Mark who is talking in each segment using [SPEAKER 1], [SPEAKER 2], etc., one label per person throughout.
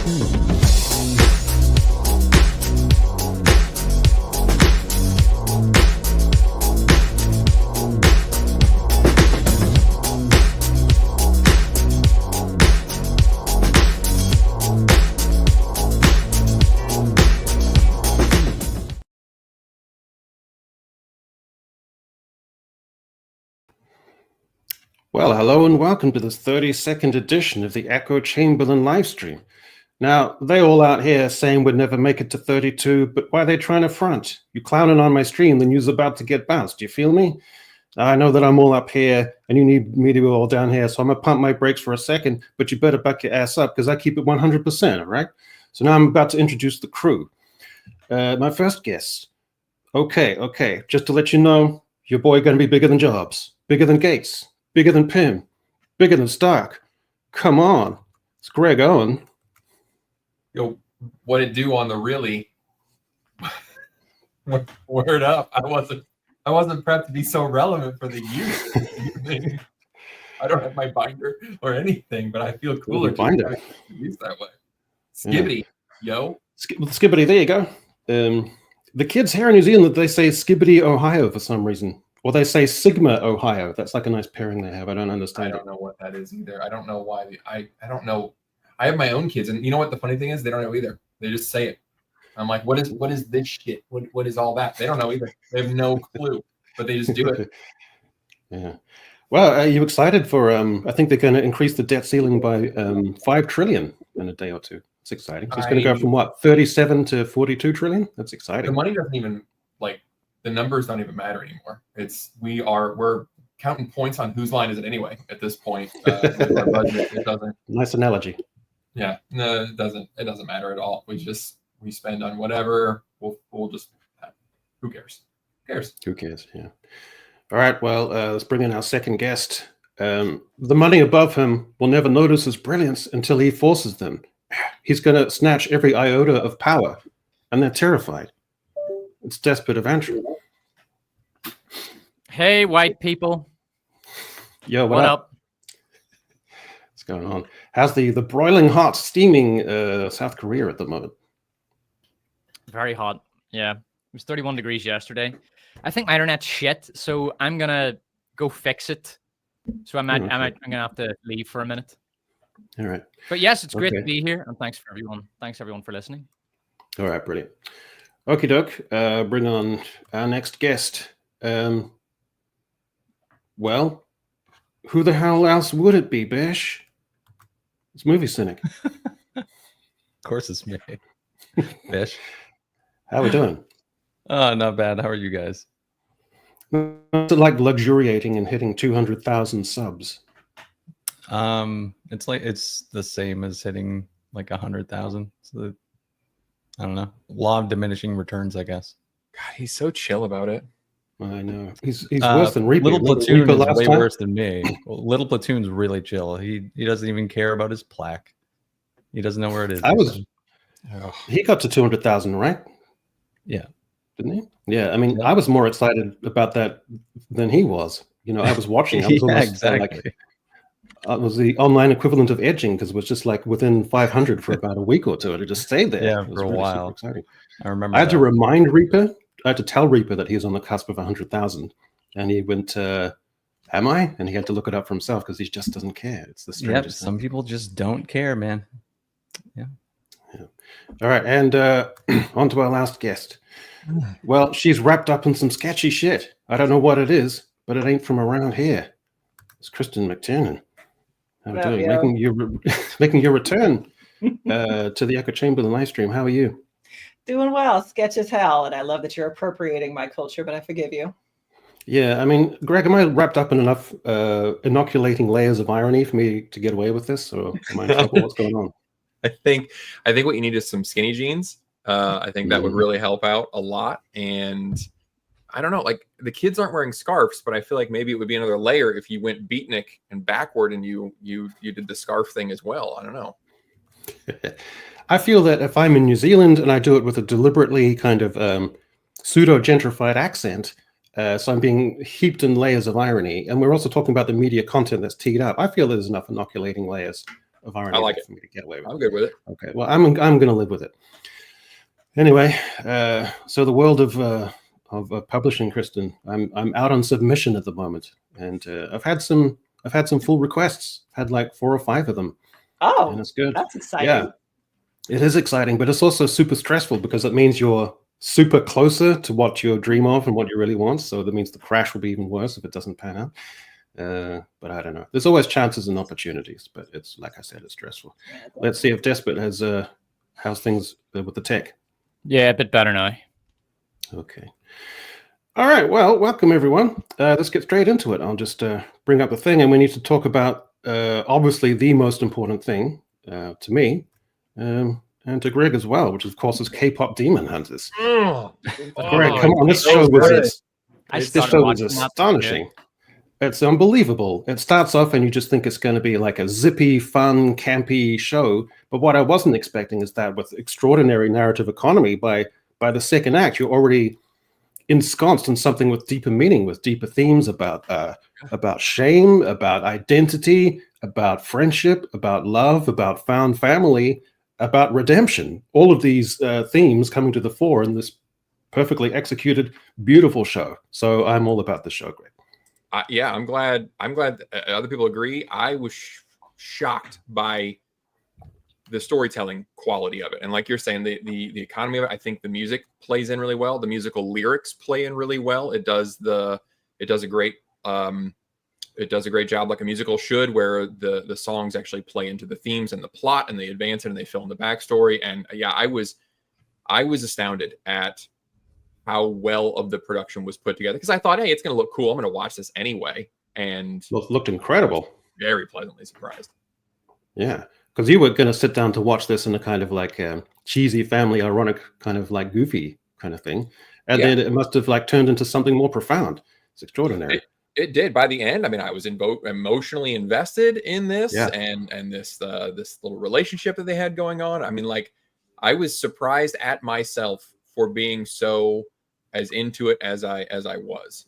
[SPEAKER 1] Well, hello and welcome to this 32nd edition of the Echo Chamberlain livestream. Now, they all out here saying we'd never make it to 32, but why are they trying to front? You clowning on my stream, then you're about to get bounced. Do you feel me? I know that I'm all up here and you need me to be all down here, so I'm going to pump my brakes for a second, but you better back your ass up because I keep it 100%, all right? So now I'm about to introduce the crew. My first guest. Okay, just to let you know, your boy going to be bigger than Jobs, bigger than Gates, bigger than Pym, bigger than Stark. Come on, it's Greg Owen.
[SPEAKER 2] Yo, what it do on the really? Word up! I wasn't prepped to be so relevant for the youth. I don't have my binder or anything, but I feel cooler
[SPEAKER 1] binder
[SPEAKER 2] used that way. Skibbity, yo.
[SPEAKER 1] Skibbity, there you go. The kids here in New Zealand, they say Skibbity, Ohio for some reason. Or they say Sigma, Ohio. That's like a nice pairing they have. I don't understand.
[SPEAKER 2] I don't know what that is either. I don't know why. I don't know. I have my own kids, and you know what the funny thing is? They don't know either. They just say it. I'm like, what is this shit? What is all that? They don't know either. They have no clue, but they just do it.
[SPEAKER 1] Yeah. Well, are you excited for? I think they're going to increase the debt ceiling by $5 trillion in a day or two. It's exciting. So it's going to go from what, 37 to 42 trillion? That's exciting.
[SPEAKER 2] The money doesn't even the numbers don't even matter anymore. We're counting points on whose line is it anyway at this point. With our budget, it doesn't.
[SPEAKER 1] Nice analogy.
[SPEAKER 2] Yeah, no, it doesn't. It doesn't matter at all. We spend on whatever. We'll just. Who cares?
[SPEAKER 1] Who cares? Yeah. All right. Well, let's bring in our second guest. The money above him will never notice his brilliance until he forces them. He's going to snatch every iota of power, and they're terrified. It's Despot of Antrim.
[SPEAKER 3] Hey, white people.
[SPEAKER 1] Yo, what up? What's going on? How's the broiling hot, steaming South Korea at the moment?
[SPEAKER 3] Very hot. Yeah, it was 31 degrees yesterday. I think my internet's shit, so I'm gonna go fix it. So I'm gonna have to leave for a minute.
[SPEAKER 1] All right.
[SPEAKER 3] But yes, it's great to be here, and thanks everyone for listening.
[SPEAKER 1] All right, brilliant. Okie doke. Bring on our next guest. Well, who the hell else would it be, Bish? It's Movie Cynic.
[SPEAKER 4] Of course it's me. Bish.
[SPEAKER 1] How we doing?
[SPEAKER 4] Oh, not bad. How are you guys?
[SPEAKER 1] What's it like luxuriating and hitting 200,000 subs?
[SPEAKER 4] It's the same as hitting like 100,000. So I don't know. Law of diminishing returns, I guess.
[SPEAKER 5] God, he's so chill about it.
[SPEAKER 1] I know. He's worse than Reaper.
[SPEAKER 4] Little Platoon is way worse than me. Little Platoon's really chill. He doesn't even care about his plaque. He doesn't know where it is.
[SPEAKER 1] He got to 200,000, right?
[SPEAKER 4] Yeah.
[SPEAKER 1] Didn't he? Yeah. I mean, I was more excited about that than he was. You know, I was watching. I was almost
[SPEAKER 4] exactly.
[SPEAKER 1] It was the online equivalent of edging because it was just like within 500 for about a week or two. It just stayed there.
[SPEAKER 4] Yeah, for a while.
[SPEAKER 1] Exciting.
[SPEAKER 4] I remember.
[SPEAKER 1] I had to remind Reaper. I had to tell Reaper that he was on the cusp of 100,000, and he went, "Am I?" And he had to look it up for himself because he just doesn't care. It's the strangest thing.
[SPEAKER 4] Some people just don't care, man. Yeah.
[SPEAKER 1] All right, and on to our last guest. Well, she's wrapped up in some sketchy shit. I don't know what it is, but it ain't from around here. It's Kristen McTiernan. How are you doing? Making your return to the Echo Chamberlain live stream. How are you?
[SPEAKER 6] Doing well. Sketch as hell, and I love that you're appropriating my culture, but I forgive you.
[SPEAKER 1] Yeah, I mean, Greg, am I wrapped up in enough inoculating layers of irony for me to get away with this, or am I in trouble? What's going on?
[SPEAKER 5] I think what you need is some skinny jeans. I think that would really help out a lot. And I don't know, like the kids aren't wearing scarves, but I feel like maybe it would be another layer if you went beatnik and backward and you did the scarf thing as well. I don't know.
[SPEAKER 1] I feel that if I'm in New Zealand and I do it with a deliberately kind of pseudo-gentrified accent, so I'm being heaped in layers of irony, and we're also talking about the media content that's teed up, I feel there's enough inoculating layers. irony
[SPEAKER 5] I like it.
[SPEAKER 1] for me to get away with.
[SPEAKER 5] I'm good with it.
[SPEAKER 1] Okay, well, I'm going to live with it. Anyway, so the world of publishing, Kristen, I'm out on submission at the moment, and I've had some full requests. Had like 4 or 5 of them.
[SPEAKER 6] Oh,
[SPEAKER 1] And it's good.
[SPEAKER 6] that's exciting.
[SPEAKER 1] Yeah, it is exciting, but it's also super stressful because it means you're super closer to what you dream of and what you really want. So that means the crash will be even worse if it doesn't pan out. But I don't know. There's always chances and opportunities, but it's like I said, it's stressful. Let's see if Despot has how's things with the tech.
[SPEAKER 3] Yeah, a bit better now.
[SPEAKER 1] Okay. All right. Well, welcome everyone. Let's get straight into it. I'll just bring up the thing, and we need to talk about obviously the most important thing to me and to Greg as well, which of course is K-pop Demon Hunters. Greg, come on, this show was astonishing. It's unbelievable. It starts off and you just think it's going to be like a zippy, fun, campy show. But what I wasn't expecting is that with extraordinary narrative economy, by the second act, you're already ensconced in something with deeper meaning, with deeper themes about shame, about identity, about friendship, about love, about found family, about redemption. All of these themes coming to the fore in this perfectly executed, beautiful show. So I'm all about the show, Greg.
[SPEAKER 5] Yeah, I'm glad other people agree. I was shocked by the storytelling quality of it, and like you're saying, the economy of it. I think the music plays in really well. The musical lyrics play in really well. It does a great job, like a musical should, where the songs actually play into the themes and the plot, and they advance it and they fill in the backstory. And yeah, I was astounded at how well of the production was put together, because I thought, hey, it's going to look cool. I'm going to watch this anyway, and
[SPEAKER 1] looked incredible.
[SPEAKER 5] Very pleasantly surprised.
[SPEAKER 1] Yeah, because you were going to sit down to watch this in a kind of like cheesy, family, ironic, kind of like goofy kind of thing, and then it must have like turned into something more profound. It's extraordinary.
[SPEAKER 5] It did. By the end, I mean, I was emotionally invested in this, and this little relationship that they had going on. I mean, like, I was surprised at myself for being so as into it as I was.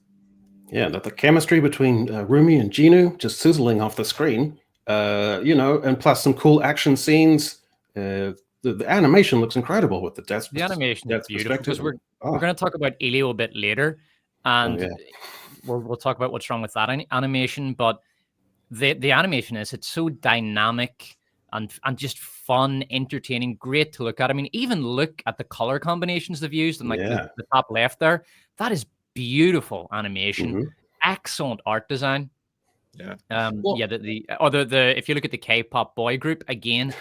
[SPEAKER 1] Yeah, the chemistry between Rumi and Ginu just sizzling off the screen, and plus some cool action scenes. The animation looks incredible with the death.
[SPEAKER 3] The animation is beautiful, because we're going to talk about Ilio a bit later, and we'll talk about what's wrong with that animation. But the animation it's so dynamic and just fun, entertaining, great to look at. I mean, even look at the color combinations they've used in the top left there. That is beautiful animation, excellent art design.
[SPEAKER 5] Yeah.
[SPEAKER 3] If you look at the K-pop boy group, again,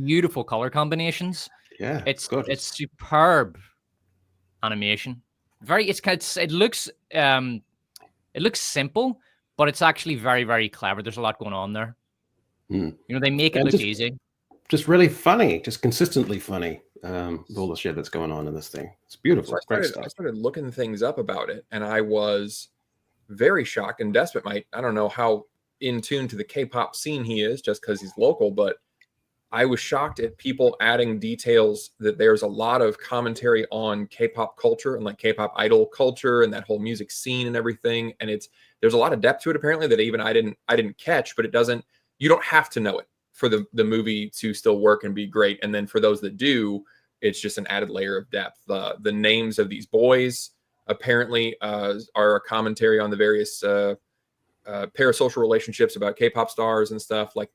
[SPEAKER 3] beautiful color combinations.
[SPEAKER 1] Yeah,
[SPEAKER 3] it's superb animation. It looks simple, but it's actually very, very clever. There's a lot going on there. They make it look easy.
[SPEAKER 1] Just really funny, just consistently funny. With all the shit that's going on in this thing. It's beautiful.
[SPEAKER 5] So I started looking things up about it, and I was very shocked. And Despot I don't know how in tune to the K-pop scene he is, just because he's local, but I was shocked at people adding details that there's a lot of commentary on K-pop culture and like K-pop idol culture and that whole music scene and everything. And there's a lot of depth to it apparently that even I didn't catch, but you don't have to know it for the movie to still work and be great. And then for those that do, it's just an added layer of depth. The names of these boys apparently are a commentary on the various parasocial relationships about K-pop stars and stuff. Like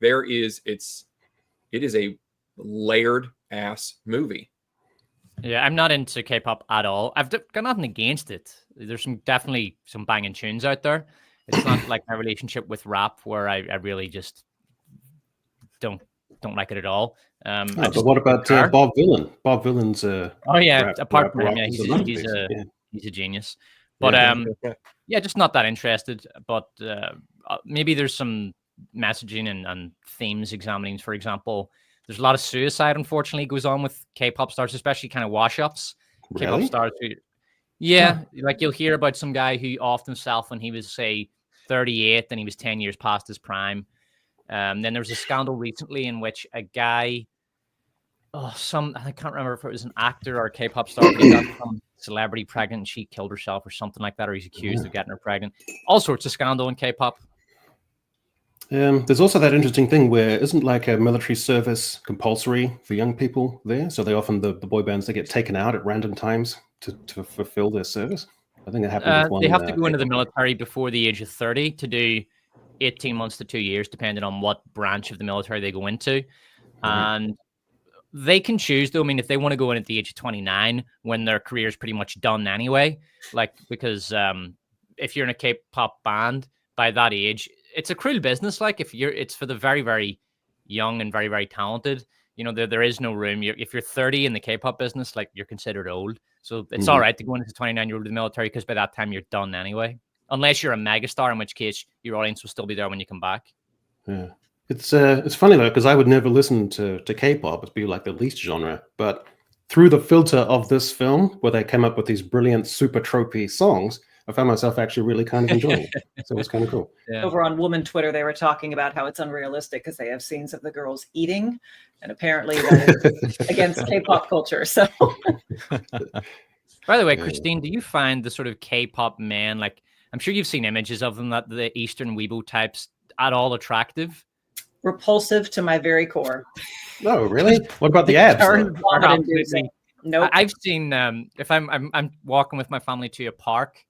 [SPEAKER 5] it is a layered ass movie.
[SPEAKER 3] Yeah, I'm not into K-pop at all. I've got nothing against it. There's definitely some banging tunes out there. It's not like my relationship with rap, where I really just don't like it at all.
[SPEAKER 1] But what about Bob Vylan? Bob Vylan's
[SPEAKER 3] apart from him, he's a genius. But just not that interested. But maybe there's some messaging and themes examining. For example, there's a lot of suicide, unfortunately, goes on with K-pop stars, especially kind of wash-ups.
[SPEAKER 1] Really?
[SPEAKER 3] K-pop stars like you'll hear about some guy who offed himself when he was, say, 38 and he was 10 years past his prime. Then there was a scandal recently in which a guy, I can't remember if it was an actor or a K-pop star, but he got some celebrity pregnant and she killed herself or something like that, or he's accused of getting her pregnant. All sorts of scandal in K-pop.
[SPEAKER 1] There's also that interesting thing where isn't like a military service compulsory for young people there? So they often, the boy bands, they get taken out at random times to fulfill their service. I think it happened with one.
[SPEAKER 3] They have to go into the military before the age of 30 to do 18 months to 2 years, depending on what branch of the military they go into. And they can choose, though. I mean, if they want to go in at the age of 29, when their career is pretty much done anyway, like, because if you're in a K-pop band by that age, it's a cruel business. Like, it's for the very, very young and very, very talented. You know, there is no room. If you're 30 in the K-pop business, like, you're considered old. So it's all right to go into the 29-year-old in the military, because by that time you're done anyway. Unless you're a megastar, in which case your audience will still be there when you come back.
[SPEAKER 1] Yeah. It's funny though, because I would never listen to K-pop. It'd be like the least genre. But through the filter of this film, where they came up with these brilliant, super tropey songs, I found myself actually really kind of enjoying it. So it's kind of cool.
[SPEAKER 3] Yeah.
[SPEAKER 6] Over on Woman Twitter, they were talking about how it's unrealistic because they have scenes of the girls eating, and apparently that is against K-pop culture. So,
[SPEAKER 3] by the way, Christine, do you find the sort of K-pop men, like, I'm sure you've seen images of them, that the Eastern Weibo types, at all attractive?
[SPEAKER 6] repulsive to my very core.
[SPEAKER 1] No, really? What about the abs?
[SPEAKER 6] Nope.
[SPEAKER 3] I've seen if I'm walking with my family to a park,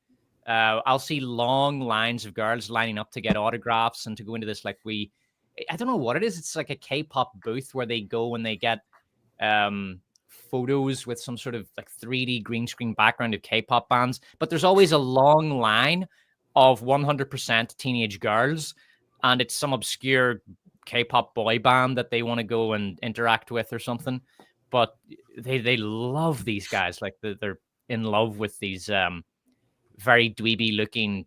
[SPEAKER 3] I'll see long lines of girls lining up to get autographs and to go into this, like, I don't know what it is. It's like a K-pop booth where they go and they get photos with some sort of like 3D green screen background of K-pop bands. But there's always a long line of 100% teenage girls, and it's some obscure K-pop boy band that they want to go and interact with or something. But they love these guys. Like, they're in love with these very dweeby looking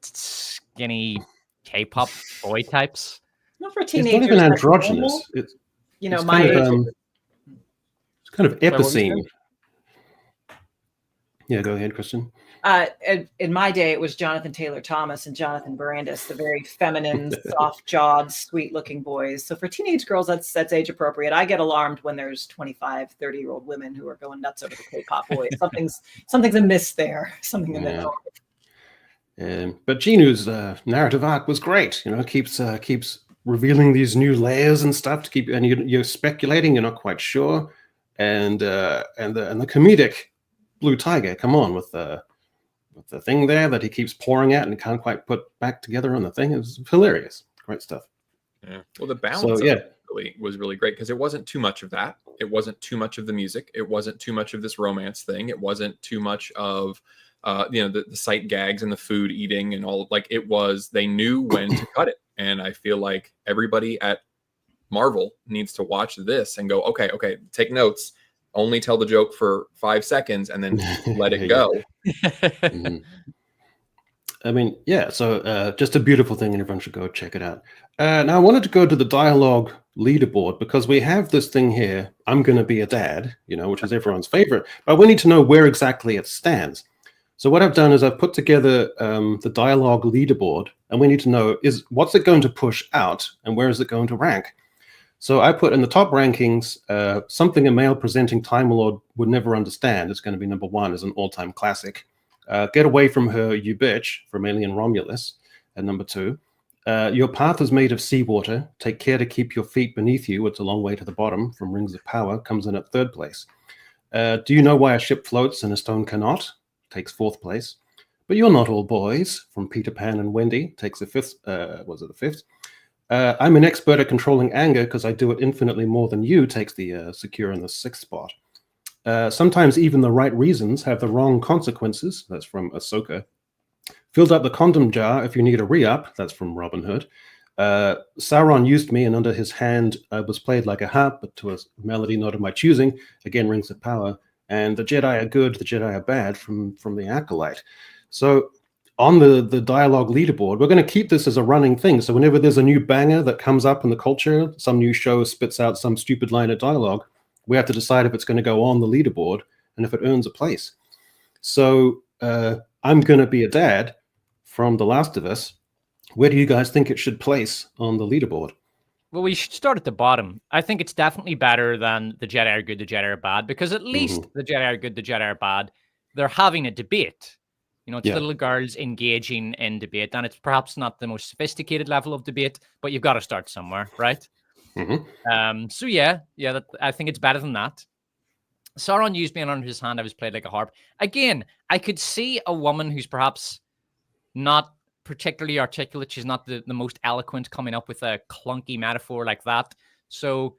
[SPEAKER 3] skinny K-pop boy types.
[SPEAKER 6] Not for teenagers.
[SPEAKER 1] It's not even androgynous. It's
[SPEAKER 6] my age.
[SPEAKER 1] It's kind of epicene. Yeah, go ahead, Kristen.
[SPEAKER 6] In my day, it was Jonathan Taylor Thomas and Jonathan Brandis, the very feminine, soft-jawed, sweet-looking boys. So for teenage girls, that's age appropriate. I get alarmed when there's 25, 30-year-old women who are going nuts over the K-pop boys. Something's amiss there. Something in there.
[SPEAKER 1] But Jinu's narrative arc was great. You know, keeps revealing these new layers and stuff to keep, and you're speculating. You're not quite sure, and the comedic Blue Tiger. Come on with the thing there that he keeps pouring out and can't quite put back together on the thing. It was hilarious. Great stuff.
[SPEAKER 5] Yeah. Well, the balance of it was really great, because it wasn't too much of that. It wasn't too much of the music. It wasn't too much of this romance thing. It wasn't too much of the sight gags and the food eating and all. Like, it was, they knew when to cut it. And I feel like everybody at Marvel needs to watch this and go, okay, take notes. Only tell the joke for 5 seconds and then let it go.
[SPEAKER 1] Mm-hmm. I mean, yeah, so just a beautiful thing, and everyone should go check it out. Now, I wanted to go to the dialogue leaderboard, because we have this thing here, I'm going to be a dad, which is everyone's favorite, but we need to know where exactly it stands. So what I've done is I've put together the dialogue leaderboard, and we need to know what's it going to push out and where is it going to rank. So I put in the top rankings, something a male presenting Time Lord would never understand. It's going to be number 1 as an all-time classic. Get Away From Her, You Bitch, from Alien Romulus at number 2. Your Path is Made of Seawater. Take Care to Keep Your Feet Beneath You. It's a Long Way to the Bottom, from Rings of Power, comes in at 3rd place. Do You Know Why a Ship Floats and a Stone Cannot? Takes 4th place. But You're Not All Boys, from Peter Pan and Wendy, takes the 5th. Was it the 5th? I'm an expert at controlling anger because I do it infinitely more than you, takes the secure in the 6th spot. Sometimes even the right reasons have the wrong consequences. That's from Ahsoka. Filled up the condom jar if you need a re-up. That's from Robin Hood. Sauron used me, and under his hand was played like a harp, but to a melody not of my choosing. Again, Rings of Power. And the Jedi are good, the Jedi are bad, from the Acolyte. So on the dialogue leaderboard, we're going to keep this as a running thing. So whenever there's a new banger that comes up in the culture, some new show spits out some stupid line of dialogue, we have to decide if it's going to go on the leaderboard and if it earns a place. So I'm going to be a dad from The Last of Us. Where do you guys think it should place on the leaderboard?
[SPEAKER 3] Well, we should start at the bottom. I think it's definitely better than the Jedi are good, the Jedi are bad, because at least the Jedi are good, the Jedi are bad. They're having a debate. You know, it's little girls engaging in debate, and it's perhaps not the most sophisticated level of debate, but you've got to start somewhere, right? So I think it's better than that. Sauron used me, and under his hand I was played like a harp. Again, I could see a woman who's perhaps not particularly articulate. She's not the most eloquent, coming up with a clunky metaphor like that. So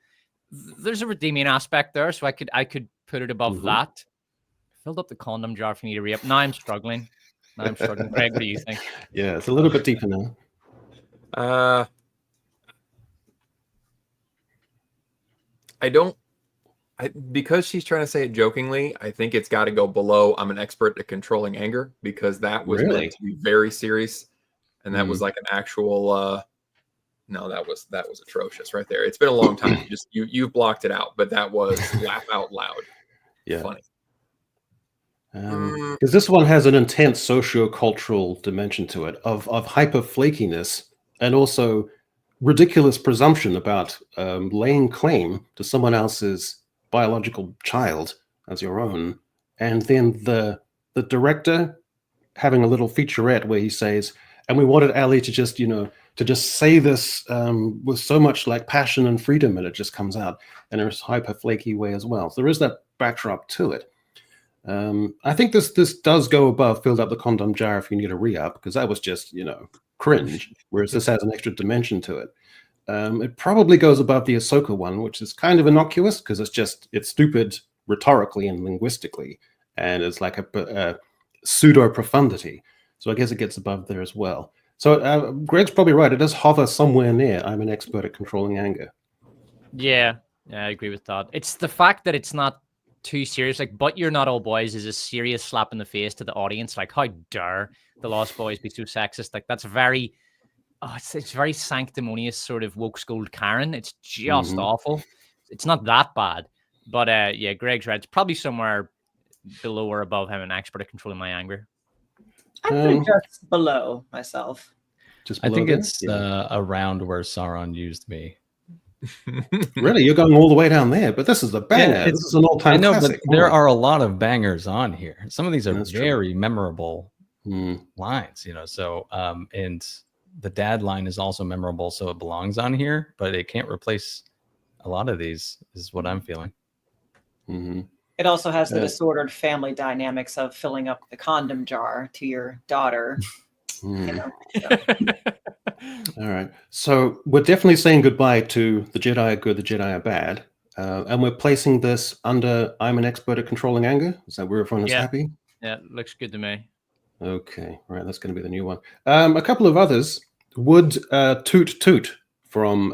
[SPEAKER 3] there's a redeeming aspect there. So I could put it above that. Filled up the condom jar for me to re-up. Now I'm struggling. Greg, what do you think?
[SPEAKER 1] Yeah, it's a little bit deeper now.
[SPEAKER 5] Because she's trying to say it jokingly, I think it's got to go below I'm an expert at controlling anger, because that was meant to be very serious. And that was like an actual no, that was atrocious right there. It's been a long time. You've blocked it out, but that was laugh out loud.
[SPEAKER 1] Yeah.
[SPEAKER 5] Funny.
[SPEAKER 1] Because this one has an intense socio-cultural dimension to it of hyper flakiness and also ridiculous presumption about laying claim to someone else's biological child as your own, and then the director having a little featurette where he says, and we wanted Ali to just say this with so much like passion and freedom, and it just comes out in a hyper flaky way as well. So there is that backdrop to it. I think this does go above filled up the condom jar if you need a re-up, because that was just, cringe, whereas this has an extra dimension to it. It probably goes above the Ahsoka one, which is kind of innocuous because it's stupid rhetorically and linguistically, and it's like a pseudo profundity. So I guess it gets above there as well. So Greg's probably right. It does hover somewhere near I'm an expert at controlling anger.
[SPEAKER 3] Yeah, I agree with that. It's the fact that it's not too serious. Like, but you're not all boys is a serious slap in the face to the audience. Like, how dare the Lost Boys be so sexist? Like, that's very, it's very sanctimonious sort of woke schooled Karen. It's just awful. It's not that bad, but Greg's right. It's probably somewhere below or above him, an expert at controlling my anger.
[SPEAKER 6] I think just below myself.
[SPEAKER 4] I think it's around where Sauron used me.
[SPEAKER 1] Really, you're going all the way down there, but this is a banger. This is an all-time
[SPEAKER 4] I know,
[SPEAKER 1] classic.
[SPEAKER 4] but there are a lot of bangers on here. Some of these are
[SPEAKER 1] That's
[SPEAKER 4] very memorable lines, So, and the dad line is also memorable, so it belongs on here, but it can't replace a lot of these. Is what I'm feeling.
[SPEAKER 6] It also has the disordered family dynamics of filling up the condom jar to your daughter.
[SPEAKER 1] All right. So we're definitely saying goodbye to the Jedi are good, the Jedi are bad. And we're placing this under I'm an expert at controlling anger. Is that where everyone is happy?
[SPEAKER 3] Yeah, looks good to me. Okay.
[SPEAKER 1] All right. That's going to be the new one. A couple of others would Toot Toot from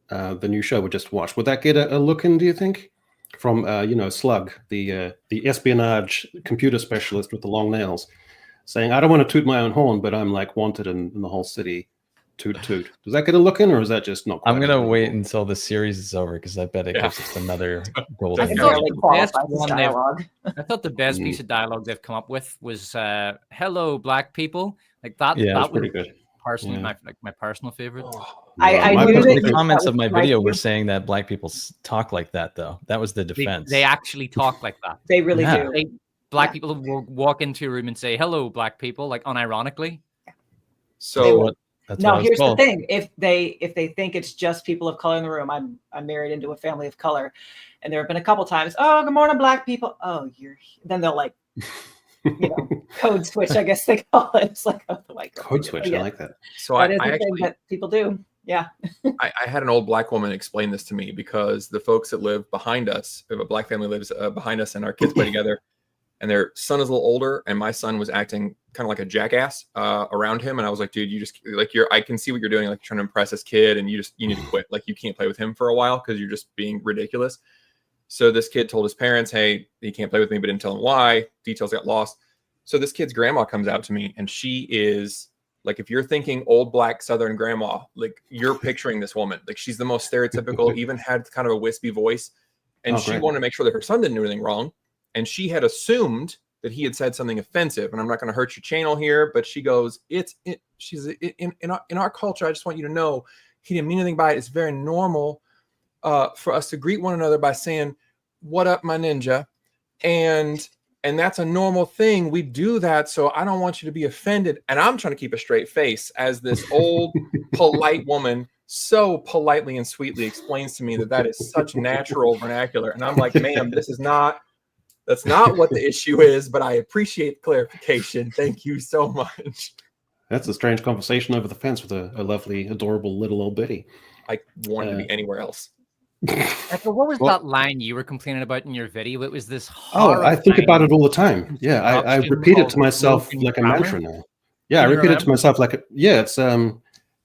[SPEAKER 1] the new show we just watched. Would that get a look in, do you think? From Slug, the espionage computer specialist with the long nails, saying, I don't want to toot my own horn, but I'm like wanted in the whole city. Toot toot. Does that get a look in, or is that just not?
[SPEAKER 4] I'm gonna wait until the series is over because I bet it gives us another golden.
[SPEAKER 3] I thought the best piece of dialogue they've come up with was "Hello, black people." Like that.
[SPEAKER 1] Yeah,
[SPEAKER 3] that
[SPEAKER 1] was pretty good.
[SPEAKER 3] Personally, my personal favorite.
[SPEAKER 6] I knew
[SPEAKER 4] the comments of my video were saying that black people talk like that, though. That was the defense.
[SPEAKER 3] They actually talk like that.
[SPEAKER 6] They really do.
[SPEAKER 3] Black people will walk into a room and say "Hello, black people," like unironically.
[SPEAKER 5] So
[SPEAKER 6] now here's the thing: if they think it's just people of color in the room, I'm married into a family of color, and there have been a couple times, oh, good morning, black people. Oh, then they'll like, code switch, I guess they call it. It's like
[SPEAKER 1] code switch. I like that.
[SPEAKER 5] So
[SPEAKER 6] that is the thing that people do. Yeah.
[SPEAKER 5] I had an old black woman explain this to me because the folks that live behind us, if a black family lives behind us, and our kids play together. And their son is a little older, and my son was acting kind of like a jackass around him. And I was like, dude, you just I can see what you're doing. Like, you're trying to impress this kid, and you need to quit. Like, you can't play with him for a while because you're just being ridiculous. So this kid told his parents, hey, he can't play with me, but didn't tell him why. Details got lost. So this kid's grandma comes out to me, and she is like, if you're thinking old black Southern grandma, like, you're picturing this woman. Like, she's the most stereotypical, even had kind of a wispy voice. And she wanted to make sure that her son didn't do anything wrong. And she had assumed that he had said something offensive. And I'm not going to hurt your channel here, but she goes, in our culture, I just want you to know, he didn't mean anything by it. It's very normal for us to greet one another by saying, what up, my ninja? And and that's a normal thing. We do that, so I don't want you to be offended. And I'm trying to keep a straight face as this old, polite woman so politely and sweetly explains to me that is such natural vernacular. And I'm like, ma'am, that's not what the issue is, but I appreciate the clarification. Thank you so much.
[SPEAKER 1] That's a strange conversation over the fence with a lovely, adorable little old biddy.
[SPEAKER 5] I wanted to be anywhere else.
[SPEAKER 3] Echo, what was that line you were complaining about in your video? It was this.
[SPEAKER 1] Oh, I think about it all the time. Yeah, I repeat it to myself like a mantra now. Yeah, I repeat it to myself like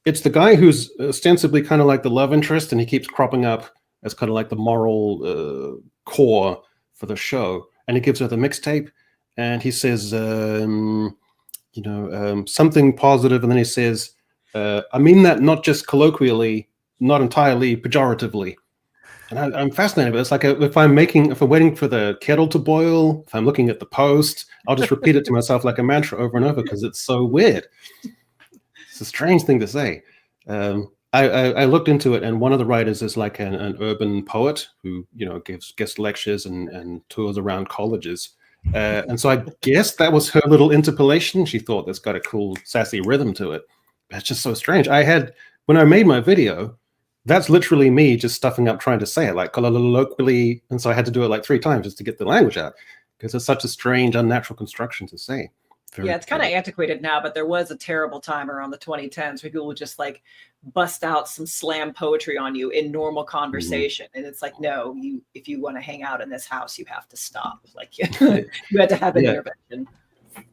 [SPEAKER 1] it's the guy who's ostensibly kind of like the love interest, and he keeps cropping up as kind of like the moral core for the show. And he gives her the mixtape, and he says, something positive, and then he says, I mean that not just colloquially, not entirely pejoratively. And I'm fascinated. But it's like if I'm waiting for the kettle to boil, if I'm looking at the post, I'll just repeat it to myself like a mantra over and over because it's so weird. It's a strange thing to say. I looked into it, and one of the writers is like an urban poet who gives guest lectures and tours around colleges. And so I guess that was her little interpolation. She thought that's got a cool, sassy rhythm to it. But it's just so strange. When I made my video, that's literally me just stuffing up trying to say it like colloquially, and so I had to do it like 3 times just to get the language out because it's such a strange, unnatural construction to say.
[SPEAKER 6] It's kind of antiquated now, but there was a terrible time around the 2010s where people would just like bust out some slam poetry on you in normal conversation. And it's like, no, if you want to hang out in this house, you have to stop. Like you had to have an intervention.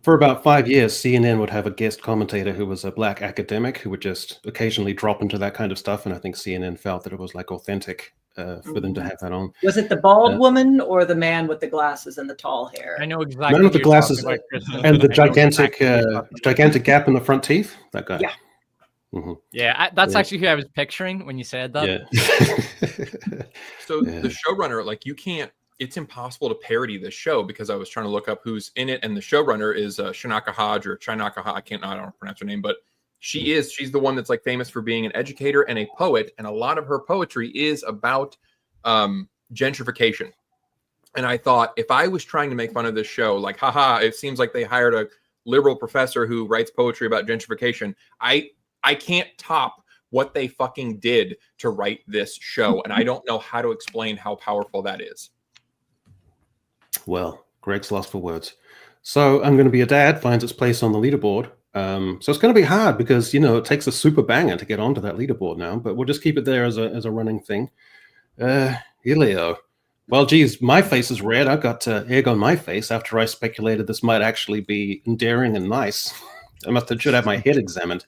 [SPEAKER 1] For about 5 years, CNN would have a guest commentator who was a black academic who would just occasionally drop into that kind of stuff. And I think CNN felt that it was like authentic for them to have that on.
[SPEAKER 6] Was it the bald woman or the man with the glasses and the tall hair?
[SPEAKER 3] I know exactly.
[SPEAKER 1] Man with the glasses and the gigantic gap in the front teeth. That guy.
[SPEAKER 6] Yeah.
[SPEAKER 1] Mm-hmm.
[SPEAKER 3] Yeah, that's actually who I was picturing when you said that.
[SPEAKER 1] Yeah.
[SPEAKER 5] So the showrunner, like it's impossible to parody this show because I was trying to look up who's in it, and the showrunner is Shanaka Hodge or Chinaka Hodge. I don't pronounce her name, but she's the one that's like famous for being an educator and a poet, and a lot of her poetry is about gentrification. And I thought if I was trying to make fun of this show, like, haha, it seems like they hired a liberal professor who writes poetry about gentrification. I can't top what they fucking did to write this show, and I don't know how to explain how powerful that is.
[SPEAKER 1] Well, Greg's lost for words. So I'm going to be a dad finds its place on the leaderboard. So it's going to be hard because, it takes a super banger to get onto that leaderboard now, but we'll just keep it there as a running thing. Ilio. Well, geez, my face is red. I've got egg on my face after I speculated this might actually be endearing and nice. Should have my head examined.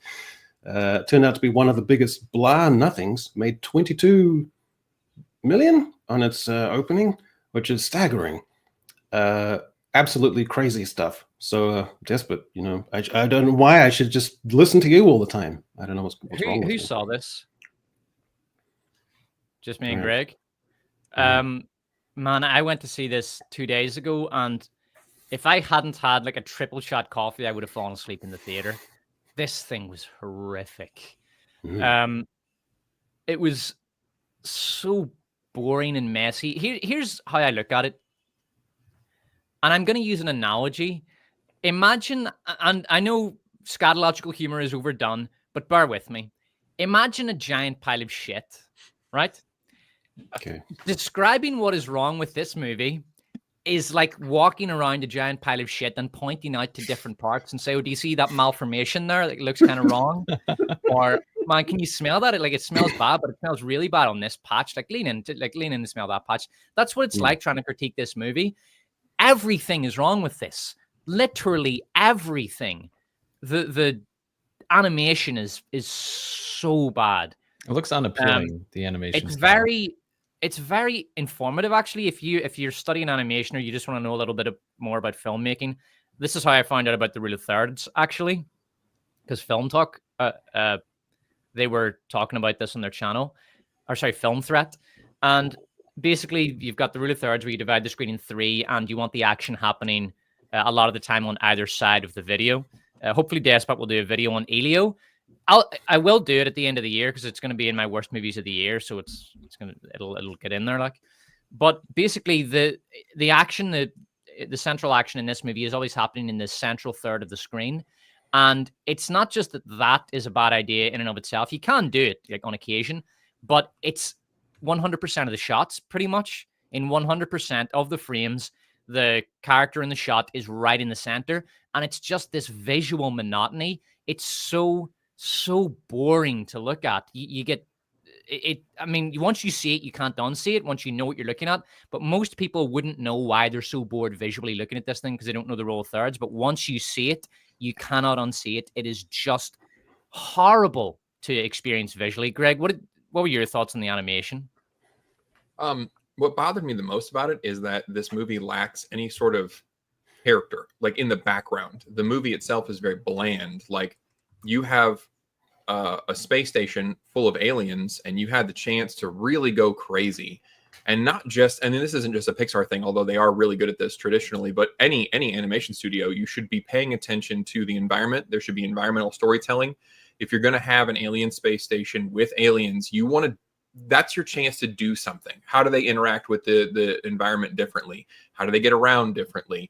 [SPEAKER 1] Turned out to be one of the biggest blah nothings. Made 22 million on its opening, which is staggering. Absolutely crazy stuff. So desperate, I don't know why I should just listen to you all the time. I don't know what's wrong with
[SPEAKER 3] who
[SPEAKER 1] me.
[SPEAKER 3] saw this? Just me and
[SPEAKER 1] Right.
[SPEAKER 3] Greg. Man, I went to see this 2 days ago, and if I hadn't had like a triple shot coffee, I would have fallen asleep in the theater. This thing was horrific. It was so boring and messy. Here's how I look at it. And I'm going to use an analogy. Imagine, and I know scatological humor is overdone, but bear with me. Imagine a giant pile of shit, right?
[SPEAKER 1] Okay.
[SPEAKER 3] Describing what is wrong with this movie is like walking around a giant pile of shit and pointing out to different parts and say, oh, do you see that malformation there? Like, it looks kind of wrong. Or, man, can you smell that? It smells bad, but it smells really bad on this patch. Like, lean in and smell that patch. That's what it's like trying to critique this movie. Everything is wrong with this. Literally everything. The animation is so bad.
[SPEAKER 4] It looks unappealing. The animation.
[SPEAKER 3] It's very informative, actually. If you're studying animation or you just want to know a little bit more about filmmaking, this is how I found out about the rule of thirds, actually, because Film Talk, they were talking about this on their channel, Film Threat, and basically you've got the rule of thirds where you divide the screen in 3, and you want the action happening a lot of the time on either side of the video. Hopefully, Despot will do a video on Ilio. I will do it at the end of the year because it's going to be in my worst movies of the year, so it'll get in there. But basically, the action the central action in this movie is always happening in the central third of the screen. And it's not just that is a bad idea in and of itself. You can do it like on occasion, but it's 100% of the shots pretty much. In 100% of the frames, the character in the shot is right in the center. And it's just this visual monotony. It's so boring to look at. You get it. I mean, once you see it, you can't unsee it once you know what you're looking at. But most people wouldn't know why they're so bored visually looking at this thing because they don't know the role of thirds. But once you see it, you cannot unsee it. It is just horrible to experience visually. Greg, what were your thoughts on the animation?
[SPEAKER 5] What bothered me the most about it is that this movie lacks any sort of character, like in the background. The movie itself is very bland. Like you have a space station full of aliens, and you had the chance to really go crazy, and not just. And this isn't just a Pixar thing, although they are really good at this traditionally. But any animation studio, you should be paying attention to the environment. There should be environmental storytelling. If you're going to have an alien space station with aliens, you want to. That's your chance to do something. How do they interact with the environment differently? How do they get around differently?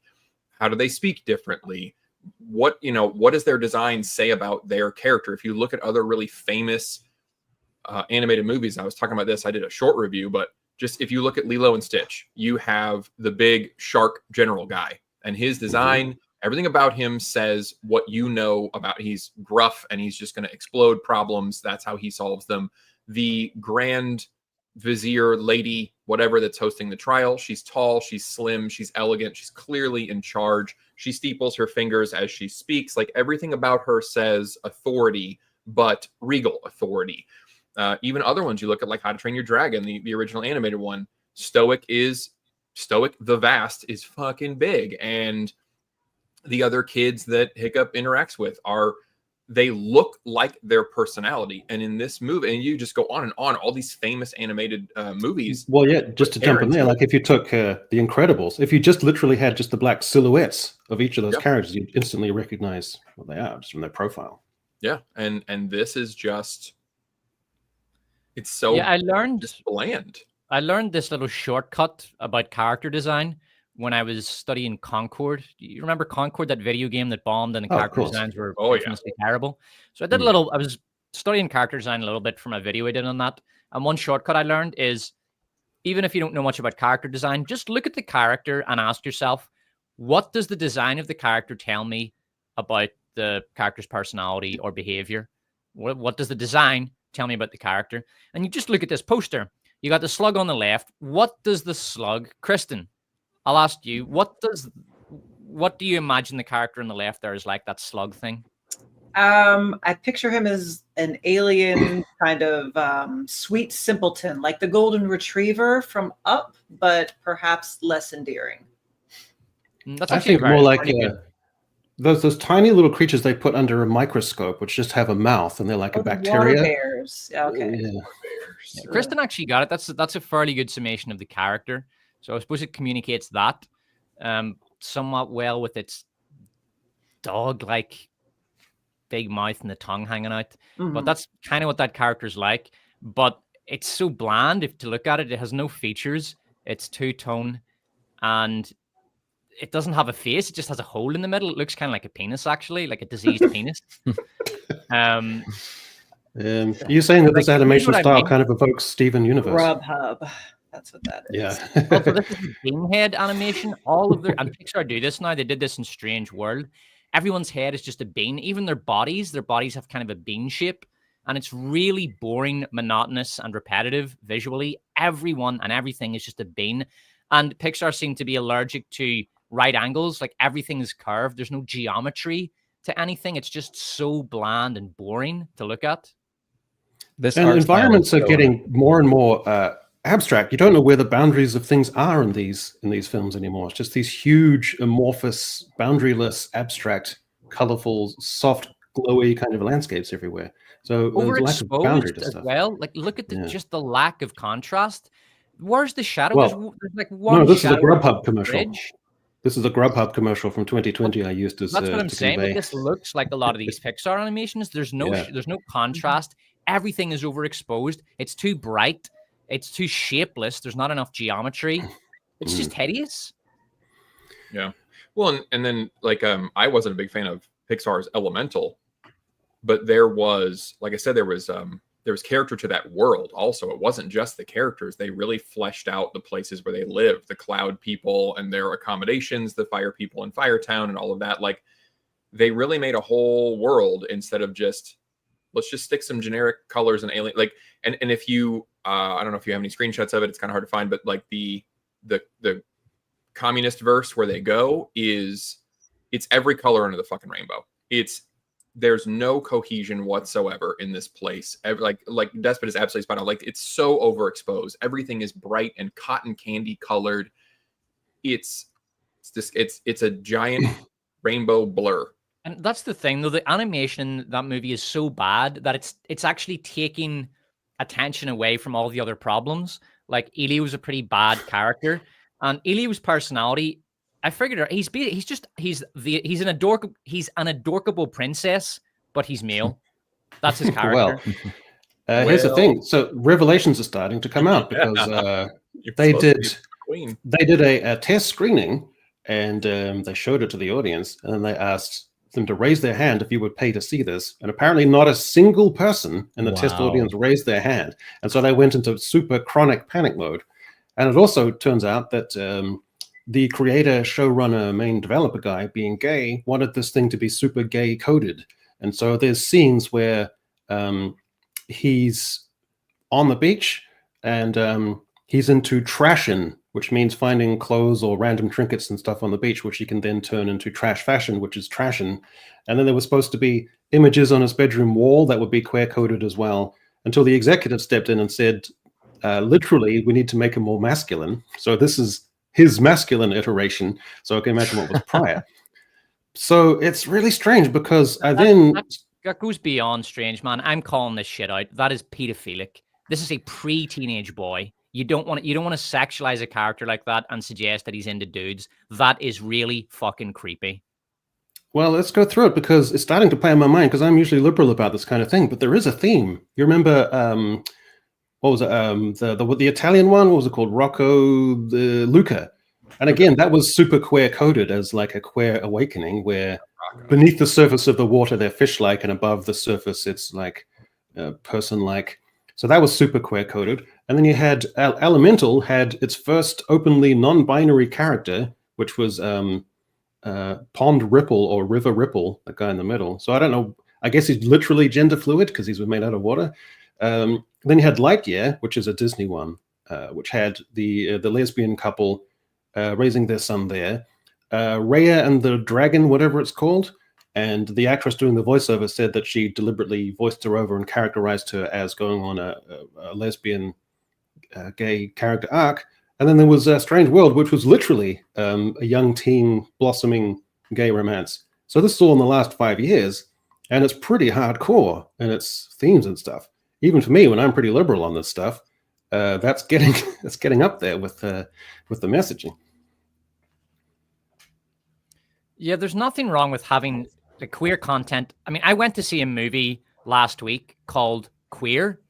[SPEAKER 5] How do they speak differently? What does their design say about their character? If you look at other really famous animated movies, I was talking about this, I did a short review, but just if you look at Lilo and Stitch, you have the big shark general guy, and his design, everything about him says what you know about. He's gruff and he's just going to explode problems. That's how he solves them. The Grand Vizier lady, whatever, that's hosting the trial, she's tall, she's slim, she's elegant, she's clearly in charge. She steeples her fingers as she speaks. Like everything about her says authority, but regal authority. Even other ones you look at, like How to Train Your Dragon, the original animated one, Stoic. The Vast is fucking big, and the other kids that Hiccup interacts with they look like their personality. And in this movie, and you just go on and on, all these famous animated movies.
[SPEAKER 1] Well, yeah, just to jump in there, like if you took The Incredibles, if you just literally had just the black silhouettes of each of those characters, you'd instantly recognize what they are just from their profile.
[SPEAKER 5] Yeah, and this is just, it's so just bland.
[SPEAKER 3] I learned this little shortcut about character design when I was studying Concord. You remember Concord, that video game that bombed and the character designs were infamously terrible? So I did I was studying character design a little bit from a video I did on that. And one shortcut I learned is, even if you don't know much about character design, just look at the character and ask yourself, what does the design of the character tell me about the character's personality or behavior? What does the design tell me about the character? And you just look at this poster. You got the slug on the left. What does the slug, Kristen, I'll ask you, what do you imagine the character on the left there is like, that slug thing?
[SPEAKER 6] I picture him as an alien kind of sweet simpleton, like the golden retriever from Up, but perhaps less endearing.
[SPEAKER 1] I think more like those tiny little creatures they put under a microscope, which just have a mouth and they're like a bacteria.
[SPEAKER 6] Water bears. Okay.
[SPEAKER 3] Yeah, Kristen actually got it. That's a fairly good summation of the character. So I suppose it communicates that somewhat well with its dog-like big mouth and the tongue hanging out. But that's kind of what that character's like. But it's so bland if to look at it. It has no features. It's two-tone. And it doesn't have a face. It just has a hole in the middle. It looks kind of like a penis, actually, like a diseased penis.
[SPEAKER 1] You're saying that this animation style kind of evokes Steven Universe?
[SPEAKER 6] Grubhub. That's what that is.
[SPEAKER 1] Yeah.
[SPEAKER 3] Also, this is beanhead animation. All of and Pixar do this now. They did this in Strange World. Everyone's head is just a bean. Even their bodies have kind of a bean shape. And it's really boring, monotonous, and repetitive visually. Everyone and everything is just a bean. And Pixar seem to be allergic to right angles. Like everything is curved. There's no geometry to anything. It's just so bland and boring to look at.
[SPEAKER 1] And environments are getting more and more abstract. You don't know where the boundaries of things are in these films anymore. It's just these huge, amorphous, boundaryless, abstract, colorful, soft, glowy kind of landscapes everywhere. So there's a lack of boundary to
[SPEAKER 3] as
[SPEAKER 1] stuff.
[SPEAKER 3] well. Like look at just the lack of contrast. Where's the shadow?
[SPEAKER 1] Well,
[SPEAKER 3] there's like one.
[SPEAKER 1] No, this is a
[SPEAKER 3] shadow
[SPEAKER 1] Grubhub commercial.
[SPEAKER 3] bridge.
[SPEAKER 1] This is a Grubhub commercial from 2020. I used as
[SPEAKER 3] That's what I'm saying.
[SPEAKER 1] convey.
[SPEAKER 3] But this looks like a lot of these Pixar animations. There's no contrast. Everything is overexposed. It's too bright. It's too shapeless. There's not enough geometry. It's just hideous.
[SPEAKER 5] Yeah. Well, and then like I wasn't a big fan of Pixar's Elemental, but there was, like I said, there was character to that world also. It wasn't just the characters. They really fleshed out the places where they live, the cloud people and their accommodations, the fire people in Firetown and all of that. Like they really made a whole world instead of just, let's just stick some generic colors and alien, like, and if you, I don't know if you have any screenshots of it, it's kind of hard to find, but like the communist verse where they go it's every color under the fucking rainbow. There's no cohesion whatsoever in this place. Like Despot is absolutely spot on. Like it's so overexposed. Everything is bright and cotton candy colored. It's a giant rainbow blur.
[SPEAKER 3] And that's the thing, though. The animation in that movie is so bad that it's actually taking attention away from all the other problems. Like Ilio was a pretty bad character, and Ilio's personality, I figured out he's an adorable princess, but he's male. That's his character.
[SPEAKER 1] Here's the thing. So revelations are starting to come out because they did a test screening, and they showed it to the audience, and then they asked them to raise their hand if you would pay to see this, and apparently not a single person in the test audience raised their hand, and so they went into super chronic panic mode. And it also turns out that the creator, showrunner, main developer guy, being gay, wanted this thing to be super gay coded, and so there's scenes where he's on the beach and he's into trashin', which means finding clothes or random trinkets and stuff on the beach, which he can then turn into trash fashion, which is trashin'. And then there was supposed to be images on his bedroom wall that would be queer coded as well, until the executive stepped in and said, literally, we need to make him more masculine. So this is his masculine iteration. So I can imagine what was prior. So it's really strange because
[SPEAKER 3] that goes beyond strange, man. I'm calling this shit out. That is pedophilic. This is a pre-teenage boy. You don't want to sexualize a character like that and suggest that he's into dudes. That is really fucking creepy.
[SPEAKER 1] Well, let's go through it because it's starting to play in my mind because I'm usually liberal about this kind of thing, but there is a theme. You remember what was it? The Italian one? What was it called? Rocco the Luca. And again, that was super queer coded as like a queer awakening, where beneath the surface of the water they're fish-like, and above the surface it's like person-like. So that was super queer coded. And then you had Elemental had its first openly non-binary character, which was Pond Ripple or River Ripple, the guy in the middle. So I don't know. I guess he's literally gender fluid because he's made out of water. Then you had Lightyear, which is a Disney one, which had the lesbian couple raising their son there. Raya and the Dragon, whatever it's called. And the actress doing the voiceover said that she deliberately voiced her over and characterized her as going on a lesbian gay character arc. And then there was a Strange World, which was literally a young teen blossoming gay romance. So this is all in the last 5 years, and it's pretty hardcore in its themes and stuff. Even for me, when I'm pretty liberal on this stuff, that's getting up there with the messaging.
[SPEAKER 3] Yeah, there's nothing wrong with having the queer content. I mean, I went to see a movie last week called Queer.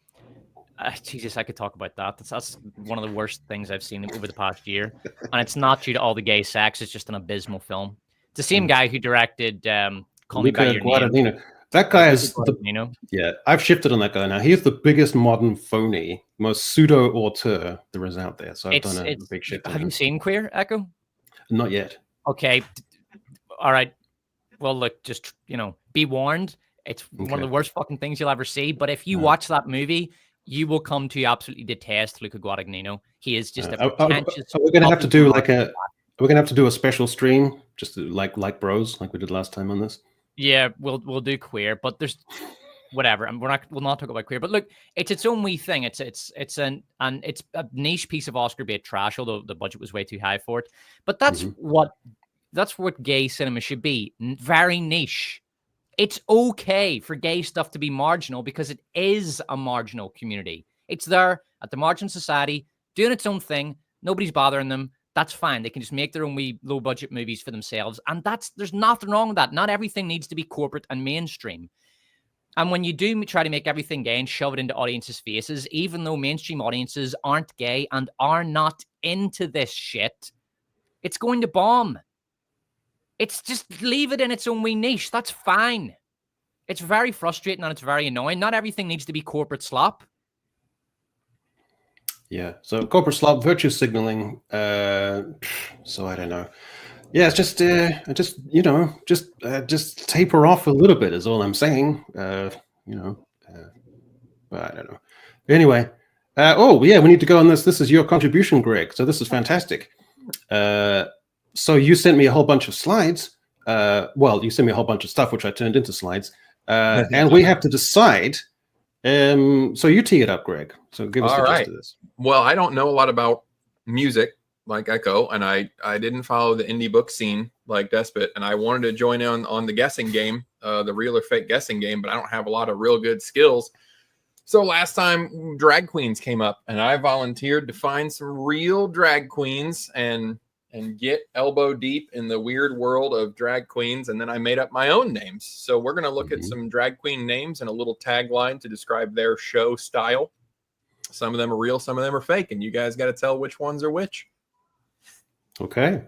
[SPEAKER 3] Jesus, I could talk about that. That's one of the worst things I've seen over the past year. And it's not due to all the gay sex. It's just an abysmal film. It's the same guy who directed Call Me By Your Name.
[SPEAKER 1] That guy is yeah, I've shifted on that guy now. He is the biggest modern phony, most pseudo-auteur there is out there. So I've done a big shift.
[SPEAKER 3] Have you seen Queer, Echo?
[SPEAKER 1] Not yet.
[SPEAKER 3] Okay. All right. Well, look, just, be warned. It's one of the worst fucking things you'll ever see. But if you watch that movie, you will come to absolutely detest Luca Guadagnino. He is just a pretentious.
[SPEAKER 1] So we're gonna have to do we're gonna have to do a special stream, just like bros, like we did last time on this.
[SPEAKER 3] Yeah, we'll do Queer, but there's whatever, and we'll not talk about Queer. But look, it's its own wee thing. It's a niche piece of Oscar bait trash, although the budget was way too high for it. But that's what gay cinema should be. Very niche. It's okay for gay stuff to be marginal because it is a marginal community. It's there at the margin society doing its own thing. Nobody's bothering them. That's fine. They can just make their own wee low budget movies for themselves. And there's nothing wrong with that. Not everything needs to be corporate and mainstream. And when you do try to make everything gay and shove it into audiences' faces, even though mainstream audiences aren't gay and are not into this shit, it's going to bomb. It's just leave it in its own wee niche. That's fine. It's very frustrating and it's very annoying. Not everything needs to be corporate slop.
[SPEAKER 1] Yeah. So corporate slop, virtue signaling. So I don't know. Yeah, it's just just taper off a little bit is all I'm saying. But I don't know. Anyway, we need to go on this. This is your contribution, Greg. So this is fantastic. So you sent me a whole bunch of slides. You sent me a whole bunch of stuff, which I turned into slides. And we have to decide. So you tee it up, Greg. So give us the gist of this.
[SPEAKER 5] Well, I don't know a lot about music like Echo, and I didn't follow the indie book scene like Despot, and I wanted to join in on the guessing game, the real or fake guessing game, but I don't have a lot of real good skills. So last time drag queens came up, and I volunteered to find some real drag queens and get elbow deep in the weird world of drag queens, and then I made up my own names. So we're going to look at some drag queen names and a little tagline to describe their show style. Some of them are real, some of them are fake, and you guys got to tell which ones are which.
[SPEAKER 1] Okay.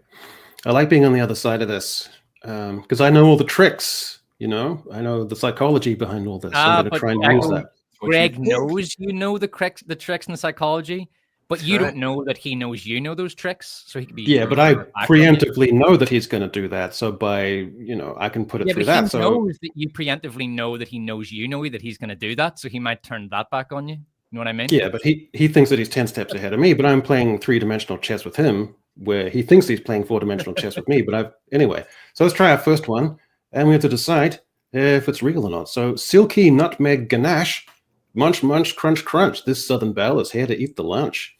[SPEAKER 1] I like being on the other side of this because I know all the tricks, I know the psychology behind all this. I'm going to try and use that.
[SPEAKER 3] Greg knows the tricks and the psychology, but you don't know that he knows those tricks. So he could be. Yeah,
[SPEAKER 1] but I preemptively know that he's going to do that. So by, I can put it through that.
[SPEAKER 3] So knows that you preemptively know that he knows that he's going to do that. So he might turn that back on you. You know what I mean?
[SPEAKER 1] Yeah, but he thinks that he's 10 steps ahead of me, but I'm playing 3-dimensional chess with him, where he thinks he's playing 4-dimensional chess with me. But anyway, so let's try our first one, and we have to decide if it's real or not. So silky nutmeg ganache, munch, munch, crunch, crunch. This Southern belle is here to eat the lunch.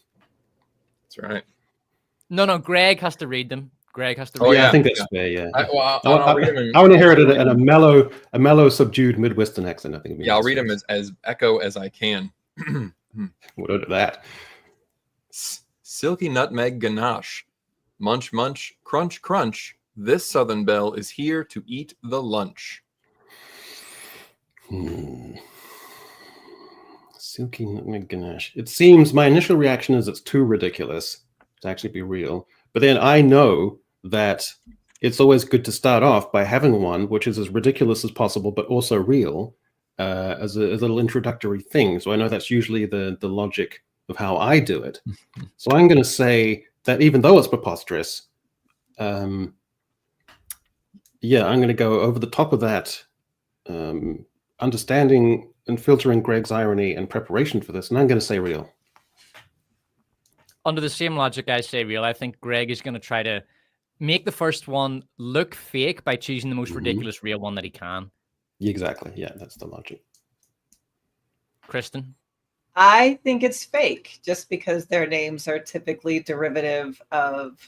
[SPEAKER 5] That's right.
[SPEAKER 3] No, Greg has to read them. Greg has to read
[SPEAKER 1] them.
[SPEAKER 3] Yeah,
[SPEAKER 1] I think that's fair, yeah.
[SPEAKER 5] I want
[SPEAKER 1] to hear it in a mellow, subdued Midwestern accent. I think.
[SPEAKER 5] I'll read them as echo as I can.
[SPEAKER 1] What out of that?
[SPEAKER 5] Silky nutmeg ganache, munch, munch, crunch, crunch. This Southern belle is here to eat the lunch.
[SPEAKER 1] Silky nutmeg ganache. It seems my initial reaction is it's too ridiculous to actually be real. But then I know that it's always good to start off by having one which is as ridiculous as possible, but also real as a little introductory thing. So I know that's usually the logic of how I do it. So I'm going to say that even though it's preposterous, I'm going to go over the top of that, understanding and filtering Greg's irony and preparation for this, and I'm going to say real.
[SPEAKER 3] Under the same logic, I say real. I think Greg is going to try to make the first one look fake by choosing the most ridiculous real one that he can.
[SPEAKER 1] Exactly. Yeah, that's the logic.
[SPEAKER 3] Kristen?
[SPEAKER 6] I think it's fake, just because their names are typically derivative of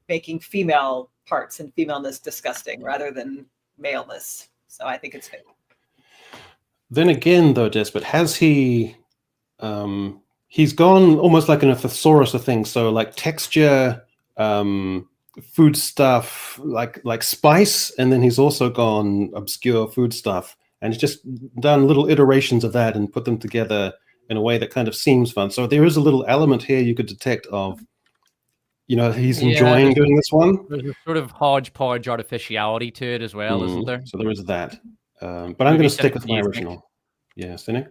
[SPEAKER 6] making female parts and femaleness disgusting rather than maleness. So I think it's fake.
[SPEAKER 1] Then again, though, Despot, has he... he's gone almost like in a thesaurus of things. So like texture, food stuff, like spice, and then he's also gone obscure food stuff. And he's just done little iterations of that and put them together in a way that kind of seems fun. So there is a little element here you could detect of, he's enjoying doing this one.
[SPEAKER 3] There's a sort of hodgepodge artificiality to it as well, isn't there?
[SPEAKER 1] So there is that. But I'm going to stick with my original. Yeah, Cynic?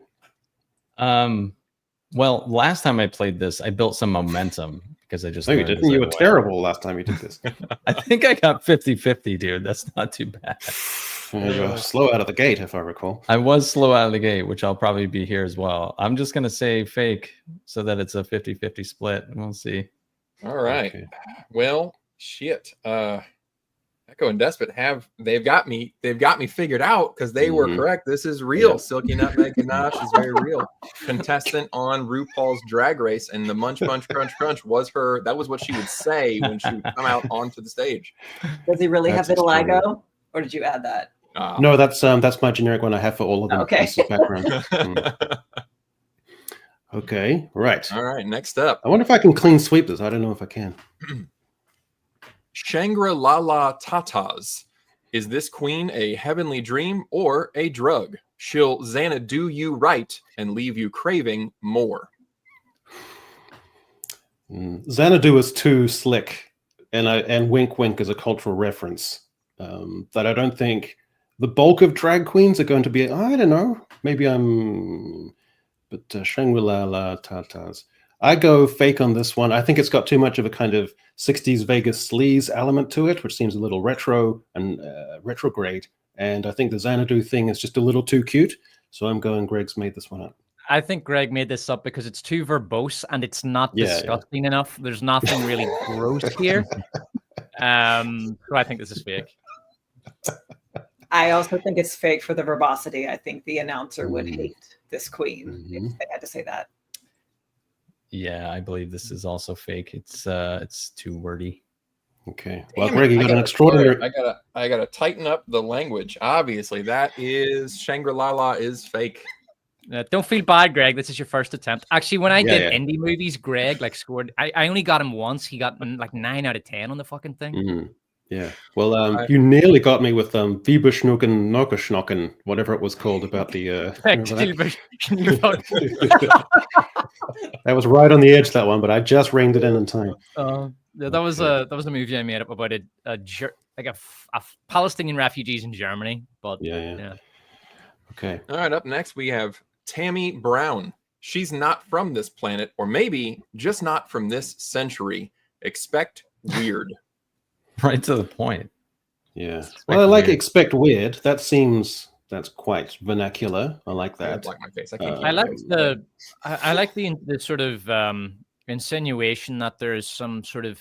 [SPEAKER 4] Well, last time I played this, I built some momentum because I just...
[SPEAKER 1] No, you didn't. You were terrible last time you did this.
[SPEAKER 4] I think I got 50-50, dude. That's not too bad.
[SPEAKER 1] You were slow out of the gate, if I recall.
[SPEAKER 4] I was slow out of the gate, which I'll probably be here as well. I'm just going to say fake so that it's a 50-50 split. We'll see.
[SPEAKER 5] All right. Okay. Well, shit. Echo and Despot they've got me figured out because they were correct. This is real. Yeah. Silky nutmeg ganache is very real. Contestant on RuPaul's Drag Race, and the munch munch crunch crunch that was what she would say when she would come out onto the stage.
[SPEAKER 6] Does he really have vitiligo, or did you add that?
[SPEAKER 1] No, that's my generic one I have for all of them.
[SPEAKER 6] Okay.
[SPEAKER 1] Okay, right.
[SPEAKER 5] All right, next up.
[SPEAKER 1] I wonder if I can clean sweep this. I don't know if I can.
[SPEAKER 5] Shanga Laala tatas. Is this queen a heavenly dream or a drug? She'll Xanadu you right and leave you craving more.
[SPEAKER 1] Xanadu is too slick and wink wink as a cultural reference. That I don't think the bulk of drag queens are going to be. I don't know. Maybe but Shanga Laala Tatas. I go fake on this one. I think it's got too much of a kind of 60s Vegas sleaze element to it, which seems a little retro and retrograde. And I think the Xanadu thing is just a little too cute. So I'm going Greg's made this one up.
[SPEAKER 3] I think Greg made this up because it's too verbose and it's not disgusting enough. There's nothing really gross here. So I think this is fake.
[SPEAKER 6] I also think it's fake for the verbosity. I think the announcer would hate this queen if they had to say that.
[SPEAKER 4] Yeah, I believe this is also fake. It's too wordy.
[SPEAKER 1] Okay. Well, Greg, you got an extraordinary.
[SPEAKER 5] I gotta tighten up the language. Obviously, that is Shanga Laala is fake.
[SPEAKER 3] Don't feel bad, Greg. This is your first attempt. Actually, when I did indie movies, Greg scored. I only got him once. He got 9 out of 10 on the fucking thing.
[SPEAKER 1] Yeah. Well, you nearly got me with Vibushnuken Nokushnoken, whatever it was called about the. That was right on the edge, that one, but I just reined it in time.
[SPEAKER 3] That was a movie I made up about a Palestinian refugees in Germany. But yeah.
[SPEAKER 1] Okay.
[SPEAKER 5] All right. Up next, we have Tammy Brown. She's not from this planet, or maybe just not from this century. Expect weird.
[SPEAKER 4] Right to the point.
[SPEAKER 1] Yeah. Well, I like expect weird. That's quite vernacular. I like that.
[SPEAKER 5] Like my face.
[SPEAKER 3] I like the sort of insinuation that there is some sort of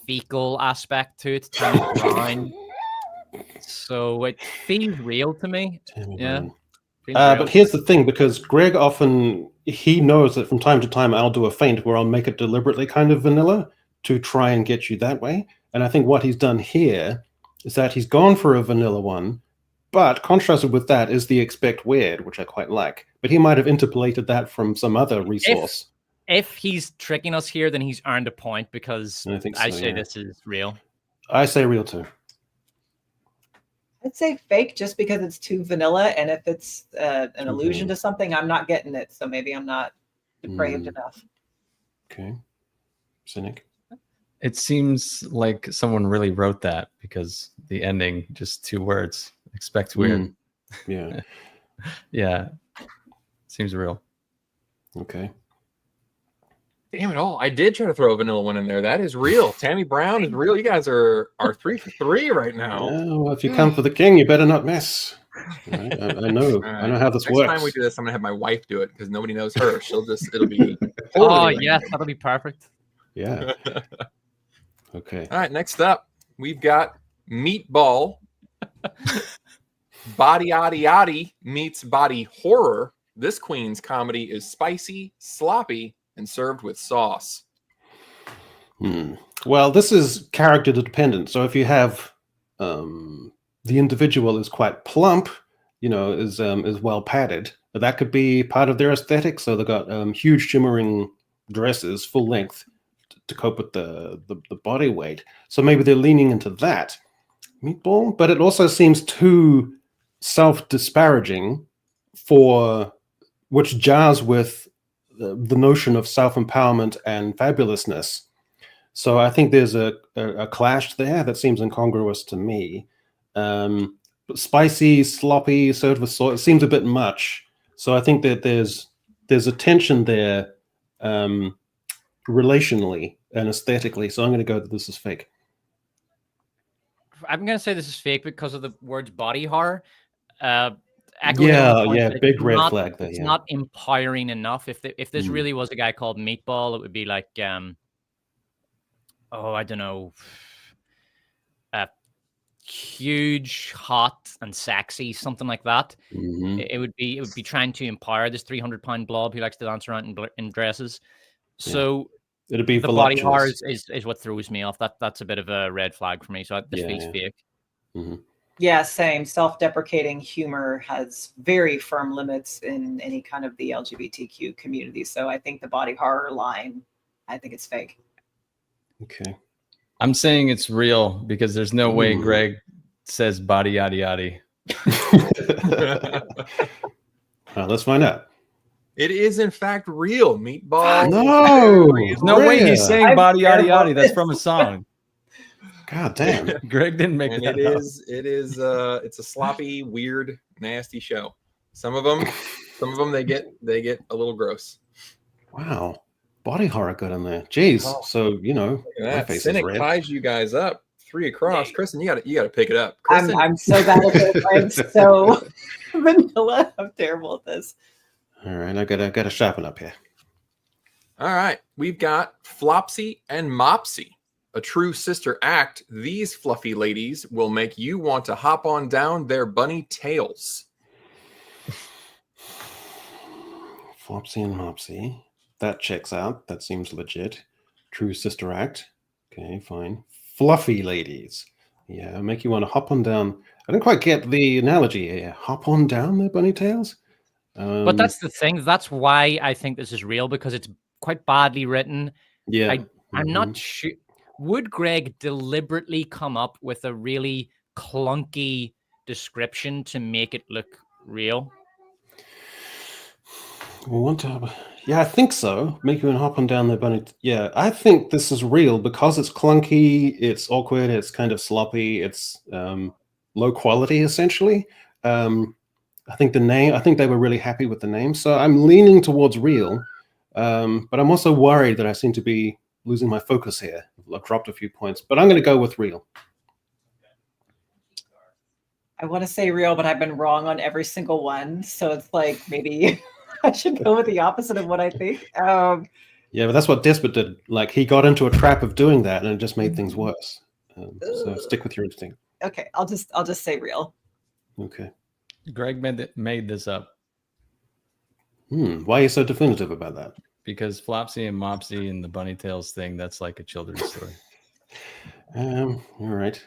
[SPEAKER 3] fecal aspect to it. Tammy Brown. So it feels real to me.
[SPEAKER 1] But here's the thing, because Greg he knows that from time to time I'll do a feint where I'll make it deliberately kind of vanilla to try and get you that way. And I think what he's done here is that he's gone for a vanilla one, but contrasted with that is the expect weird, which I quite like. But he might have interpolated that from some other resource.
[SPEAKER 3] If he's tricking us here, then he's earned a point because I say this is real.
[SPEAKER 1] I say real too.
[SPEAKER 6] I'd say fake just because it's too vanilla, and if it's an allusion to something, I'm not getting it. So maybe I'm not depraved enough.
[SPEAKER 1] Okay. Cynic.
[SPEAKER 4] It seems like someone really wrote that because the ending, just 2 words, expect weird.
[SPEAKER 1] Yeah.
[SPEAKER 4] Yeah. Seems real.
[SPEAKER 1] Okay.
[SPEAKER 5] Damn it all. I did try to throw a vanilla one in there. That is real. Tammy Brown is real. You guys are 3 for 3 right now.
[SPEAKER 1] Yeah, well, if you come for the king, you better not miss. Right? I know. I know how this works.
[SPEAKER 5] Next time we do this, I'm going to have my wife do it because nobody knows her. It'll be.
[SPEAKER 3] That'll be perfect.
[SPEAKER 1] Yeah. Okay.
[SPEAKER 5] All right. Next up, we've got Meatball. Body Yaddy Yaddy meets Body Horror. This queen's comedy is spicy, sloppy, and served with sauce.
[SPEAKER 1] Well, this is character dependent. So if you have the individual is quite plump, is well padded, that could be part of their aesthetic. So they've got huge shimmering dresses, full length, to cope with the body weight. So maybe they're leaning into that. Meatball, but it also seems too self-disparaging which jars with the notion of self-empowerment and fabulousness. So I think there's a clash there that seems incongruous to me. Spicy, sloppy, served with salt, it seems a bit much. So I think that there's a tension there relationally and aesthetically. So I'm going to go that this is fake.
[SPEAKER 3] I'm going to say this is fake because of the words body horror.
[SPEAKER 1] Big red flag there.
[SPEAKER 3] It's not empowering enough. If this really was a guy called Meatball, it would be like, I don't know, huge, hot, and sexy, something like that. It would be trying to empower this 300-pound blob who likes to dance around in dresses. So
[SPEAKER 1] it'd be
[SPEAKER 3] the body horror is what throws me off. That's a bit of a red flag for me. So this feels fake.
[SPEAKER 6] Yeah, same. Self-deprecating humor has very firm limits in any kind of the LGBTQ community. So I think the body horror line, I think it's fake.
[SPEAKER 1] Okay.
[SPEAKER 4] I'm saying it's real because there's no way Greg says body yaddy yaddy.
[SPEAKER 1] Let's find out.
[SPEAKER 5] It is in fact real. Meatball.
[SPEAKER 4] No way he's saying body yaddy yaddy. That's from a song.
[SPEAKER 1] God damn.
[SPEAKER 4] Greg didn't make
[SPEAKER 5] And
[SPEAKER 4] that
[SPEAKER 5] it
[SPEAKER 4] up.
[SPEAKER 5] is it's a sloppy, weird, nasty show. Some of them they get a little gross.
[SPEAKER 1] Wow. Body horror got in there. Jeez.
[SPEAKER 5] Oh.
[SPEAKER 1] So, you know,
[SPEAKER 5] Look at
[SPEAKER 1] my
[SPEAKER 5] that.
[SPEAKER 1] face
[SPEAKER 5] Cynic
[SPEAKER 1] is red.
[SPEAKER 5] ties you guys up 3 across.
[SPEAKER 6] Yeah.
[SPEAKER 5] Kristen, you gotta pick it up. Kristen,
[SPEAKER 6] I'm so bad at this. I'm so vanilla. I'm terrible at this.
[SPEAKER 1] All right, I gotta sharpen up here.
[SPEAKER 5] all right. We've got Flopsy and Mopsy, a true sister act. These fluffy ladies will make you want to hop on down their bunny tails.
[SPEAKER 1] Flopsy and Mopsy. That checks out. That seems legit. True sister act. Okay, fine. Fluffy ladies. Yeah, make you want to hop on down. I don't quite get the analogy here. Hop on down their bunny tails?
[SPEAKER 3] But that's the thing. That's why I think this is real, because it's quite badly written.
[SPEAKER 1] yeah.
[SPEAKER 3] I'm not sure. Would Greg deliberately come up with a really clunky description to make it look real?
[SPEAKER 1] Yeah, I think so. Make you want to hop on down their bunny. Yeah, I think this is real because it's clunky, it's awkward, it's kind of sloppy, it's low quality essentially. I think they were really happy with the name, so I'm leaning towards real. But I'm also worried that I seem to be losing my focus here. I've dropped a few points, but I'm going to go with real.
[SPEAKER 6] I want to say real, but I've been wrong on every single one. So it's like maybe I should go with the opposite of what I think.
[SPEAKER 1] Yeah, but that's what Despot did. Like, he got into a trap of doing that, and it just made things worse. So stick with your instinct.
[SPEAKER 6] Okay, I'll just say real.
[SPEAKER 1] Okay.
[SPEAKER 4] Greg made this up
[SPEAKER 1] Why are you so definitive about that?
[SPEAKER 4] because Flopsy and Mopsy and the bunny tails thing, that's like a children's story.
[SPEAKER 1] All right.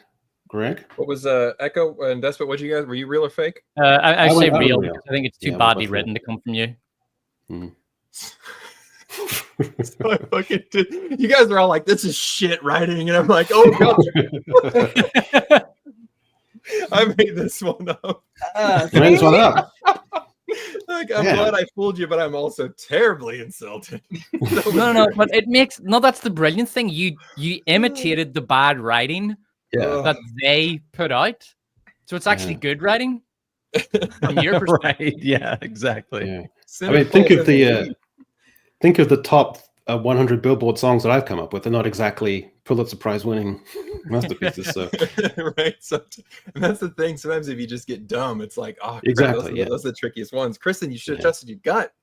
[SPEAKER 1] Greg?
[SPEAKER 5] What was Echo and Despot? What you guys? Were you real or fake?
[SPEAKER 3] I say
[SPEAKER 1] went
[SPEAKER 3] real
[SPEAKER 1] real.
[SPEAKER 3] because I think it's too
[SPEAKER 1] Yeah,
[SPEAKER 3] badly
[SPEAKER 1] both
[SPEAKER 3] written to come from you.
[SPEAKER 5] So I fucking did. You guys are all like, "This is shit writing," and I'm like, "Oh god." I made this one up.
[SPEAKER 1] Bring this one up.
[SPEAKER 5] Like, I'm
[SPEAKER 1] Yeah.
[SPEAKER 5] glad I fooled you, but I'm also terribly insulted.
[SPEAKER 3] No, but it makes that's the brilliant thing. You imitated the bad writing
[SPEAKER 1] Yeah.
[SPEAKER 3] that they put out, so it's actually good writing from your perspective.
[SPEAKER 4] Right? Yeah, exactly.
[SPEAKER 1] Yeah. I mean, think of the top 100 Billboard songs that I've come up with. They're not exactly Pulitzer Prize winning masterpieces. So
[SPEAKER 5] right. So, and that's the thing. Sometimes if you just get dumb, it's like, oh, crap,
[SPEAKER 1] Exactly,
[SPEAKER 5] those are the trickiest ones. Kristen, you should have trusted your gut.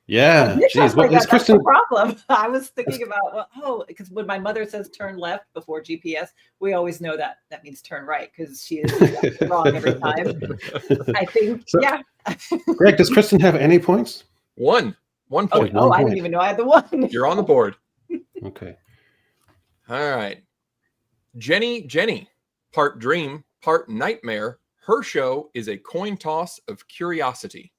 [SPEAKER 1] yeah,
[SPEAKER 6] It's
[SPEAKER 1] jeez,
[SPEAKER 6] just
[SPEAKER 1] what
[SPEAKER 6] like
[SPEAKER 1] is
[SPEAKER 6] that, that's
[SPEAKER 1] Kristen?
[SPEAKER 6] the problem. I was thinking about because when my mother says turn left before GPS, we always know that means turn right because she is wrong every time. I think,
[SPEAKER 1] So-
[SPEAKER 6] yeah.
[SPEAKER 1] Greg, does Kristen have any points?
[SPEAKER 5] One
[SPEAKER 6] Oh,
[SPEAKER 5] point.
[SPEAKER 1] One
[SPEAKER 6] I
[SPEAKER 1] point.
[SPEAKER 6] didn't even know I had the one.
[SPEAKER 5] You're on the board.
[SPEAKER 1] Okay.
[SPEAKER 5] All right. Jenny, part dream, part nightmare. Her show is a coin toss of curiosity.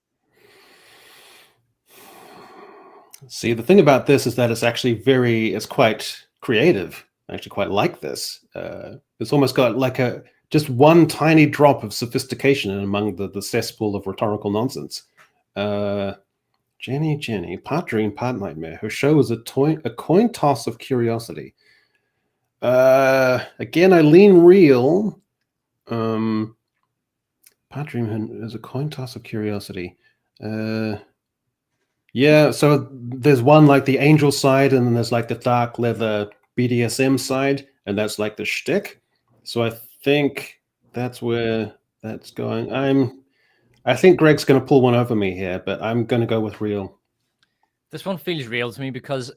[SPEAKER 1] See, the thing about this is that it's quite creative. I actually quite like this. It's almost got like just one tiny drop of sophistication in among the cesspool of rhetorical nonsense. Jenny, part dream, part nightmare. Her show is a coin toss of curiosity. Again, I lean real. Part dream is a coin toss of curiosity. Yeah, so there's one like the angel side, and then there's like the dark leather BDSM side, and that's like the shtick. So I think that's where that's going. I think Greg's going to pull one over me here, but I'm going to go with real.
[SPEAKER 3] This one feels real to me because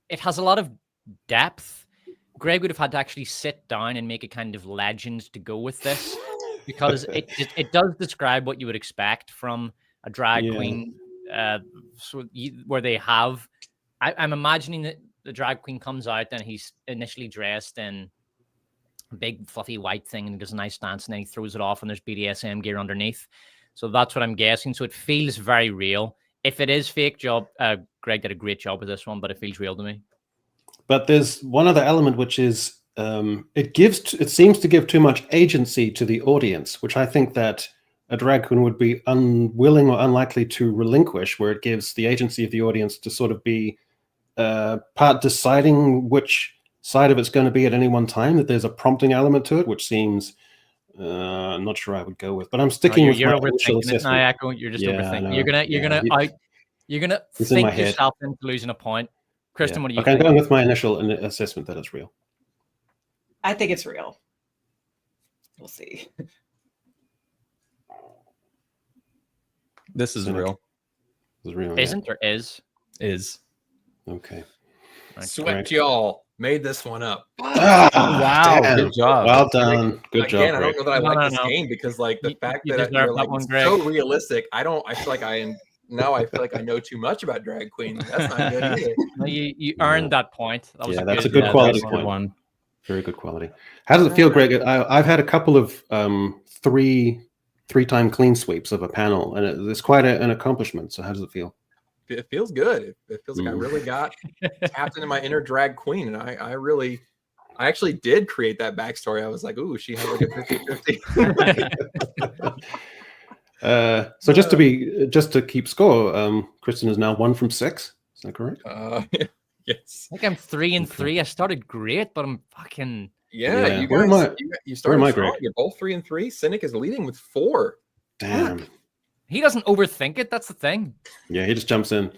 [SPEAKER 3] it has a lot of depth. Greg would have had to actually sit down and make a kind of legend to go with this because it does describe what you would expect from a drag queen. Where they have, I'm imagining that the drag queen comes out and he's initially dressed in a big fluffy white thing and he does a nice dance and then he throws it off and there's BDSM gear underneath. So that's what I'm guessing. So it feels very real. If it is fake job, Greg did a great job with this one, but it feels real to me.
[SPEAKER 1] But there's one other element, which is it seems to give too much agency to the audience, which I think that a drag queen would be unwilling or unlikely to relinquish, where it gives the agency of the audience to sort of be part deciding which side of it's going to be at any one time, that there's a prompting element to it, which seems I'm not sure I would go with, but I'm sticking with
[SPEAKER 3] you're
[SPEAKER 1] my initial
[SPEAKER 3] overthinking it now,
[SPEAKER 1] assessment.
[SPEAKER 3] Echo. You're just
[SPEAKER 1] Yeah, I
[SPEAKER 3] overthinking.
[SPEAKER 1] know.
[SPEAKER 3] You're gonna
[SPEAKER 1] It's in my
[SPEAKER 3] think
[SPEAKER 1] head.
[SPEAKER 3] yourself into losing a point. Kristen, what do you
[SPEAKER 1] Okay,
[SPEAKER 3] think?
[SPEAKER 1] I'm going with my initial assessment that it's real.
[SPEAKER 6] I think it's real. We'll see.
[SPEAKER 4] This is real.
[SPEAKER 1] It's real.
[SPEAKER 3] Isn't or is?
[SPEAKER 4] Is.
[SPEAKER 1] Okay.
[SPEAKER 5] Swept y'all. Made this one up.
[SPEAKER 4] Wow.
[SPEAKER 1] Damn.
[SPEAKER 4] Good job.
[SPEAKER 1] Well done. Good
[SPEAKER 5] Again,
[SPEAKER 1] job,
[SPEAKER 5] I
[SPEAKER 1] Greg.
[SPEAKER 5] don't know that I
[SPEAKER 3] No,
[SPEAKER 5] like
[SPEAKER 3] no,
[SPEAKER 5] this
[SPEAKER 3] no.
[SPEAKER 5] game because like the fact
[SPEAKER 3] you
[SPEAKER 5] that
[SPEAKER 3] deserve
[SPEAKER 5] you're
[SPEAKER 3] that
[SPEAKER 5] like
[SPEAKER 3] one, Greg.
[SPEAKER 5] so realistic. I feel like I feel like I know too much about drag queen. That's not good either.
[SPEAKER 3] No, you earned that point. That was
[SPEAKER 1] That's a good quality
[SPEAKER 4] that's a
[SPEAKER 1] point.
[SPEAKER 4] good one.
[SPEAKER 1] Very good quality. How does it feel, Greg? I've had a couple of three-time clean sweeps of a panel, and it's quite an accomplishment. So how does it feel?
[SPEAKER 5] It feels good. It feels like I really got tapped into my inner drag queen, and I actually did create that backstory. I was like, ooh, she has like a 50-50.
[SPEAKER 1] So just to keep score, Kristen is now 1 from 6. Is that correct?
[SPEAKER 5] Yes.
[SPEAKER 3] I think I'm 3 and 3. I started great, but I'm fucking.
[SPEAKER 5] Yeah, you
[SPEAKER 1] Where
[SPEAKER 5] guys,
[SPEAKER 1] am I?
[SPEAKER 5] you started
[SPEAKER 1] Greg?
[SPEAKER 5] strong. You're both 3 and 3. Cynic is leading with 4.
[SPEAKER 1] Damn.
[SPEAKER 3] He doesn't overthink it. That's the thing.
[SPEAKER 1] Yeah, he just jumps in.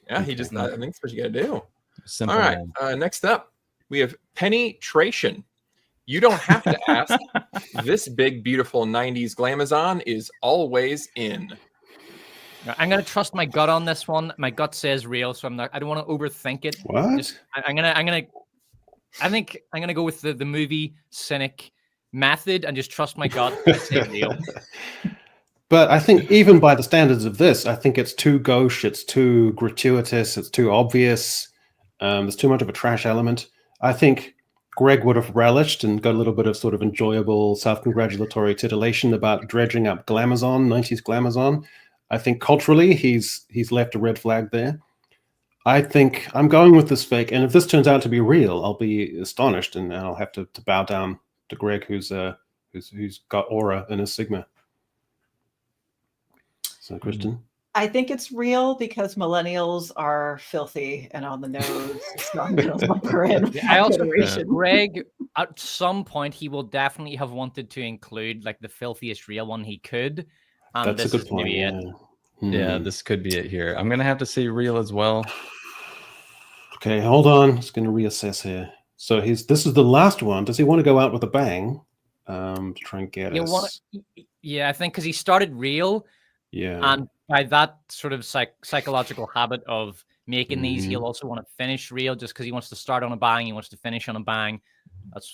[SPEAKER 5] Yeah, he just. I think that's what you got to do.
[SPEAKER 4] Simple.
[SPEAKER 5] All right. Next up, we have penetration. You don't have to ask. This big, beautiful 90s glamazon is always in.
[SPEAKER 3] I'm gonna trust my gut on this one. My gut says real, so I don't want to overthink it.
[SPEAKER 1] What?
[SPEAKER 3] I think I'm gonna go with the movie Cynic method and just trust my gut and say real.
[SPEAKER 1] But I think even by the standards of this, I think it's too gauche, it's too gratuitous, it's too obvious. There's too much of a trash element. I think Greg would have relished and got a little bit of sort of enjoyable self-congratulatory titillation about dredging up glamazon, 90s glamazon. I think culturally he's left a red flag there. I think I'm going with this fake, and if this turns out to be real, I'll be astonished, and I'll have to bow down to Greg, who's got aura in his Sigma. So, Kristen?
[SPEAKER 6] I think it's real because millennials are filthy and on the nose. So I'm going to lump her in.
[SPEAKER 3] I also Greg, at some point, he will definitely have wanted to include like the filthiest real one he could.
[SPEAKER 1] That's a good point.
[SPEAKER 4] Yeah, this could be it here. I'm gonna have to say real as well.
[SPEAKER 1] Okay, hold on. Just going to reassess here. So this is the last one. Does he want to go out with a bang? To try and get us.
[SPEAKER 3] Yeah, I think because he started real.
[SPEAKER 1] Yeah.
[SPEAKER 3] And by that sort of psychological habit of making these, he'll also want to finish real just because he wants to start on a bang, he wants to finish on a bang.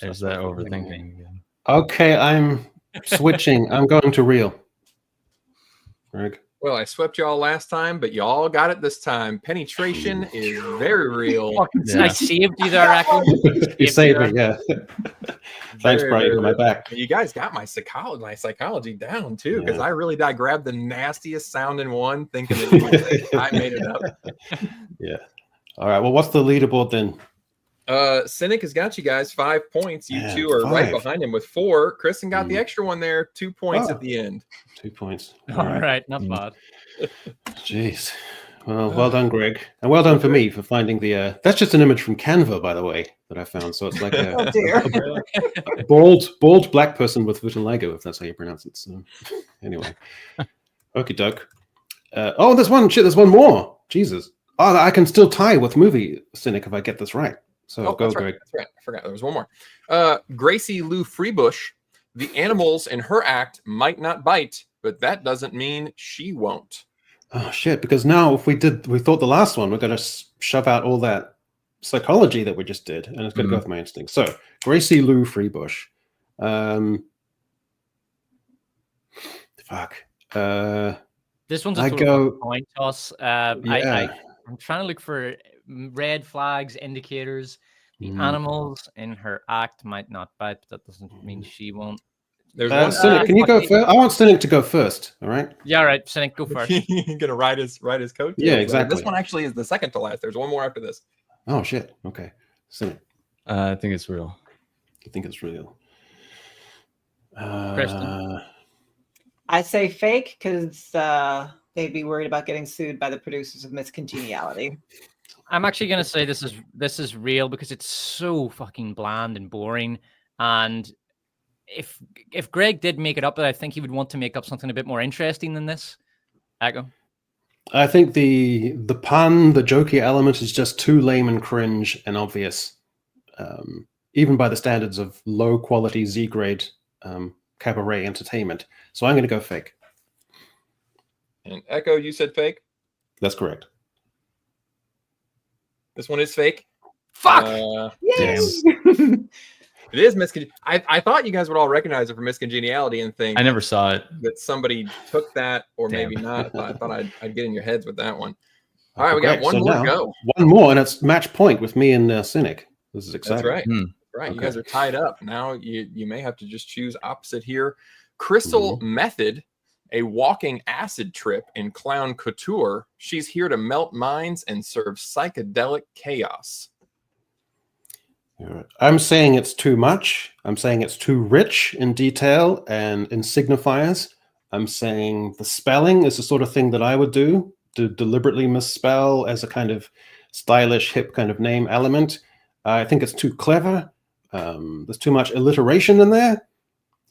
[SPEAKER 4] There's that overthinking again.
[SPEAKER 1] Okay, I'm switching. I'm going to real. Greg?
[SPEAKER 5] Well, I swept y'all last time, but y'all got it this time. Penetration is very real.
[SPEAKER 3] I saved you there, Echo.
[SPEAKER 1] You saved me, yeah. Thanks, Brian, for my back.
[SPEAKER 5] You guys got my psychology down too, because I really did. I grabbed the nastiest sounding one, thinking that I made it up.
[SPEAKER 1] Yeah. All right. Well, what's the leaderboard then?
[SPEAKER 5] Cynic has got you guys 5 points. You two are right behind him with 4. Kristen got the extra one there, 2 points at the end.
[SPEAKER 1] 2 points.
[SPEAKER 3] All right, not bad.
[SPEAKER 1] Jeez. Well done, Greg, and well done for me for finding the. That's just an image from Canva, by the way, that I found. So it's like a bald black person with vitiligo, if that's how you pronounce it. So anyway, okie doke. There's one. Shit, there's one more. Jesus. Oh, I can still tie with movie Cynic if I get this right. So go, Greg.
[SPEAKER 5] That's right. I forgot there was one more. Gracie Lou Freebush. The animals in her act might not bite, but that doesn't mean she won't.
[SPEAKER 1] Oh shit! Because now, if we thought the last one, we're going to shove out all that psychology that we just did, and it's going to go with my instinct. So, Gracie Lou Freebush. Fuck.
[SPEAKER 3] This one's a coin toss. I'm trying to look for red flags, indicators. The animals in her act might not bite, but that doesn't mean she won't.
[SPEAKER 1] There's Cynic, can you go first? I want Cynic to go first. All right.
[SPEAKER 3] Yeah, all right. Cynic, go first.
[SPEAKER 5] You're gonna ride his coat.
[SPEAKER 1] Yeah, exactly.
[SPEAKER 5] This one actually is the second to last. There's one more after this.
[SPEAKER 1] Oh shit. Okay. Cynic.
[SPEAKER 4] I think it's real.
[SPEAKER 1] I think it's real.
[SPEAKER 3] Kristen.
[SPEAKER 6] I say fake because they'd be worried about getting sued by the producers of Miss Congeniality.
[SPEAKER 3] I'm actually gonna say this is real because it's so fucking bland and boring. And if Greg did make it up, I think he would want to make up something a bit more interesting than this. Echo.
[SPEAKER 1] I think the pun, the jokey element is just too lame and cringe and obvious, even by the standards of low quality Z grade cabaret entertainment. So I'm going to go fake.
[SPEAKER 5] And Echo, you said fake?
[SPEAKER 1] That's correct.
[SPEAKER 5] This one is fake.
[SPEAKER 3] Fuck!
[SPEAKER 1] Damn.
[SPEAKER 5] It is I thought you guys would all recognize it for miscongeniality and think
[SPEAKER 4] I never saw it.
[SPEAKER 5] that somebody took that, or
[SPEAKER 4] Damn.
[SPEAKER 5] maybe not. I thought I'd get in your heads with that one. All right, we got
[SPEAKER 1] Okay,
[SPEAKER 5] one
[SPEAKER 1] so
[SPEAKER 5] more to
[SPEAKER 1] now,
[SPEAKER 5] go.
[SPEAKER 1] One more, and it's match point with me and Cynic. This is exciting.
[SPEAKER 5] That's right.
[SPEAKER 4] Hmm.
[SPEAKER 5] Right.
[SPEAKER 1] Okay.
[SPEAKER 5] You guys are tied up. Now you may have to just choose opposite here. Crystal Method, a walking acid trip in clown couture. She's here to melt minds and serve psychedelic chaos.
[SPEAKER 1] I'm saying it's too much. I'm saying it's too rich in detail and in signifiers. I'm saying the spelling is the sort of thing that I would do, to deliberately misspell as a kind of stylish, hip kind of name element. I think it's too clever. There's too much alliteration in there.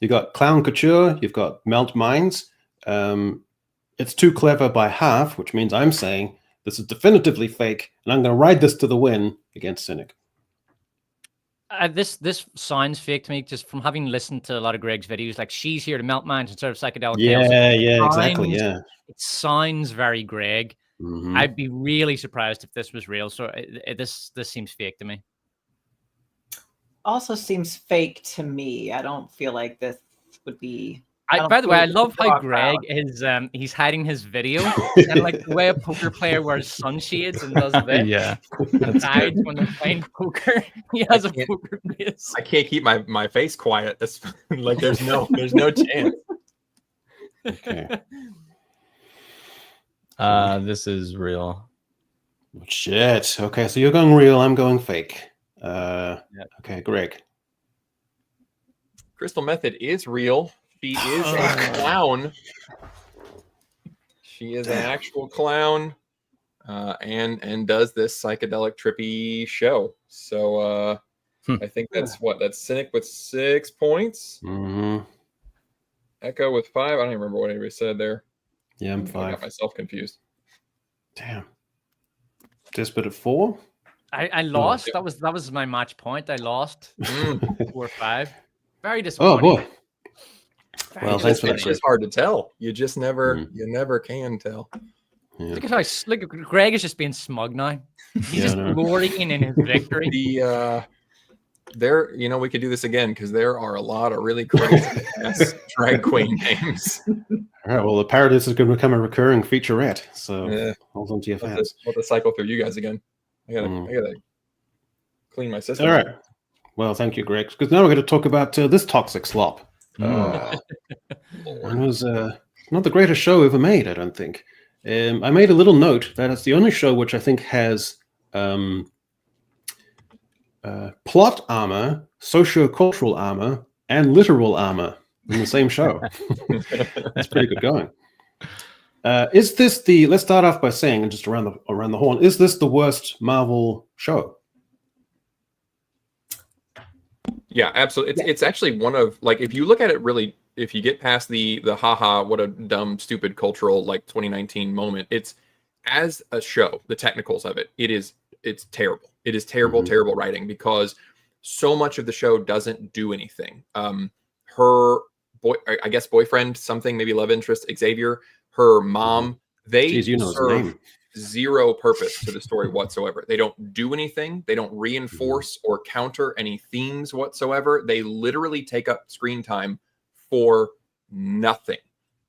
[SPEAKER 1] You got clown couture, you've got melt minds. It's too clever by half, which means I'm saying this is definitively fake, and I'm going to ride this to the win against Cynic.
[SPEAKER 3] This sounds fake to me, just from having listened to a lot of Greg's videos. Like, she's here to melt minds and serve psychedelic chaos.
[SPEAKER 1] Yeah, exactly. Yeah,
[SPEAKER 3] it sounds very Greg.
[SPEAKER 1] Mhm.
[SPEAKER 3] I'd be really surprised if this was real. So this seems fake to me.
[SPEAKER 6] Also seems fake to me. I don't feel like this would be.
[SPEAKER 3] By the way, I love how
[SPEAKER 6] rock
[SPEAKER 3] Greg is he's hiding his video and like the way a poker player wears sunshades and does this.
[SPEAKER 4] Yeah.
[SPEAKER 3] And hides when they're playing poker. He has a poker face.
[SPEAKER 5] I can't keep my face quiet. That's like there's no chance.
[SPEAKER 1] Okay.
[SPEAKER 4] This is real.
[SPEAKER 1] Shit. Okay, so you're going real. I'm going fake. Okay, Greg.
[SPEAKER 5] Crystal Method is real. She is a clown. She is an actual clown, and does this psychedelic trippy show. So I think that's Cynic with 6 points.
[SPEAKER 1] Mm-hmm.
[SPEAKER 5] Echo with 5. I don't even remember what anybody said there.
[SPEAKER 1] Yeah, I'm
[SPEAKER 5] I
[SPEAKER 1] 5.
[SPEAKER 5] got myself confused.
[SPEAKER 1] Damn. Desperate at 4.
[SPEAKER 3] I lost.
[SPEAKER 5] Yeah.
[SPEAKER 3] That was my match point. I lost 4-5. Very
[SPEAKER 1] Oh
[SPEAKER 3] disappointing.
[SPEAKER 1] boy. Well, thanks for that.
[SPEAKER 5] It's just hard to tell. You just never can tell.
[SPEAKER 1] Yeah.
[SPEAKER 3] Look at Greg is just being smug now. He's just glorying in his victory.
[SPEAKER 5] We could do this again because there are a lot of really crazy ass drag queen names.
[SPEAKER 1] All right. Well, the Paradise is going to become a recurring featurette. So hold on to your fans.
[SPEAKER 5] I'll have to cycle through you guys again. I gotta clean my system.
[SPEAKER 1] All right. Well, thank you, Greg. Because now we're going to talk about this toxic slop. It was not the greatest show ever made, I don't think. I made a little note that it's the only show which I think has plot armor, socio-cultural armor, and literal armor in the same show. That's pretty good going. Is this let's start off by saying, and just around the horn, is this the worst Marvel show?
[SPEAKER 5] Yeah, absolutely. It's actually one of, like, if you look at it really, if you get past the haha, what a dumb, stupid cultural, like, 2019 moment, it's, as a show, the technicals of it's terrible. It is terrible, terrible writing, because so much of the show doesn't do anything. Her boyfriend, something, maybe love interest, Xavier, her mom, they serve zero purpose to the story whatsoever. They don't do anything. They don't reinforce or counter any themes whatsoever. They literally take up screen time for nothing.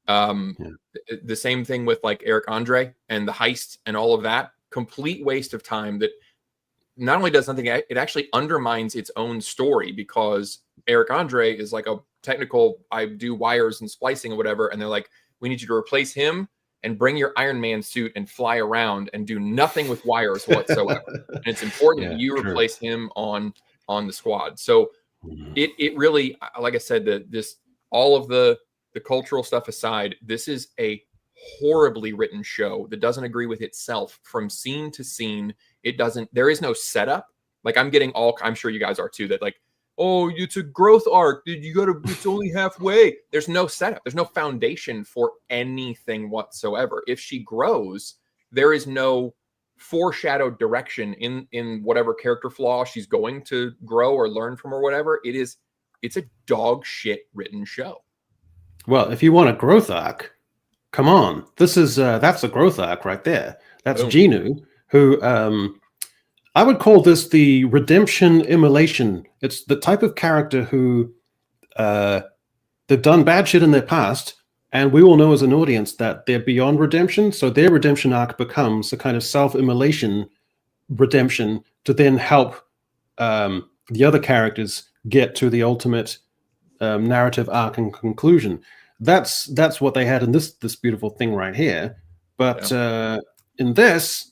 [SPEAKER 5] The same thing with like Eric Andre and the heist and all of that. Complete waste of time that not only does nothing, it actually undermines its own story, because Eric Andre is like a technical, I do wires and splicing or whatever. And they're like, we need you to replace him and bring your Iron Man suit and fly around and do nothing with wires whatsoever. And it's important that you replace him on the squad. So it really, like I said, all of the cultural stuff aside, this is a horribly written show that doesn't agree with itself from scene to scene. There is no setup. Like I'm sure you guys are too, that like, oh, it's a growth arc. It's only halfway. There's no setup. There's no foundation for anything whatsoever. If she grows, there is no foreshadowed direction in whatever character flaw she's going to grow or learn from or whatever. It's a dog shit written show.
[SPEAKER 1] Well, if you want a growth arc, come on. That's a growth arc right there. That's
[SPEAKER 5] Boom.
[SPEAKER 1] Genu, who I would call this the redemption immolation. It's the type of character who they've done bad shit in their past, and we all know as an audience that they're beyond redemption. So their redemption arc becomes a kind of self-immolation redemption to then help the other characters get to the ultimate narrative arc and conclusion. That's what they had in this beautiful thing right here. But in this,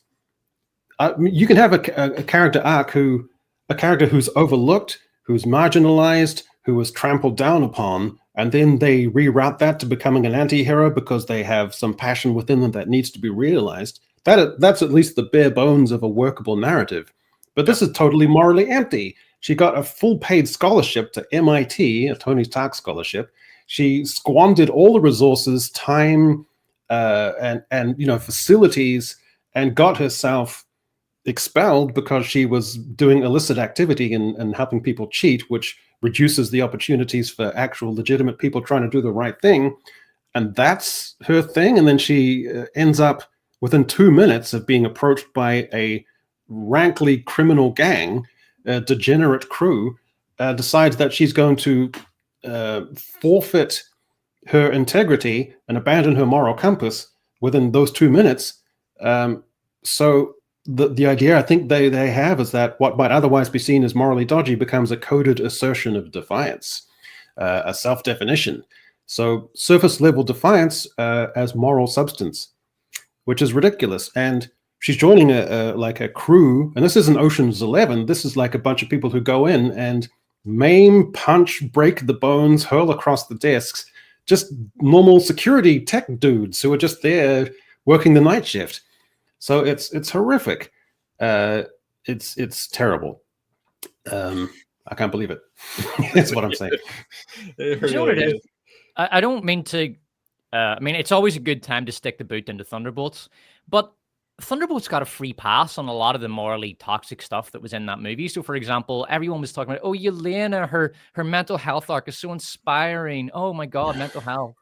[SPEAKER 1] you can have a character arc a character who's overlooked, who's marginalized, who was trampled down upon, and then they reroute that to becoming an anti-hero because they have some passion within them that needs to be realized. That's at least the bare bones of a workable narrative. But this is totally morally empty. She got a full paid scholarship to MIT, a Tony Stark scholarship. She squandered all the resources, time, and facilities, and got herself expelled because she was doing illicit activity and helping people cheat, which reduces the opportunities for actual legitimate people trying to do the right thing. And that's her thing. And then she ends up within 2 minutes of being approached by a rankly criminal gang, a degenerate crew, decides that she's going to forfeit her integrity and abandon her moral compass within those 2 minutes. So the idea I think they have is that what might otherwise be seen as morally dodgy becomes a coded assertion of defiance, a self-definition. So surface level defiance as moral substance, which is ridiculous. And she's joining a crew, and this isn't Ocean's 11. This is like a bunch of people who go in and maim, punch, break the bones, hurl across the desks, just normal security tech dudes who are just there working the night shift. So it's horrific. It's terrible. I can't believe it. That's what I'm saying.
[SPEAKER 3] You know what it is? I don't mean to. It's always a good time to stick the boot into Thunderbolts, but Thunderbolts got a free pass on a lot of the morally toxic stuff that was in that movie. So, for example, everyone was talking about, oh, Yelena, her mental health arc is so inspiring. Oh my God, mental health.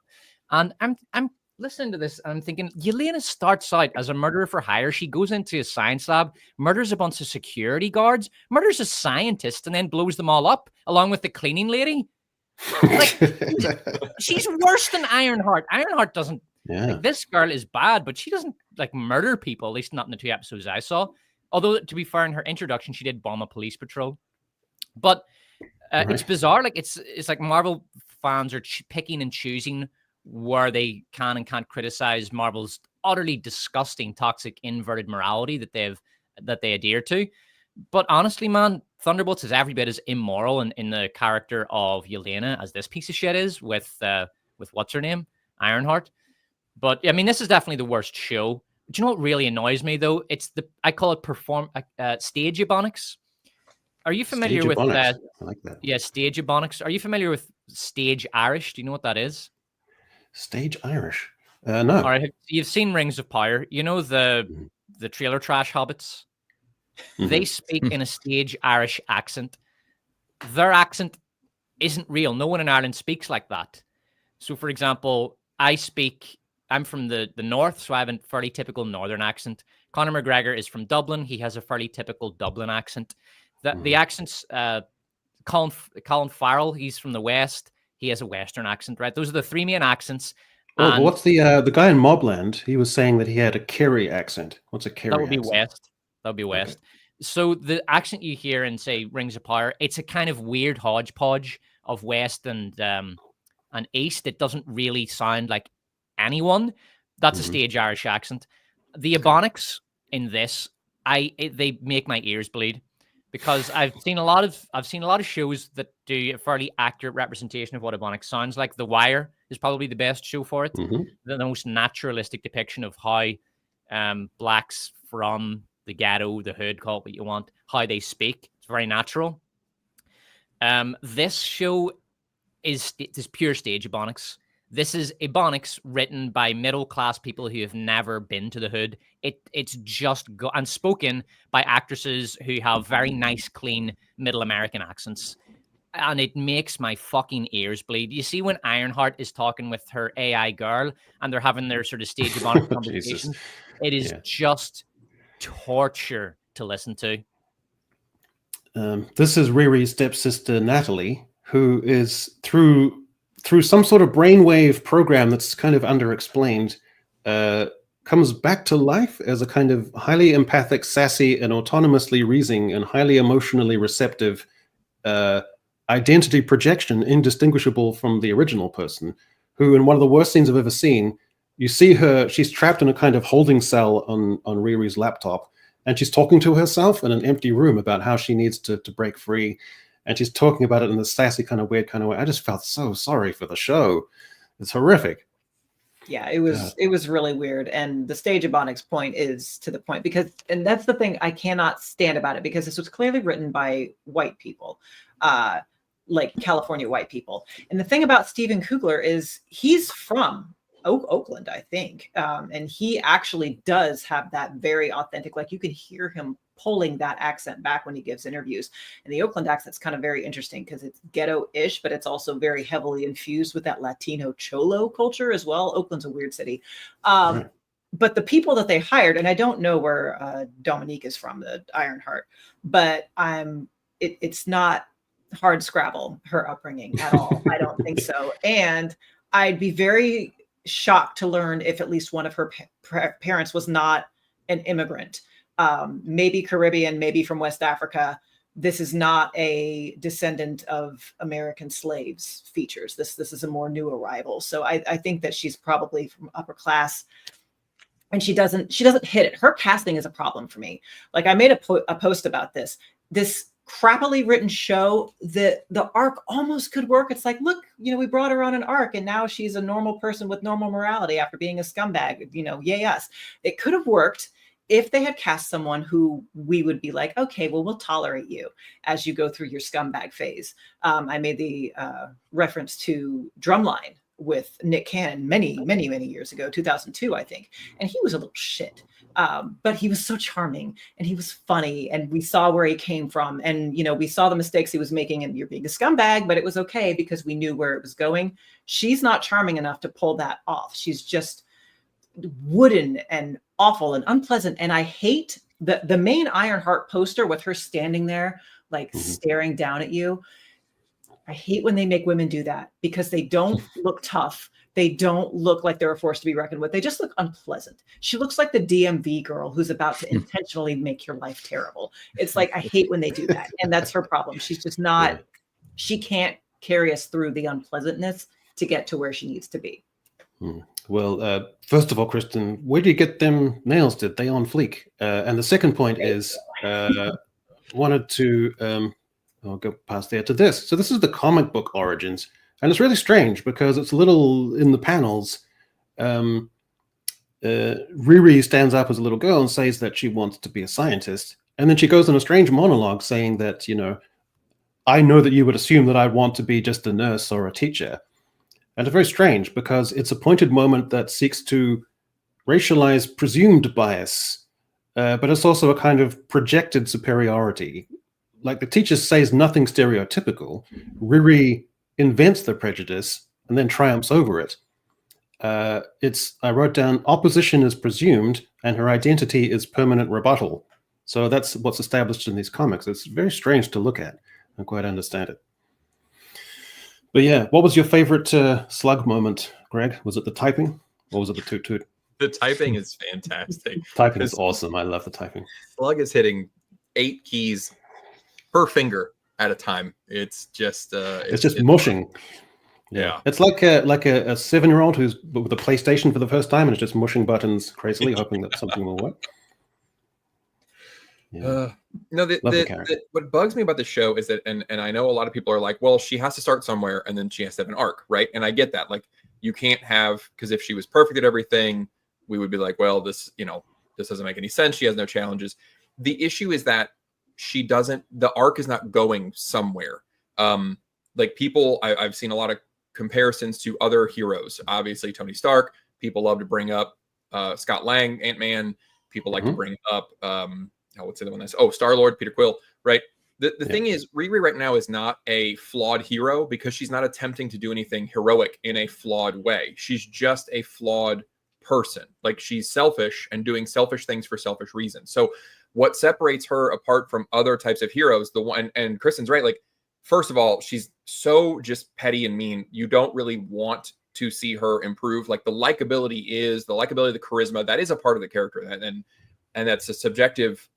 [SPEAKER 3] And I'm listening to this and I'm thinking, Yelena starts out as a murderer for hire. She goes into a science lab, murders a bunch of security guards, murders a scientist, and then blows them all up along with the cleaning lady. Like, she's worse than Ironheart. Ironheart doesn't. Yeah. Like, this girl is bad, but she doesn't like murder people. At least not in the 2 episodes I saw. Although, to be fair, in her introduction, she did bomb a police patrol. But it's bizarre. Like it's like Marvel fans are picking and choosing where they can and can't criticize Marvel's utterly disgusting, toxic, inverted morality that they adhere to. But honestly, man, Thunderbolts is every bit as immoral in the character of Yelena as this piece of shit is with what's her name, Ironheart. But I mean, this is definitely the worst show. Do you know what really annoys me though? I call it stage ebonics. Are you familiar with that? I like that. Yeah, stage ebonics. Are you familiar with stage Irish? Do you know what that is?
[SPEAKER 1] Stage Irish? No.
[SPEAKER 3] All right, you've seen Rings of Power. You know the trailer trash hobbits? Mm-hmm. They speak in a stage Irish accent. Their accent isn't real. No one in Ireland speaks like that. So, for example, I'm from the north, so I have a fairly typical northern accent. Conor McGregor is from Dublin. He has a fairly typical Dublin accent. The accents, Colin Farrell, he's from the west. He has a western accent, right? Those are the 3 main accents.
[SPEAKER 1] Oh, what's the guy in Mobland? He was saying that he had a Kerry accent. What's a Kerry accent?
[SPEAKER 3] That would be west. Okay. So the accent you hear in, say, Rings of Power, it's a kind of weird hodgepodge of west and east. It doesn't really sound like anyone. That's a stage Irish accent. The ebonics in this, they make my ears bleed. because I've seen a lot of shows that do a fairly accurate representation of what Ebonics sounds like. The Wire is probably the best show for it. The most naturalistic depiction of how blacks from the ghetto, the hood, call it what you want, how they speak. It's very natural. This show is pure stage Ebonics. This is Ebonics written by middle-class people who have never been to the hood. It's just and spoken by actresses who have very nice, clean Middle American accents. And it makes my fucking ears bleed. You see when Ironheart is talking with her AI girl and they're having their sort of stage Ebonics conversation, it is just torture to listen to.
[SPEAKER 1] This is Riri's stepsister, Natalie, who is through some sort of brainwave program that's kind of underexplained, comes back to life as a kind of highly empathic, sassy, and autonomously reasoning and highly emotionally receptive identity projection, indistinguishable from the original person, who in one of the worst scenes I've ever seen, you see her, she's trapped in a kind of holding cell on Riri's laptop, and she's talking to herself in an empty room about how she needs to break free. And she's talking about it in this sassy kind of weird kind of way. I just felt so sorry for the show. It's horrific.
[SPEAKER 6] Yeah, it was really weird. And the stage Ebonics point is to the point because, and that's the thing I cannot stand about it, because this was clearly written by white people, like California white people. And the thing about Steven Kugler is he's from Oakland, I think. And he actually does have that very authentic, like you can hear him pulling that accent back when he gives interviews. And the Oakland accent's kind of very interesting because it's ghetto-ish, but it's also very heavily infused with that Latino cholo culture as well. Oakland's a weird city. But the people that they hired, and I don't know where Dominique is from, the Ironheart, but it's not hard scrabble, her upbringing at all. I don't think so. And I'd be very shocked to learn if at least one of her parents was not an immigrant. Maybe Caribbean, maybe from West Africa. This is not a descendant of American slaves features. This is a more new arrival. So I think that she's probably from upper class, and she doesn't hit it. Her casting is a problem for me. Like I made a post about this crappily written show. The arc almost could work. It's like, look, we brought her on an arc and now she's a normal person with normal morality after being a scumbag, yay us. It could have worked if they had cast someone who we would be like, okay, well, we'll tolerate you as you go through your scumbag phase. I made the reference to Drumline with Nick Cannon many, many, many years ago, 2002, I think. And he was a little shit, but he was so charming and he was funny and we saw where he came from. And, we saw the mistakes he was making and you're being a scumbag, but it was okay because we knew where it was going. She's not charming enough to pull that off. She's just wooden and awful and unpleasant. And I hate the main Ironheart poster with her standing there, like staring down at you. I hate when they make women do that because they don't look tough. They don't look like they're a force to be reckoned with. They just look unpleasant. She looks like the DMV girl who's about to intentionally make your life terrible. It's like, I hate when they do that. And that's her problem. She's just not, she can't carry us through the unpleasantness to get to where she needs to be.
[SPEAKER 1] Well, first of all, Kristen, where do you get them nails? Did they on fleek? And the second point is, wanted to, I'll go past there to this. So this is the comic book origins. And it's really strange because it's a little in the panels. Riri stands up as a little girl and says that she wants to be a scientist. And then she goes on a strange monologue saying that, I know that you would assume that I want to be just a nurse or a teacher. And it's very strange because it's a pointed moment that seeks to racialize presumed bias, but it's also a kind of projected superiority. Like the teacher says nothing stereotypical. Riri invents the prejudice and then triumphs over it. I wrote down, opposition is presumed and her identity is permanent rebuttal. So that's what's established in these comics. It's very strange to look at. I don't quite understand it. But yeah, what was your favorite slug moment, Greg? Was it the typing or was it the toot toot?
[SPEAKER 5] The typing is fantastic.
[SPEAKER 1] Typing is awesome. I love the typing.
[SPEAKER 5] Slug is hitting 8 keys per finger at a time. It's just
[SPEAKER 1] mushing.
[SPEAKER 5] Yeah,
[SPEAKER 1] it's like a 7-year-old who's with a PlayStation for the first time and is just mushing buttons crazily, hoping that something will work. Yeah.
[SPEAKER 5] No,
[SPEAKER 1] Love the character.
[SPEAKER 5] what bugs me about the show is that, and I know a lot of people are like, well, she has to start somewhere and then she has to have an arc, right? And I get that. Like, you can't have, because if she was perfect at everything, we would be like, well, this doesn't make any sense. She has no challenges. The issue is that the arc is not going somewhere. Like people, I've seen a lot of comparisons to other heroes. Obviously, Tony Stark. People love to bring up Scott Lang, Ant-Man. People like to bring up what's the other one? Star-Lord, Peter Quill, right? The thing is, Riri right now is not a flawed hero because she's not attempting to do anything heroic in a flawed way. She's just a flawed person. Like, she's selfish and doing selfish things for selfish reasons. So what separates her apart from other types of heroes, and Kristen's right, like, first of all, she's so just petty and mean. You don't really want to see her improve. Like, the likability, the charisma, that is a part of the character. And that's a subjective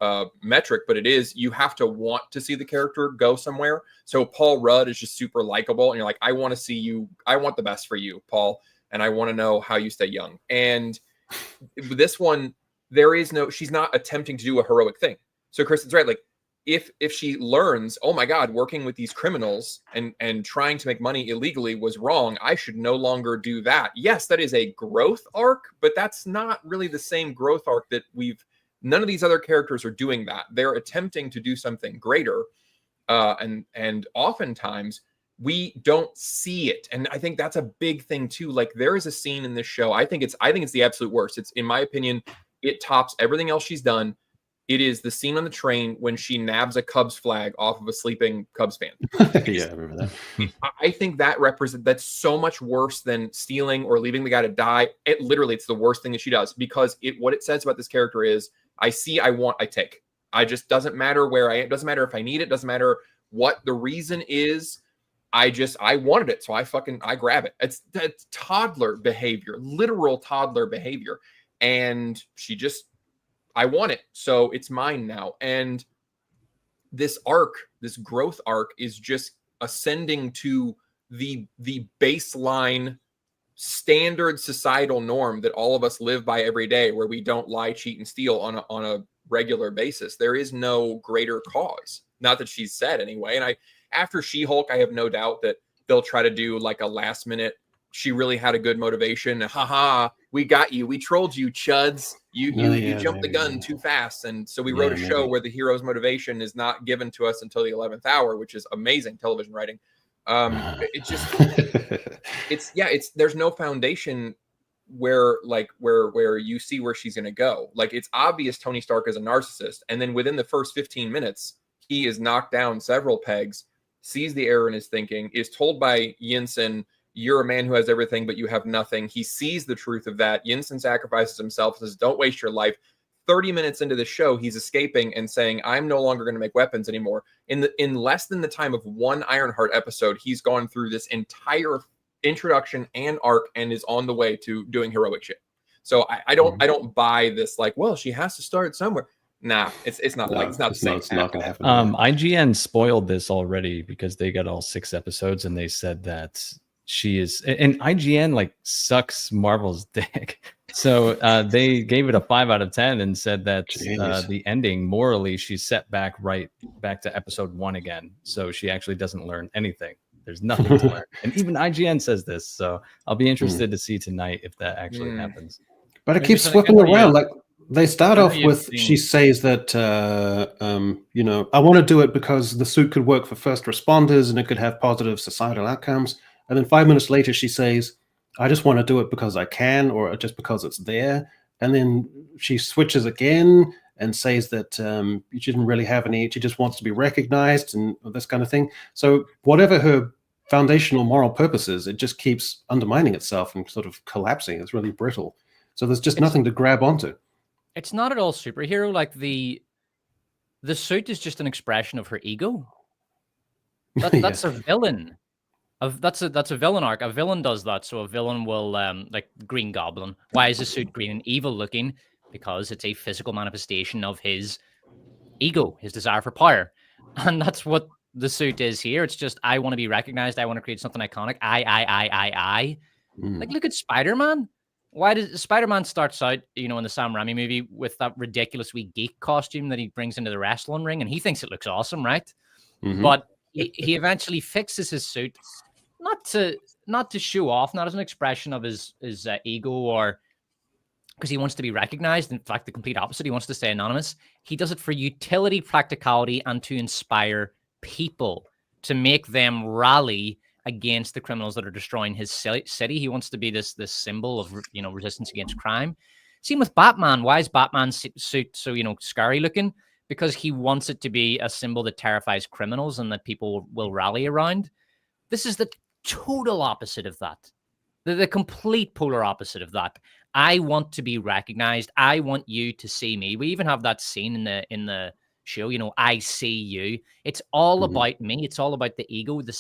[SPEAKER 5] metric, but you have to want to see the character go somewhere. So Paul Rudd is just super likable. And you're like, I want to see you. I want the best for you, Paul. And I want to know how you stay young. And this one, she's not attempting to do a heroic thing. So Kristen's right. Like, if she learns, oh my God, working with these criminals and trying to make money illegally was wrong, I should no longer do that. Yes, that is a growth arc, but that's not really the same growth arc that none of these other characters are doing that. They're attempting to do something greater. And oftentimes we don't see it. And I think that's a big thing too. Like, there is a scene in this show. I think it's the absolute worst. It's, in my opinion, it tops everything else she's done. It is the scene on the train when she nabs a Cubs flag off of a sleeping Cubs fan.
[SPEAKER 1] Yeah, I remember that.
[SPEAKER 5] I think that's so much worse than stealing or leaving the guy to die. It's the worst thing that she does, because what it says about this character is, I see, I want, I take. I just, doesn't matter where I am. Doesn't matter if I need it. Doesn't matter what the reason is. I wanted it. So I grab it. That's toddler behavior, literal toddler behavior. And I want it. So it's mine now. And this growth arc is just ascending to the baseline standard societal norm that all of us live by every day, where we don't lie, cheat, and steal on a regular basis. There is no greater cause. Not that she's said anyway. And after She-Hulk, I have no doubt that they'll try to do like a last minute, she really had a good motivation. Haha, we got you. We trolled you, chuds. You jumped the gun too fast. And so we wrote a show where the hero's motivation is not given to us until the 11th hour, which is amazing television writing. There's no foundation where you see where she's going to go. Like, it's obvious Tony Stark is a narcissist. And then within the first 15 minutes, he is knocked down several pegs, sees the error in his thinking, is told by Yinsen, you're a man who has everything, but you have nothing. He sees the truth of that. Yinsen sacrifices himself, says, don't waste your life. 30 minutes into the show, he's escaping and saying, I'm no longer going to make weapons anymore. In less than the time of one Ironheart episode, he's gone through this entire introduction and arc and is on the way to doing heroic shit. So I don't buy this, like, well, she has to start somewhere. Nah, it's not going to happen.
[SPEAKER 4] IGN spoiled this already because they got all 6 episodes and they said that she is, and IGN like sucks Marvel's dick. So they gave it a 5 out of 10 and said that the ending, morally, she's set back to episode 1 again. So she actually doesn't learn anything. There's nothing to learn. And even IGN says this. So I'll be interested to see tonight if that actually happens.
[SPEAKER 1] But it keeps flipping around. Like, they start off with, she says that, I want to do it because the suit could work for first responders and it could have positive societal outcomes. And then 5 minutes later, she says, I just want to do it because I can, or just because it's there. And then she switches again and says that she didn't really have any, she just wants to be recognized and this kind of thing. So whatever her foundational moral purpose is, it just keeps undermining itself and sort of collapsing. It's really brittle. So there's just nothing to grab onto.
[SPEAKER 3] It's not at all superhero. Like, the suit is just an expression of her ego. That's a villain. That's a villain arc. A villain does that. So a villain will, like Green Goblin. Why is the suit green and evil looking? Because it's a physical manifestation of his ego, his desire for power. And that's what the suit is here. It's just, I want to be recognized. I want to create something iconic. I. Like, look at Spider-Man. why does Spider-Man starts out, in the Sam Raimi movie with that ridiculous wee geek costume that he brings into the wrestling ring, and he thinks it looks awesome, right? But he eventually fixes his suit, not to show off, not as an expression of his ego or because he wants to be recognized. In fact, the complete opposite. He wants to stay anonymous. He does it for utility, practicality, and to inspire people, to make them rally against the criminals that are destroying his city. He wants to be this symbol of resistance against crime. Same with Batman. Why is Batman's suit so scary looking? Because he wants it to be a symbol that terrifies criminals and that people will rally around. This is the total opposite of that. The complete polar opposite of that. I want to be recognized. I want you to see me. We even have that scene in the show, I see you. It's all about me. It's all about the ego, the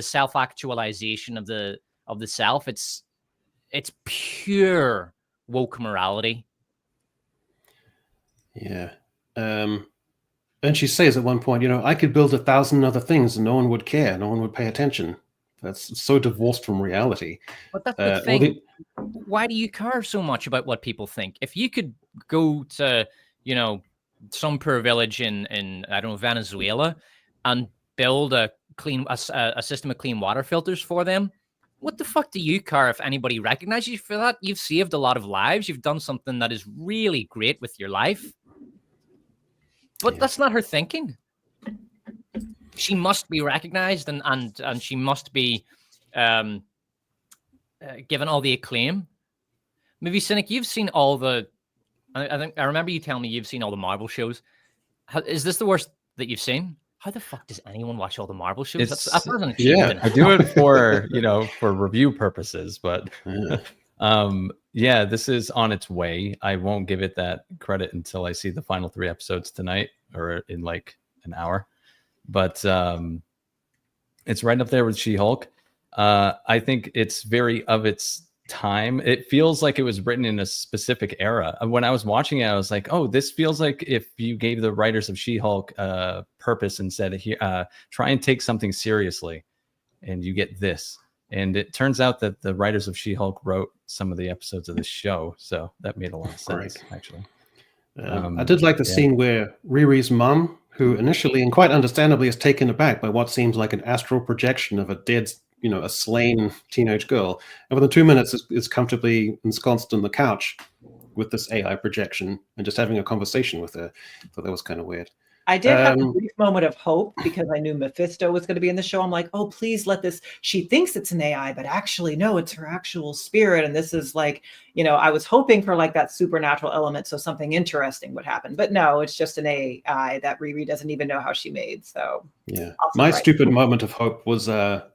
[SPEAKER 3] self-actualization of the self. It's pure woke morality.
[SPEAKER 1] Yeah. And she says at one point, I could build 1,000 other things and no one would care. No one would pay attention. That's so divorced from reality.
[SPEAKER 3] But that's the thing. Why do you care so much about what people think? If you could go to, some poor village in I don't know, Venezuela and build a system of clean water filters for them, what the fuck do you care if anybody recognizes you for that? You've saved a lot of lives. You've done something that is really great with your life. But that's not her thinking. She must be recognized and she must be given all the acclaim. Maybe Cynic, you've seen all the. I remember you telling me you've seen all the Marvel shows. Is this the worst that you've seen? How the fuck does anyone watch all the Marvel shows? That's an achievement.
[SPEAKER 4] I do it for for review purposes, but this is on its way. I won't give it that credit until I see the final 3 episodes tonight or in like an hour. But it's right up there with She-Hulk. I think it's very of its time. It feels like it was written in a specific era. When I was watching it, I was like, oh, this feels like if you gave the writers of She-Hulk purpose and said, here, try and take something seriously, and you get this. And it turns out that the writers of She-Hulk wrote some of the episodes of this show. So that made a lot of sense, actually.
[SPEAKER 1] I did like the scene where Riri's mum, who initially and quite understandably is taken aback by what seems like an astral projection of a dead, a slain teenage girl, and within 2 minutes is comfortably ensconced on the couch with this AI projection and just having a conversation with her. I thought that was kind of weird.
[SPEAKER 6] I did have a brief moment of hope because I knew Mephisto was going to be in the show. I'm like, oh, please let this. She thinks it's an AI, but actually, no, it's her actual spirit. And this is like, I was hoping for like that supernatural element, so something interesting would happen. But no, it's just an AI that Riri doesn't even know how she made. So
[SPEAKER 1] yeah, my stupid moment of hope was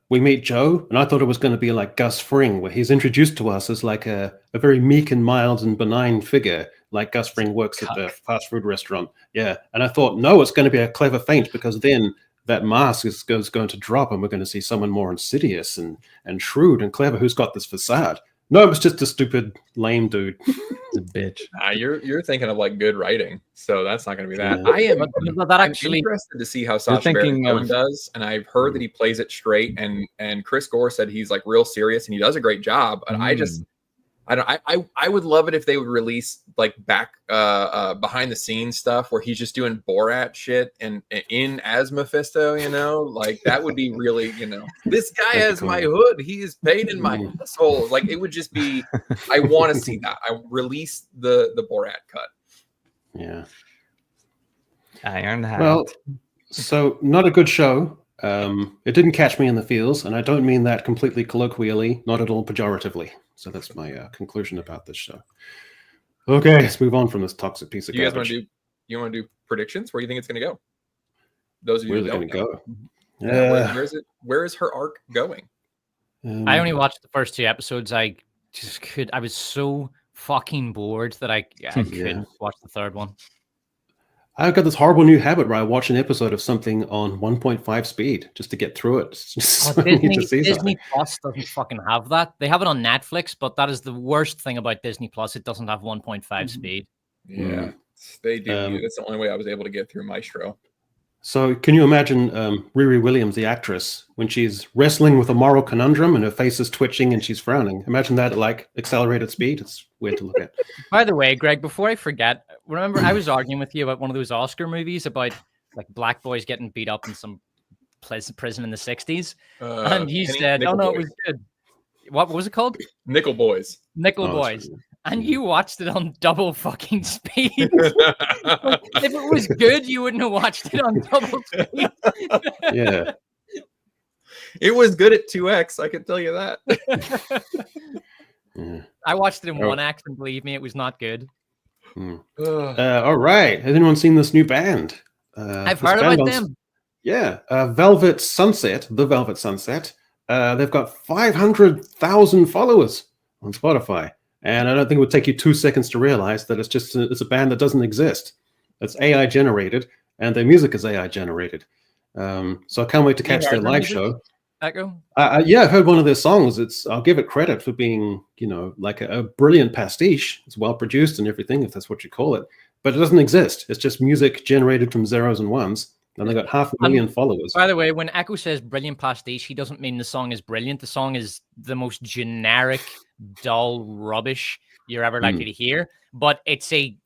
[SPEAKER 1] we meet Joe, and I thought it was going to be like Gus Fring, where he's introduced to us as like a very meek and mild and benign figure. Like Gus Fring works at the fast food restaurant. Yeah. And I thought, no, it's going to be a clever feint because then that mask is going to drop and we're going to see someone more insidious and shrewd and clever who's got this facade. No, it was just a stupid, lame dude.
[SPEAKER 4] It's a bitch.
[SPEAKER 5] You're thinking of like good writing, so that's not going to be that.
[SPEAKER 3] Yeah.
[SPEAKER 5] I'm interested to see how Sacha Baron Cohen does, and I've heard that he plays it straight. And Chris Gore said he's like real serious and he does a great job. But I would love it if they would release like back behind the scenes stuff where he's just doing Borat shit and in as Mephisto, like that would be really, this guy has my hood. He is paid in my asshole. Like it would just be, I want to see that. I release the Borat cut.
[SPEAKER 1] Yeah.
[SPEAKER 4] Ironheart.
[SPEAKER 1] Well, so not a good show. It didn't catch me in the feels, and I don't mean that completely colloquially, not at all pejoratively. So that's my conclusion about this show. Okay, let's move on from this toxic piece of garbage.
[SPEAKER 5] You want to do predictions? Where do you think it's going to go? Those of you
[SPEAKER 1] where's it
[SPEAKER 5] going to
[SPEAKER 1] go?
[SPEAKER 5] Where is it? Where is her arc going?
[SPEAKER 3] I only watched the first 2 episodes. I was so fucking bored that I couldn't watch the third one.
[SPEAKER 1] I've got this horrible new habit where I watch an episode of something on 1.5 speed just to get through it.
[SPEAKER 3] Disney Plus doesn't fucking have that. They have it on Netflix, but that is the worst thing about Disney Plus. It doesn't have 1.5 speed.
[SPEAKER 5] Yeah, they do. That's the only way I was able to get through Maestro.
[SPEAKER 1] So can you imagine Riri Williams, the actress, when she's wrestling with a moral conundrum and her face is twitching and she's frowning? Imagine that at like accelerated speed. It's weird to look at.
[SPEAKER 3] By the way, Greg, before I forget, remember I was arguing with you about one of those Oscar movies about like black boys getting beat up in some prison in the 60s. And you said,
[SPEAKER 5] Nickel
[SPEAKER 3] oh, no,
[SPEAKER 5] Boys.
[SPEAKER 3] it was good. What was it called?
[SPEAKER 5] Nickel Boys.
[SPEAKER 3] Nickel
[SPEAKER 1] Oh,
[SPEAKER 3] Boys.
[SPEAKER 1] that's
[SPEAKER 3] And you watched it on double fucking speed. If it was good, you wouldn't have watched it on double speed.
[SPEAKER 1] Yeah.
[SPEAKER 5] It was good at 2x, I can tell you that.
[SPEAKER 1] Yeah.
[SPEAKER 3] I watched it in
[SPEAKER 1] Oh.
[SPEAKER 3] 1x, and believe me, it was not good.
[SPEAKER 1] All right. Has anyone seen this new band?
[SPEAKER 3] I've
[SPEAKER 1] this
[SPEAKER 3] heard
[SPEAKER 1] band
[SPEAKER 3] about
[SPEAKER 1] on-
[SPEAKER 3] them.
[SPEAKER 1] Yeah, Velvet Sunset, the Velvet Sunset. They've got 500,000 followers on Spotify, and I don't think it would take you 2 seconds to realize that it's a band that doesn't exist. It's AI generated, and their music is AI generated. So I can't wait to
[SPEAKER 3] You
[SPEAKER 1] catch their
[SPEAKER 3] heard their
[SPEAKER 1] live
[SPEAKER 3] music?
[SPEAKER 1] show.
[SPEAKER 3] Echo?
[SPEAKER 1] Yeah, I've heard one of their songs. I'll give it credit for being, like a brilliant pastiche. It's well produced and everything, if that's what you call it. But it doesn't exist. It's just music generated from zeros and ones. And they got 500,000 followers.
[SPEAKER 3] By the way, when Echo says brilliant pastiche, he doesn't mean the song is brilliant. The song is the most generic, dull rubbish you're ever likely to hear. But it's a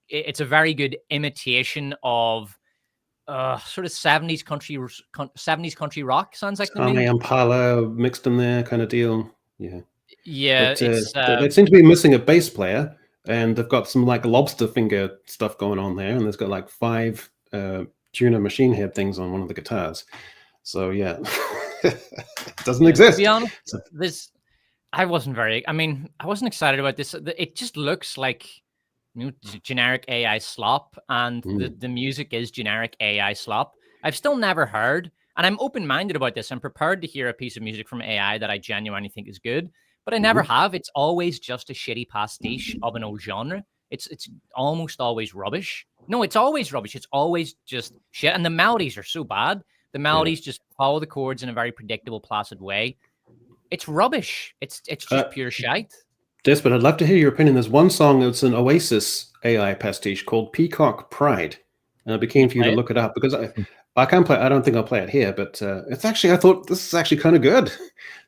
[SPEAKER 3] very good imitation of sort of 70s country rock. Sounds like to
[SPEAKER 1] Tommy
[SPEAKER 3] me.
[SPEAKER 1] Impala mixed in there kind of deal. Yeah.
[SPEAKER 3] Yeah,
[SPEAKER 1] But,
[SPEAKER 3] it's
[SPEAKER 1] they seem to be missing a bass player, and they've got some like lobster finger stuff going on there, and there's got like 5 tuner machine head things on one of the guitars. So yeah, it doesn't exist.
[SPEAKER 3] To be honest, I wasn't excited about this. It just looks like generic AI slop, and the music is generic AI slop. I've still never heard, and I'm open-minded about this. I'm prepared to hear a piece of music from AI that I genuinely think is good, but I never have. It's always just a shitty pastiche of an old genre. It's almost always rubbish. No, it's always rubbish. It's always just shit. And the melodies are so bad. The melodies just follow the chords in a very predictable, placid way. It's rubbish. It's just pure shite.
[SPEAKER 1] But I'd love to hear your opinion. There's one song that's an Oasis AI pastiche called Peacock Pride. And I'd be keen for you to look it up because I can't play. I don't think I'll play it here, but it's actually, I thought this is actually kind of good.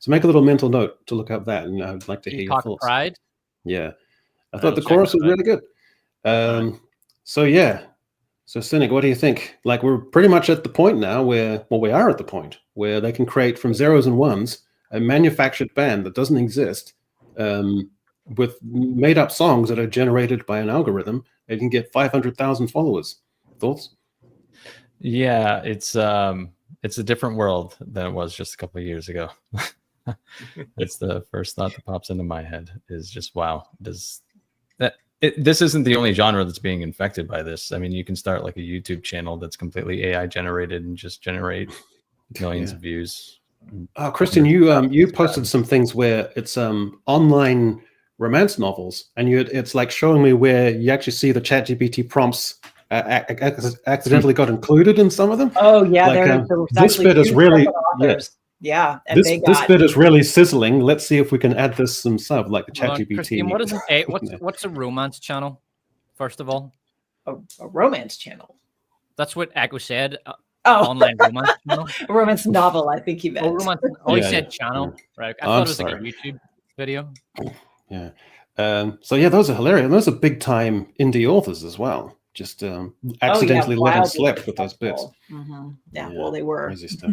[SPEAKER 1] So make a little mental note to look up that, and I'd like to hear your thoughts.
[SPEAKER 3] Pride.
[SPEAKER 1] Yeah, I thought the chorus was really good. So yeah, so Cynic, what do you think? Like we're pretty much at the point now where, well, we are at the point where they can create from zeros and ones a manufactured band that doesn't exist, with made-up songs that are generated by an algorithm. They can get 500,000 followers. Thoughts?
[SPEAKER 4] Yeah, it's a different world than it was just a couple of years ago. It's the first thought that pops into my head is just, wow, this isn't the only genre that's being infected by this. I mean, you can start like a YouTube channel that's completely AI generated and just generate millions of views.
[SPEAKER 1] Oh, Christian, you posted some things where it's online romance novels, and it's like showing me where you actually see the ChatGPT prompts accidentally got included in some of them.
[SPEAKER 6] Oh yeah,
[SPEAKER 1] like,
[SPEAKER 6] there was
[SPEAKER 1] this bit is really
[SPEAKER 6] yeah, and
[SPEAKER 1] this bit is really sizzling. Let's see if we can add this some stuff like the ChatGPT.
[SPEAKER 3] Christine, what's a romance channel? First of all,
[SPEAKER 6] a romance channel.
[SPEAKER 3] That's what Echo said.
[SPEAKER 6] Online
[SPEAKER 3] romance channel.
[SPEAKER 6] A romance novel, I think he meant.
[SPEAKER 3] Romance. He said channel. Right. I thought it was like a YouTube video.
[SPEAKER 1] Yeah. So yeah, those are hilarious. And those are big time indie authors as well. Just accidentally let them slip with those bits.
[SPEAKER 6] Mm-hmm. Yeah, well, they were.
[SPEAKER 1] Crazy stuff.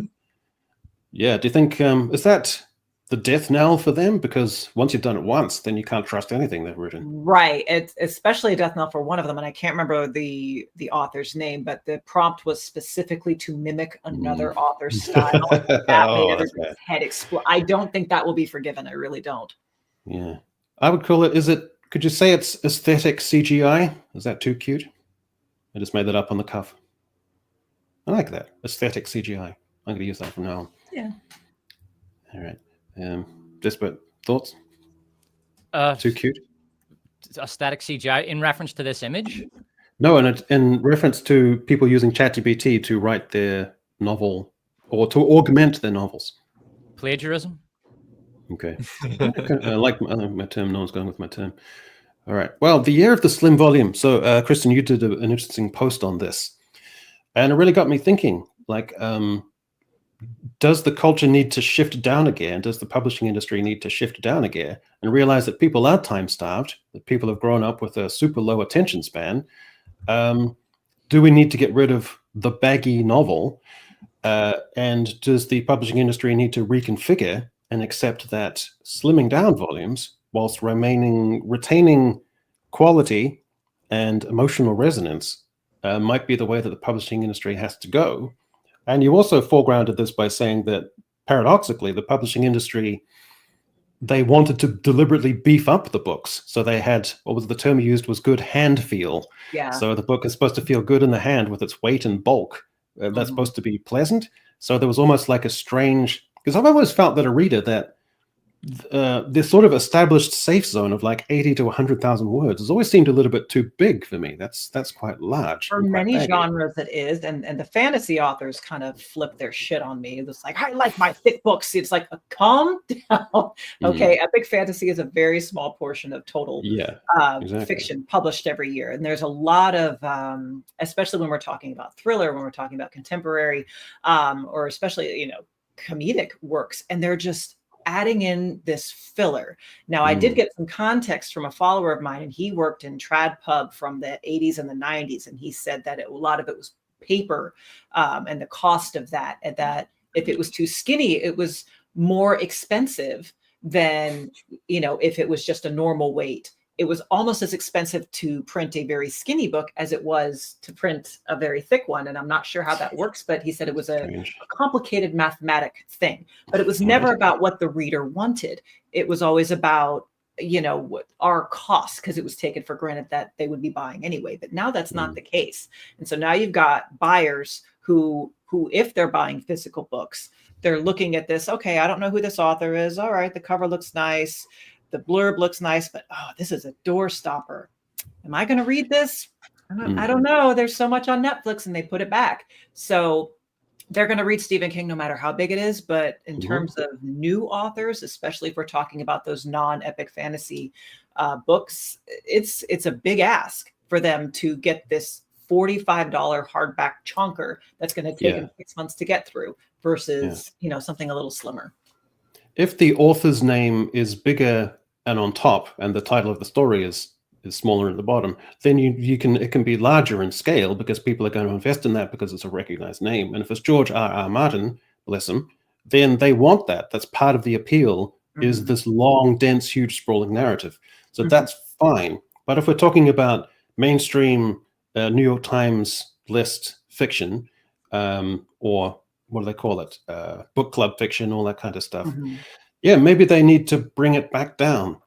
[SPEAKER 1] Yeah. Do you think is that the death knell for them? Because once you've done it once, then you can't trust anything they've written.
[SPEAKER 6] Right. It's especially a death knell for one of them, and I can't remember the author's name, but the prompt was specifically to mimic another author's style. That made everybody's head explode. I don't think that will be forgiven. I really don't.
[SPEAKER 1] Yeah. I would call it, could you say it's aesthetic CGI? Is that too cute? I just made that up on the cuff. I like that. Aesthetic CGI. I'm going to use that from now on.
[SPEAKER 6] Yeah.
[SPEAKER 1] All right. Disparate thoughts? Too cute?
[SPEAKER 3] Aesthetic CGI in reference to this image?
[SPEAKER 1] No, and in reference to people using ChatGPT to write their novel or to augment their novels.
[SPEAKER 3] Plagiarism?
[SPEAKER 1] Okay. I like my term. No one's going with my term. All right. Well, the year of the slim volume. So, Kristen, you did an interesting post on this. And it really got me thinking. does the culture need to shift down a gear? Does the publishing industry need to shift down a gear and realize that people are time-starved, that people have grown up with a super low attention span? Do we need to get rid of the baggy novel? And does the publishing industry need to reconfigure and accept that slimming down volumes whilst retaining quality and emotional resonance might be the way that the publishing industry has to go? And you also foregrounded this by saying that, paradoxically, the publishing industry, they wanted to deliberately beef up the books. So they had, what was the term you used, was good hand feel.
[SPEAKER 6] Yeah.
[SPEAKER 1] So the book is supposed to feel good in the hand with its weight and bulk. That's supposed to be pleasant. So there was almost like a strange, because I've always felt that a reader that this sort of established safe zone of like 80 to 100,000 words has always seemed a little bit too big for me. That's quite large.
[SPEAKER 6] For many genres it is, and the fantasy authors kind of flip their shit on me. It's like, I like my thick books. It's like, calm down. Okay, epic fantasy is a very small portion of total fiction published every year. And there's a lot of, especially when we're talking about thriller, when we're talking about contemporary, or especially, comedic works, and they're just adding in this filler. Now, I did get some context from a follower of mine, and he worked in trad pub from the 80s and the 90s, and he said that a lot of it was paper and the cost of that, and that if it was too skinny, it was more expensive than, if it was just a normal weight. It was almost as expensive to print a very skinny book as it was to print a very thick one. And I'm not sure how that works, but he said it was a complicated mathematic thing. But it was never about what the reader wanted. It was always about, what our costs, because it was taken for granted that they would be buying anyway. But now that's not the case. And so now you've got buyers who, if they're buying physical books, they're looking at this. Okay, I don't know who this author is. All right, the cover looks nice. The blurb looks nice, but this is a door stopper. Am I going to read this? I don't know. There's so much on Netflix, and they put it back. So they're going to read Stephen King no matter how big it is. But in terms of new authors, especially if we're talking about those non-epic fantasy books, it's a big ask for them to get this $45 hardback chonker that's going to take them 6 months to get through versus something a little slimmer.
[SPEAKER 1] If the author's name is bigger and on top, and the title of the story is smaller at the bottom, then it can be larger in scale because people are going to invest in that because it's a recognized name. And if it's George R.R. Martin, bless him, then they want that. That's part of the appeal, is this long, dense, huge, sprawling narrative. So that's fine. But if we're talking about mainstream New York Times list fiction, or what do they call it? Book club fiction, all that kind of stuff. Yeah, maybe they need to bring it back down.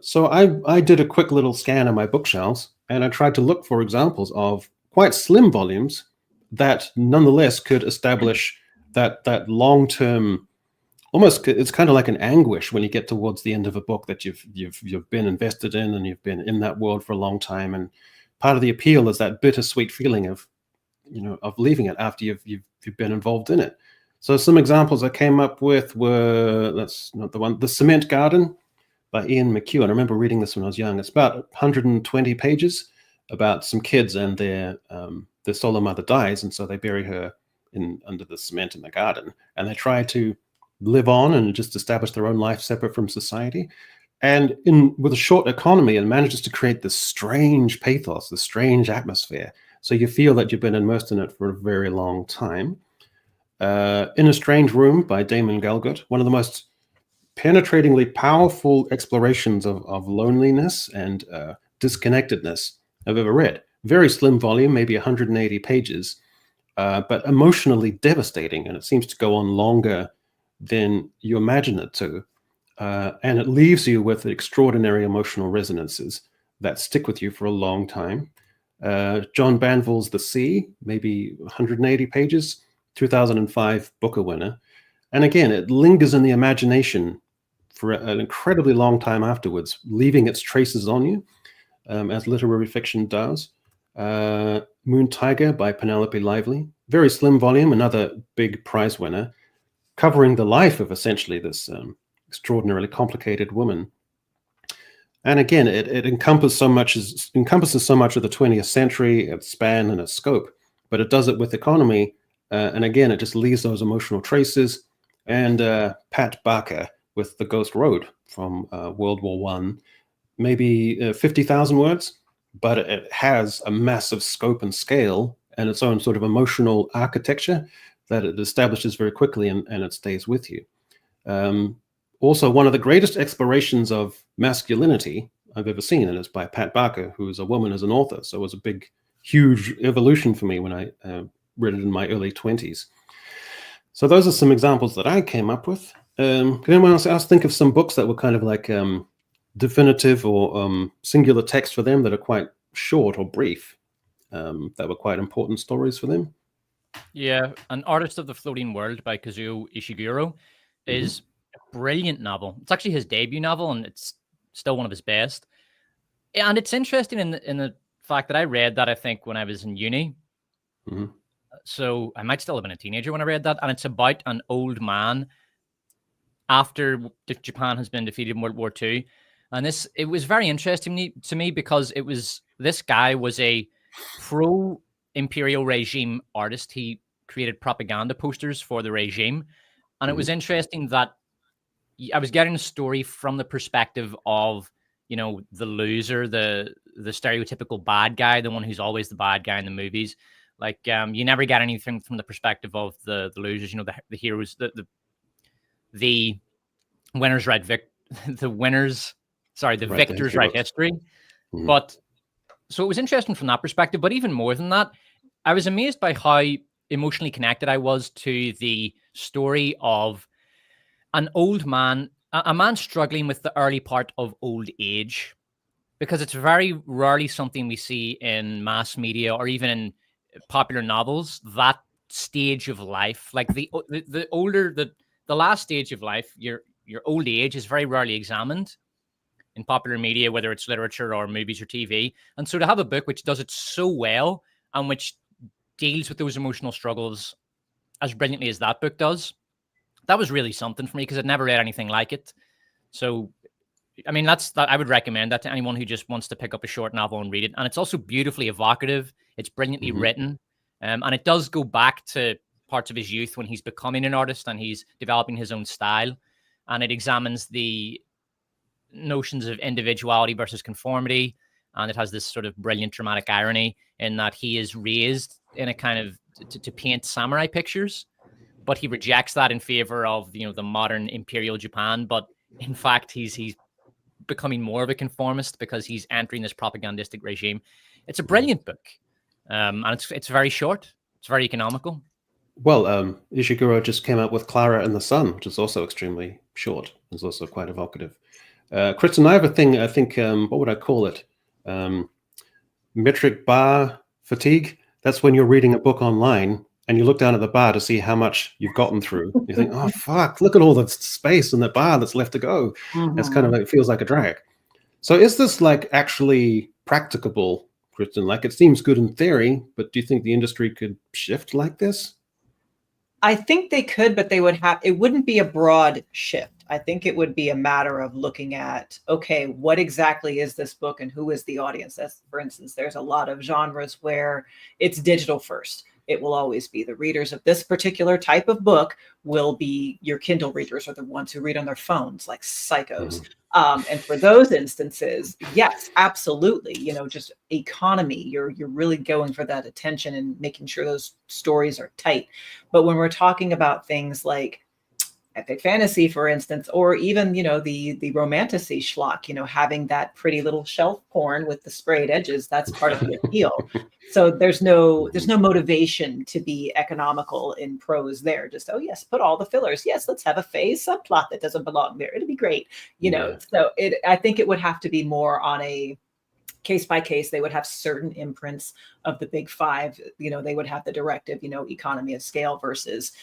[SPEAKER 1] So I did a quick little scan of my bookshelves, and I tried to look for examples of quite slim volumes that nonetheless could establish that long-term, almost, it's kind of like an anguish when you get towards the end of a book that you've been invested in, and you've been in that world for a long time. And part of the appeal is that bittersweet feeling of leaving it after you've been involved in it. So some examples I came up with were, that's not the one, The Cement Garden by Ian McEwan. I remember reading this when I was young. It's about 120 pages about some kids, and their solo mother dies, and so they bury her under the cement in the garden, and they try to live on and just establish their own life separate from society. And with a short economy, it manages to create this strange pathos, this strange atmosphere. So you feel that you've been immersed in it for a very long time. In a Strange Room by Damon Galgut, one of the most penetratingly powerful explorations of loneliness and disconnectedness I've ever read. Very slim volume, maybe 180 pages, but emotionally devastating, and it seems to go on longer than you imagine it to. And it leaves you with extraordinary emotional resonances that stick with you for a long time. John Banville's The Sea, maybe 180 pages, 2005 Booker winner. And again, it lingers in the imagination for an incredibly long time afterwards, leaving its traces on you, as literary fiction does. Moon Tiger by Penelope Lively, very slim volume, another big prize winner, covering the life of essentially this extraordinarily complicated woman. And again, it encompasses so much of the 20th century, its span and its scope, but it does it with economy And again, it just leaves those emotional traces. And Pat Barker with The Ghost Road from World War One, maybe 50,000 words, but it has a massive scope and scale and its own sort of emotional architecture that it establishes very quickly, and it stays with you. Also, one of the greatest explorations of masculinity I've ever seen, and it's by Pat Barker, who is a woman as an author. So it was a big, huge evolution for me when I read it in my early 20s. So those are some examples that I came up with. Can anyone else think of some books that were kind of like definitive or singular text for them that are quite short or brief, that were quite important stories for them?
[SPEAKER 3] Yeah, An Artist of the Floating World by Kazuo Ishiguro is a brilliant novel. It's actually his debut novel, and it's still one of his best. And it's interesting in the fact that I read that, I think, when I was in uni. So I might still have been a teenager when I read that. And it's about an old man after Japan has been defeated in World War II. And it was very interesting to me because this guy was a pro-imperial regime artist. He created propaganda posters for the regime. And it was interesting that I was getting a story from the perspective of, the loser, the stereotypical bad guy, the one who's always the bad guy in the movies. Like, you never get anything from the perspective of the losers, the heroes, the winners write the victors write history. But so it was interesting from that perspective. But even more than that, I was amazed by how emotionally connected I was to the story of an old man, a man struggling with the early part of old age, because it's very rarely something we see in mass media or even in popular novels. That stage of life, like the last stage of life, your old age, is very rarely examined in popular media, whether it's literature or movies or TV. And so to have a book which does it so well and which deals with those emotional struggles as brilliantly as that book does, that was really something for me, because I'd never read anything like it. So, I mean, I would recommend that to anyone who just wants to pick up a short novel and read it. And it's also beautifully evocative. It's brilliantly written. And it does go back to parts of his youth when he's becoming an artist and he's developing his own style. And it examines the notions of individuality versus conformity. And it has this sort of brilliant dramatic irony in that he is raised in a kind of to paint samurai pictures, but he rejects that in favor of the modern imperial Japan. But in fact, he's becoming more of a conformist because he's entering this propagandistic regime. It's a brilliant book, and it's very short. It's very economical.
[SPEAKER 1] Well, Ishiguro just came out with Clara and the Sun, which is also extremely short. It's also quite evocative. Kristen, I have a thing. I think what would I call it? Metric bar fatigue. That's when you're reading a book online and you look down at the bar to see how much you've gotten through. You think, oh, fuck, look at all the space in the bar that's left to go. It's kind of like, it feels like a drag. So is this like actually practicable, Kristen? Like, it seems good in theory, but do you think the industry could shift like this?
[SPEAKER 6] I think they could, but it wouldn't be a broad shift. I think it would be a matter of looking at, okay, what exactly is this book and who is the audience? That's, for instance, there's a lot of genres where it's digital first. It will always be the readers of this particular type of book will be your Kindle readers, or the ones who read on their phones like psychos. And for those instances, yes, absolutely. Just economy, you're really going for that attention and making sure those stories are tight. But when we're talking about things like epic fantasy, for instance, or even, the romantasy schlock, having that pretty little shelf porn with the sprayed edges, that's part of the appeal. So there's no motivation to be economical in prose there. Just, oh yes, put all the fillers. Yes, let's have a phase subplot that doesn't belong there. It'll be great. So I think it would have to be more on a case by case. They would have certain imprints of the big five. They would have the directive, economy of scale versus,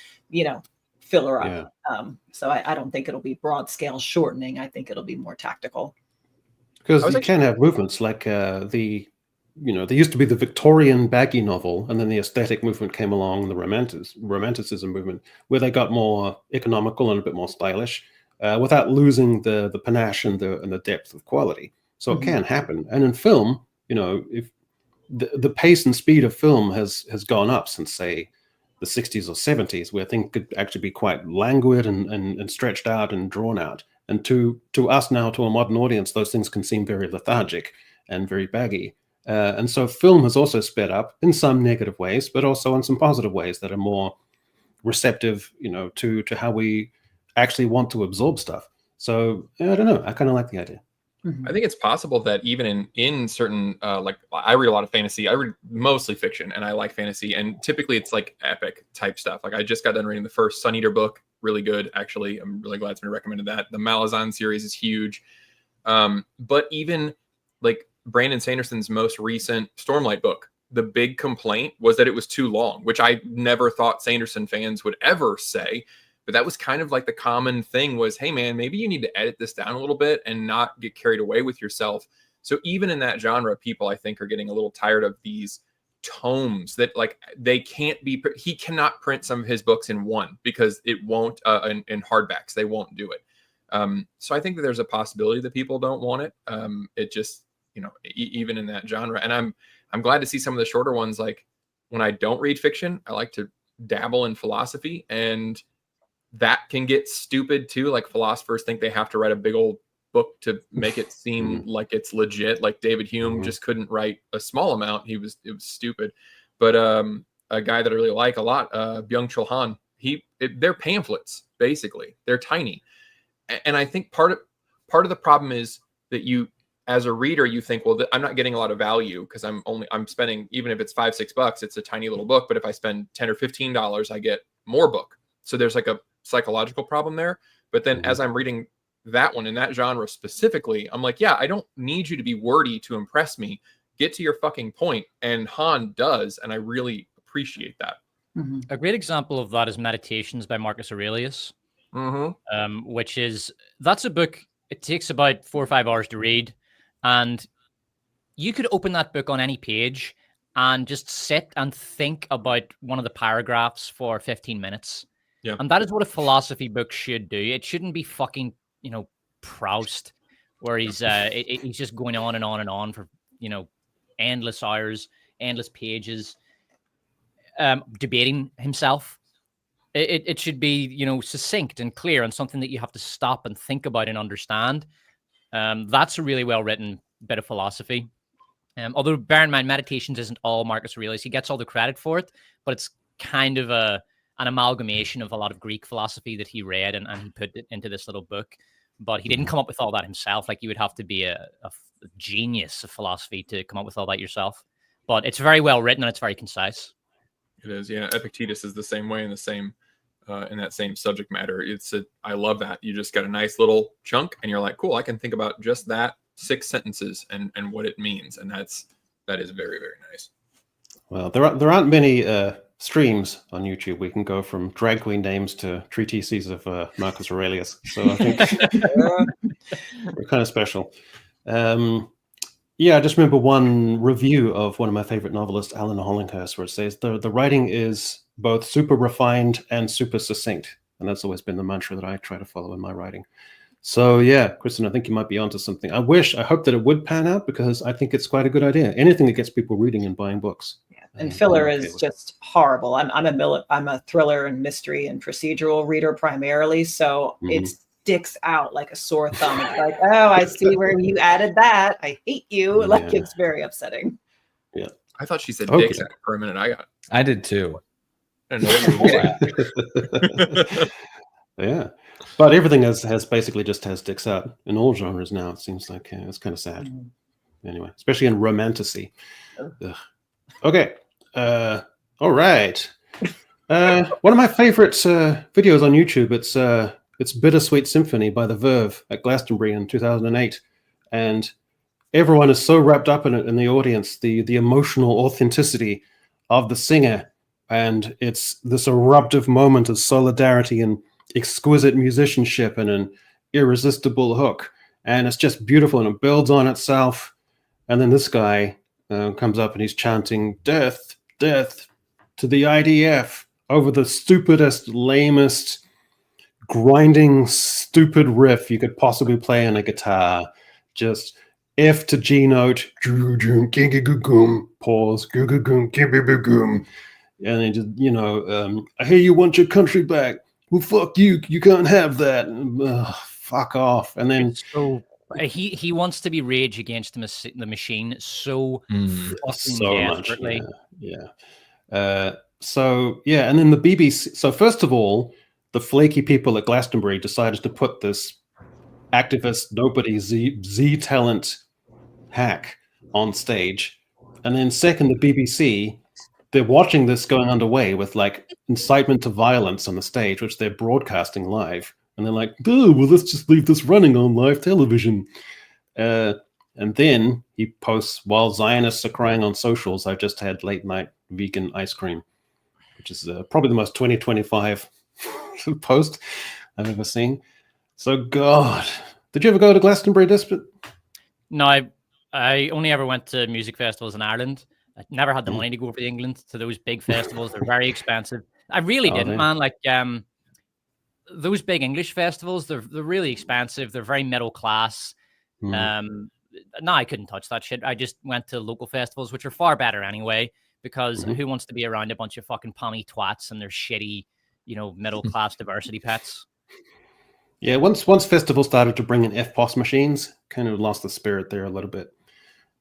[SPEAKER 6] filler up. Yeah. So I don't think it'll be broad scale shortening. I think it'll be more tactical.
[SPEAKER 1] Because you can have movements like there used to be the Victorian baggy novel, and then the aesthetic movement came along, the romanticism movement, where they got more economical and a bit more stylish, without losing the panache and the depth of quality. So it can happen. And in film, if the pace and speed of film has gone up since, say, the 60s or 70s, where things could actually be quite languid and stretched out and drawn out. And to us now, to a modern audience, those things can seem very lethargic and very baggy. And so film has also sped up in some negative ways, but also in some positive ways that are more receptive, to how we actually want to absorb stuff. So I don't know. I kind of like the idea.
[SPEAKER 5] I think it's possible that even in certain, like I read a lot of fantasy. I read mostly fiction, and I like fantasy. And typically it's like epic type stuff. Like I just got done reading the first Sun Eater book. Really good, actually. I'm really glad somebody recommended that. The Malazan series is huge. But even like Brandon Sanderson's most recent Stormlight book, the big complaint was that it was too long, which I never thought Sanderson fans would ever say. But that was kind of like the common thing was, hey, man, maybe you need to edit this down a little bit and not get carried away with yourself. So even in that genre, people, I think, are getting a little tired of these tomes that like they can't be. He cannot print some of his books in one because it won't in hardbacks. They won't do it. So I think that there's a possibility that people don't want it. It just, even in that genre. And I'm glad to see some of the shorter ones. Like when I don't read fiction, I like to dabble in philosophy, and that can get stupid too. Like philosophers think they have to write a big old book to make it seem like it's legit. Like David Hume just couldn't write a small amount. It was stupid. But a guy that I really like a lot, Byung-Chul Han, they're pamphlets, basically. They're tiny. And I think part of the problem is that you, as a reader, you think, well, I'm not getting a lot of value because I'm spending, even if it's $5-6, it's a tiny little book. But if I spend $10 or $15, I get more book. So there's like a psychological problem there. But then as I'm reading that one in that genre specifically, I'm like, yeah, I don't need you to be wordy to impress me. Get to your fucking point. And Han does. And I really appreciate that.
[SPEAKER 3] A great example of that is Meditations by Marcus Aurelius, that's a book. It takes about 4 or 5 hours to read. And you could open that book on any page and just sit and think about one of the paragraphs for 15 minutes. Yeah. And that is what a philosophy book should do. It shouldn't be fucking, Proust, where he's just going on and on and on for, endless hours, endless pages, debating himself. It should be, succinct and clear and something that you have to stop and think about and understand. That's a really well-written bit of philosophy. Although bear in mind, Meditations isn't all Marcus Aurelius. He gets all the credit for it, but it's kind of an amalgamation of a lot of Greek philosophy that he read and he put it into this little book. But he didn't come up with all that himself. Like you would have to be a genius of philosophy to come up with all that yourself. But it's very well written and it's very concise.
[SPEAKER 5] It is, yeah. Epictetus is the same way in that same subject matter. I love that. You just got a nice little chunk and you're like, cool, I can think about just that 6 sentences and what it means. And that is very, very nice.
[SPEAKER 1] Well, there aren't many streams on YouTube. We can go from drag queen names to treatises of Marcus Aurelius. So I think we're kind of special. I just remember one review of one of my favorite novelists, Alan Hollinghurst, where it says the writing is both super refined and super succinct. And that's always been the mantra that I try to follow in my writing. So yeah, Kristen, I think you might be onto something. I hope that it would pan out because I think it's quite a good idea. Anything that gets people reading and buying books.
[SPEAKER 6] Yeah. And filler is just horrible. I'm a thriller and mystery and procedural reader primarily, so it sticks out like a sore thumb. It's like, oh, I see where you added that. I hate you. Like it's very upsetting.
[SPEAKER 1] Yeah.
[SPEAKER 5] I thought she said dicks for a minute.
[SPEAKER 4] I did too.
[SPEAKER 5] I didn't know.
[SPEAKER 1] Yeah. But everything has basically just has dicks out in all genres now. It seems like it's kind of sad. Anyway, especially in romantasy. Okay. All right. One of my favorite videos on YouTube, it's Bittersweet Symphony by The Verve at Glastonbury in 2008. And everyone is so wrapped up in it in the audience, the emotional authenticity of the singer. And it's this eruptive moment of solidarity and exquisite musicianship and an irresistible hook. And it's just beautiful and it builds on itself. And then this guy comes up and he's chanting death, death to the IDF over the stupidest, lamest, grinding, stupid riff you could possibly play on a guitar. Just F to G note, pause, And they just, I hear you want your country back. Well, fuck you. You can't have that. Fuck off. And then
[SPEAKER 3] so he wants to be Rage Against the Machine so fucking desperately.
[SPEAKER 1] Much. Yeah. And then the BBC. So first of all, the flaky people at Glastonbury decided to put this activist nobody Z talent hack on stage, and then second, the BBC, they're watching this going underway with like incitement to violence on the stage, which they're broadcasting live, and they're like, oh, well, let's just leave this running on live television. And then he posts, while Zionists are crying on socials, I've just had late night vegan ice cream, which is probably the most 2025 post I've ever seen. So, God, did you ever go to Glastonbury, Despot?
[SPEAKER 3] No, I only ever went to music festivals in Ireland. I never had the money to go for England to those big festivals. They're very expensive. I really didn't, man. Like those big English festivals, they're really expensive. They're very middle class. No, I couldn't touch that shit. I just went to local festivals, which are far better anyway, because who wants to be around a bunch of fucking pommy twats and their shitty, middle class diversity pets?
[SPEAKER 1] Yeah, once festivals started to bring in FPOS machines, kind of lost the spirit there a little bit.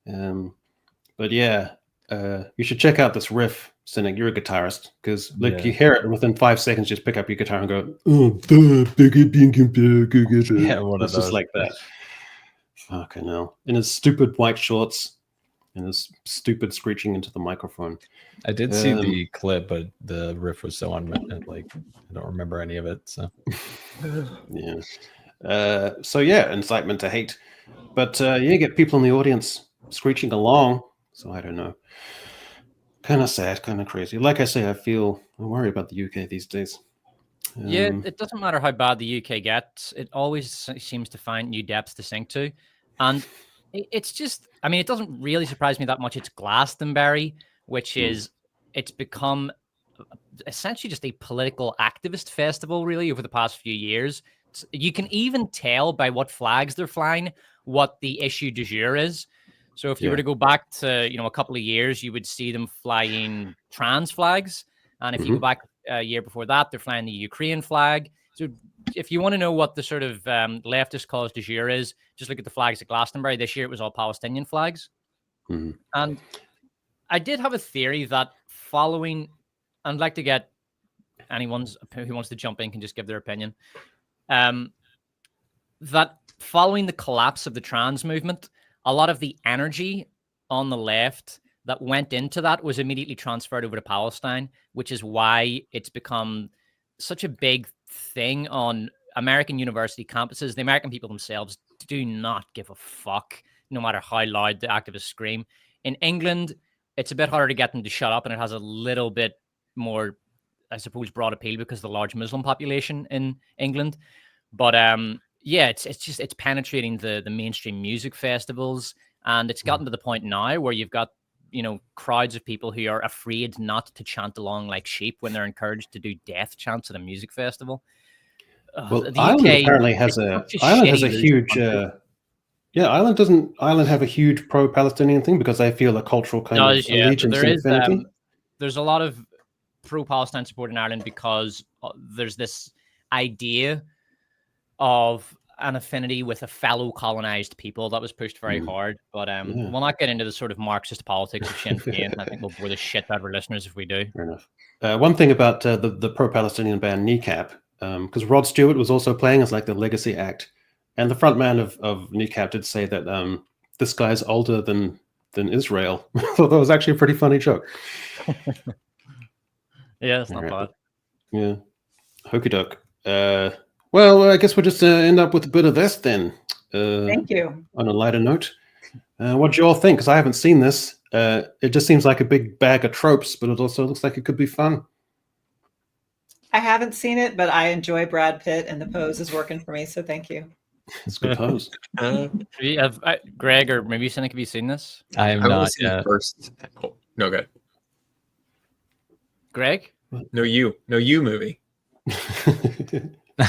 [SPEAKER 1] But yeah, you should check out this riff, Cynic. You're a guitarist, because you hear it and within 5 seconds, just pick up your guitar and go, oh, yeah, one of those. Just like that. Fucking hell. In his stupid white shorts and his stupid screeching into the microphone.
[SPEAKER 4] I did see the clip, but the riff was so I don't remember any of it. So
[SPEAKER 1] yeah. Incitement to hate. But you get people in the audience screeching along. So I don't know. Kind of sad, kind of crazy. Like I say, I worry about the UK these days.
[SPEAKER 3] Yeah, it doesn't matter how bad the UK gets. It always seems to find new depths to sink to. And it's just, it doesn't really surprise me that much. It's Glastonbury, which is, it's become essentially just a political activist festival, really, over the past few years. You can even tell by what flags they're flying what the issue du jour is. So if you were to go back to, a couple of years, you would see them flying trans flags. And if you go back a year before that, they're flying the Ukraine flag. So if you want to know what the sort of leftist cause du jour is, just look at the flags at Glastonbury. This year, it was all Palestinian flags. And I did have a theory that following, I'd like to get anyone who wants to jump in can just give their opinion, that following the collapse of the trans movement, a lot of the energy on the left that went into that was immediately transferred over to Palestine, which is why it's become such a big thing on American university campuses. The American people themselves do not give a fuck, no matter how loud the activists scream. In England, it's a bit harder to get them to shut up, and it has a little bit more, I suppose, broad appeal because of the large Muslim population in England. But it's penetrating the mainstream music festivals, and it's gotten to the point now where you've got crowds of people who are afraid not to chant along like sheep when they're encouraged to do death chants at a music festival.
[SPEAKER 1] Well, the Ireland UK apparently has a huge. Ireland have a huge pro-Palestinian thing because they feel a cultural kind of allegiance and affinity.
[SPEAKER 3] There's a lot of pro-Palestine support in Ireland because there's this idea of an affinity with a fellow colonized people that was pushed very hard. But we'll not get into the sort of Marxist politics of Sinn Féin. I think we'll bore the shit out of our listeners if we do.
[SPEAKER 1] Fair enough. One thing about the pro-Palestinian band Kneecap, because Rod Stewart was also playing as like the legacy act, and the front man of Kneecap did say that this guy's older than Israel. I thought that was actually a pretty funny joke.
[SPEAKER 3] Yeah, it's not bad.
[SPEAKER 1] Yeah. Hokey doke. Well, I guess we'll just end up with a bit of this then.
[SPEAKER 6] Thank you.
[SPEAKER 1] On a lighter note. What do you all think? Because I haven't seen this. It just seems like a big bag of tropes, but it also looks like it could be fun.
[SPEAKER 6] I haven't seen it, but I enjoy Brad Pitt, and the pose is working for me, so thank you.
[SPEAKER 1] It's a good pose.
[SPEAKER 3] Greg, or maybe Cynic, have you seen this?
[SPEAKER 4] I have not yet.
[SPEAKER 5] First. Oh, no, good.
[SPEAKER 3] Greg?
[SPEAKER 5] No, you movie.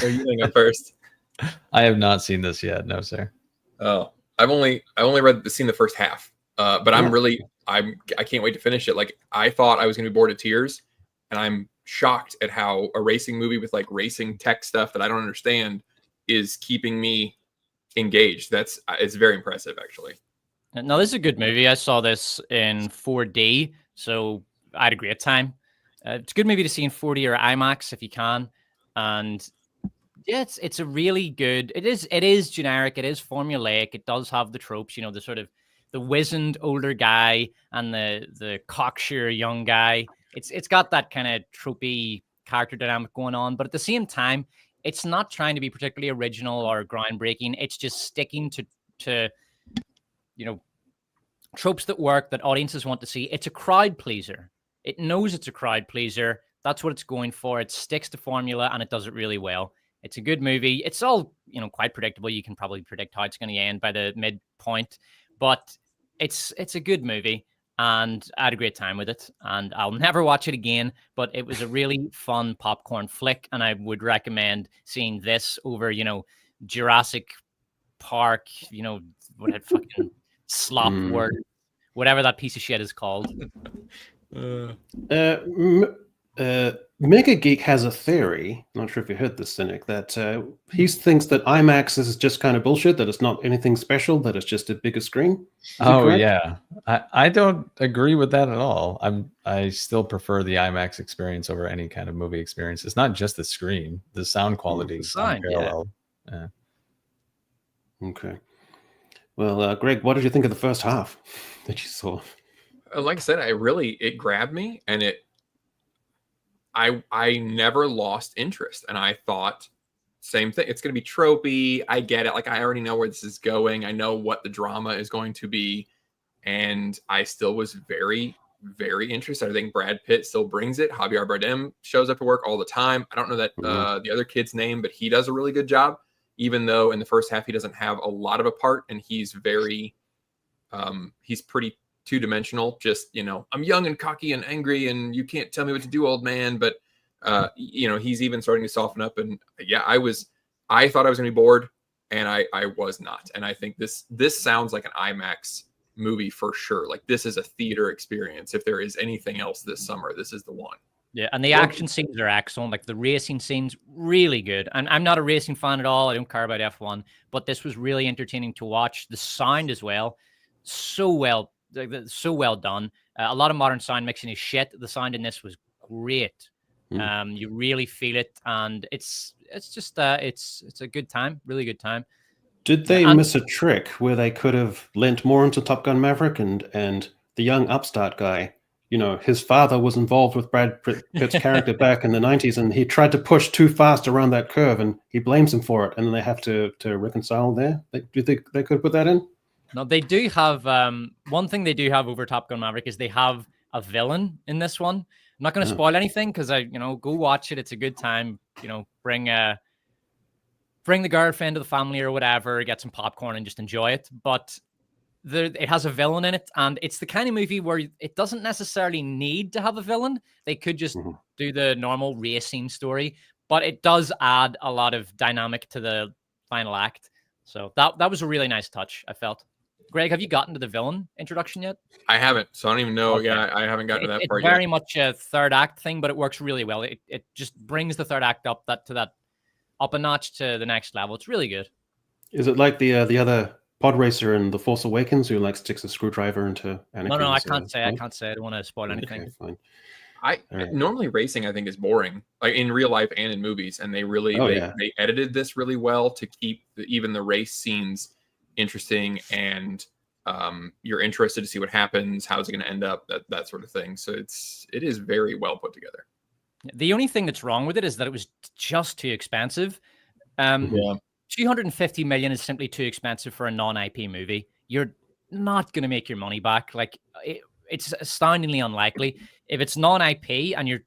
[SPEAKER 5] You think first?
[SPEAKER 4] I have not seen this yet. No, sir.
[SPEAKER 5] Oh, I've only seen the first half. But I can't wait to finish it. Like I thought I was gonna be bored of tears and I'm shocked at how a racing movie with like racing tech stuff that I don't understand is keeping me engaged. It's very impressive, actually.
[SPEAKER 3] No, this is a good movie. I saw this in 4D, so I had a great time. It's a good movie to see in 4D or IMAX if you can. And yeah, it's a really good. It is generic. It is formulaic. It does have the tropes, you know, the sort of the wizened older guy and the cocksure young guy. It's got that kind of tropey character dynamic going on, but at the same time, it's not trying to be particularly original or groundbreaking. It's just sticking to you know, tropes that work that audiences want to see. It's a crowd pleaser. It knows it's a crowd pleaser. That's what it's going for. It sticks to formula and it does it really well. It's a good movie. It's all, you know, quite predictable. You can probably predict how it's going to end by the midpoint, but it's a good movie and I had a great time with it and I'll never watch it again, but it was a really fun popcorn flick and I would recommend seeing this over, you know, Jurassic Park, you know, what had fucking Slop word, whatever that piece of shit is called.
[SPEAKER 1] Mega Geek has a theory, not sure if you heard this, Cynic, that he thinks that IMAX is just kind of bullshit, that it's not anything special, that it's just a bigger screen.
[SPEAKER 4] Yeah. I don't agree with that at all. I still prefer the IMAX experience over any kind of movie experience. It's not just the screen, the sound quality is unparalleled. Yeah.
[SPEAKER 1] Okay. Well, Greg, what did you think of the first half that you saw?
[SPEAKER 5] Like I said, it grabbed me, and I never lost interest, and I thought same thing. It's going to be tropey. I get it. Like I already know where this is going. I know what the drama is going to be, and I still was very, very interested. I think Brad Pitt still brings it. Javier Bardem shows up to work all the time. I don't know that the other kid's name, but he does a really good job. Even though in the first half he doesn't have a lot of a part, and he's very, he's pretty two-dimensional. Just, you know, I'm young and cocky and angry, and you can't tell me what to do, old man. But you know, he's even starting to soften up. And yeah, I thought I was going to be bored, and I was not. And I think this sounds like an IMAX movie for sure. Like this is a theater experience. If there is anything else this summer, this is the one.
[SPEAKER 3] Yeah, and the action scenes are excellent. Like the racing scenes, really good. And I'm not a racing fan at all. I don't care about F1, but this was really entertaining to watch. The sound as well, so well done. A lot of modern sound mixing is shit. The sound in this was great. You really feel it, and it's just it's a good time, really good time.
[SPEAKER 1] Did they miss a trick where they could have lent more into Top Gun Maverick and the young upstart guy? You know, his father was involved with Brad Pitt's character back in the 90s, and he tried to push too fast around that curve, and he blames him for it, and then they have to reconcile there. Do you think they could put that in?
[SPEAKER 3] No, they do have one thing they do have over Top Gun Maverick is they have a villain in this one. I'm not going to spoil anything because go watch it. It's a good time. You know, bring the girlfriend to the family or whatever, get some popcorn and just enjoy it. But it has a villain in it, and it's the kind of movie where it doesn't necessarily need to have a villain. They could just do the normal racing story, but it does add a lot of dynamic to the final act. So that was a really nice touch, I felt. Greg, have you gotten to the villain introduction yet?
[SPEAKER 5] I haven't, so I don't even know. Okay. Yeah, I haven't gotten to that part yet.
[SPEAKER 3] It's very much a third act thing, but it works really well. It just brings the third act up a notch to the next level. It's really good.
[SPEAKER 1] Is it like the other pod racer in The Force Awakens who like sticks a screwdriver into Anakin's?
[SPEAKER 3] No, I can't say. I can't say. I don't want to spoil anything.
[SPEAKER 1] Okay, fine.
[SPEAKER 5] Normally racing I think is boring, like in real life and in movies, and they really they edited this really well to keep even the race scenes interesting, and you're interested to see what happens, how's it going to end up, that sort of thing. So it is very well put together.
[SPEAKER 3] The only thing that's wrong with it is that it was just too expensive. 250 million is simply too expensive for a non-IP movie. You're not going to make your money back. Like it's astoundingly unlikely. If it's non-IP and if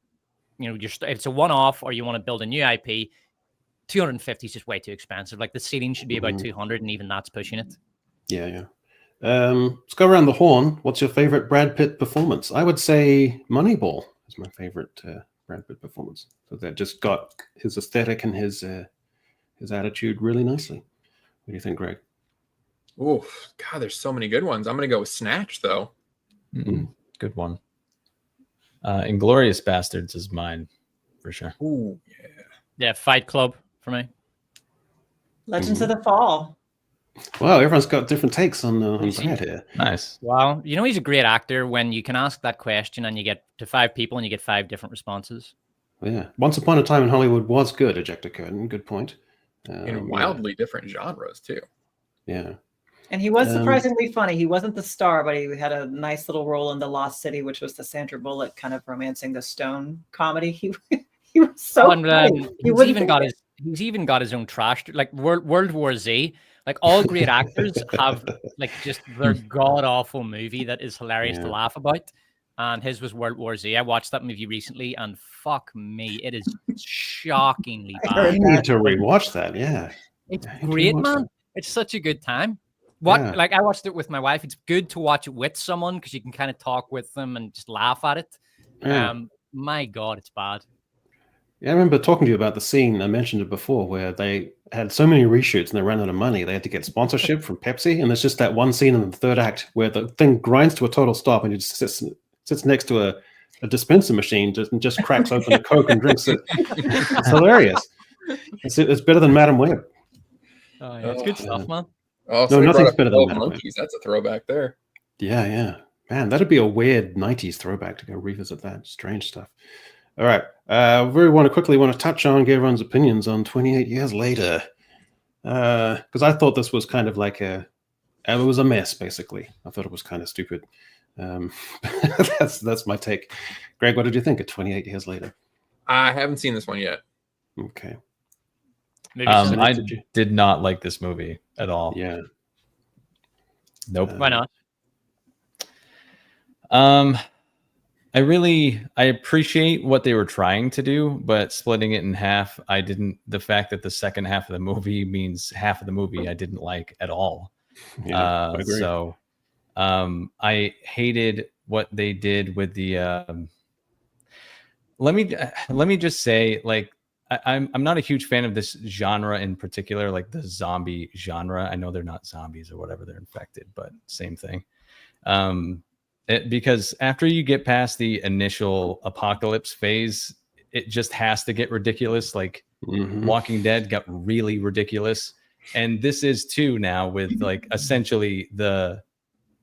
[SPEAKER 3] it's a one-off or you want to build a new IP, 250 is just way too expensive. Like the ceiling should be about 200, and even that's pushing it.
[SPEAKER 1] Yeah. Let's go around the horn. What's your favorite Brad Pitt performance? I would say Moneyball is my favorite Brad Pitt performance. So that just got his aesthetic and his attitude really nicely. What do you think, Greg?
[SPEAKER 5] Oh, God, there's so many good ones. I'm going to go with Snatch, though.
[SPEAKER 4] Good one. Inglorious Bastards is mine for sure.
[SPEAKER 2] Ooh,
[SPEAKER 3] Yeah, Fight Club for me.
[SPEAKER 6] Legends of the Fall.
[SPEAKER 1] Wow, everyone's got different takes on Brad here.
[SPEAKER 4] Nice.
[SPEAKER 3] Wow, you know he's a great actor when you can ask that question and you get to 5 people and you get 5 different responses.
[SPEAKER 1] Yeah, Once Upon a Time in Hollywood was good. Ejector Curtain, good point.
[SPEAKER 5] In wildly different genres too.
[SPEAKER 1] Yeah.
[SPEAKER 6] And he was surprisingly funny. He wasn't the star, but he had a nice little role in The Lost City, which was the Sandra Bullock kind of romancing the stone comedy. He was so funny.
[SPEAKER 3] He's even got his own trash, like World War Z. Like all great actors have like just their god awful movie that is hilarious to laugh about. And his was World War Z. I watched that movie recently, and fuck me, it is shockingly bad.
[SPEAKER 1] I need to rewatch that. Yeah,
[SPEAKER 3] it's great, man. It's such a good time. Like I watched it with my wife. It's good to watch it with someone because you can kind of talk with them and just laugh at it.
[SPEAKER 1] Yeah.
[SPEAKER 3] My God, it's bad.
[SPEAKER 1] Yeah, I remember talking to you about the scene. I mentioned it before, where they had so many reshoots and they ran out of money. They had to get sponsorship from Pepsi, and there's just that one scene in the third act where the thing grinds to a total stop, and he just sits next to a dispenser machine and just cracks open a Coke and drinks it. It's hilarious. It's better than Madam Web.
[SPEAKER 3] Oh, yeah. It's good stuff, man.
[SPEAKER 5] Oh,
[SPEAKER 1] No, nothing's better than
[SPEAKER 5] Monkeys. That's a throwback there.
[SPEAKER 1] Yeah. Man, that'd be a weird 90s throwback to go revisit that. Strange stuff. All right. We quickly want to touch on get everyone's opinions on 28 Years Later. Because I thought this was kind of like it was a mess, basically. I thought it was kind of stupid. That's my take. Greg, what did you think of 28 Years Later?
[SPEAKER 5] I haven't seen this one yet.
[SPEAKER 1] Okay.
[SPEAKER 4] I did not like this movie at all.
[SPEAKER 1] Yeah.
[SPEAKER 4] Nope.
[SPEAKER 3] Why not?
[SPEAKER 4] I appreciate what they were trying to do, but splitting it in half, the fact that the second half of the movie means half of the movie I didn't like at all.
[SPEAKER 1] Yeah, I agree.
[SPEAKER 4] So I hated what they did with the let me just say, like, I'm not a huge fan of this genre in particular, like the zombie genre. I know they're not zombies or whatever, they're infected, but same thing. Because after you get past the initial apocalypse phase, it just has to get ridiculous. Like Walking Dead got really ridiculous. And this is too now with like essentially the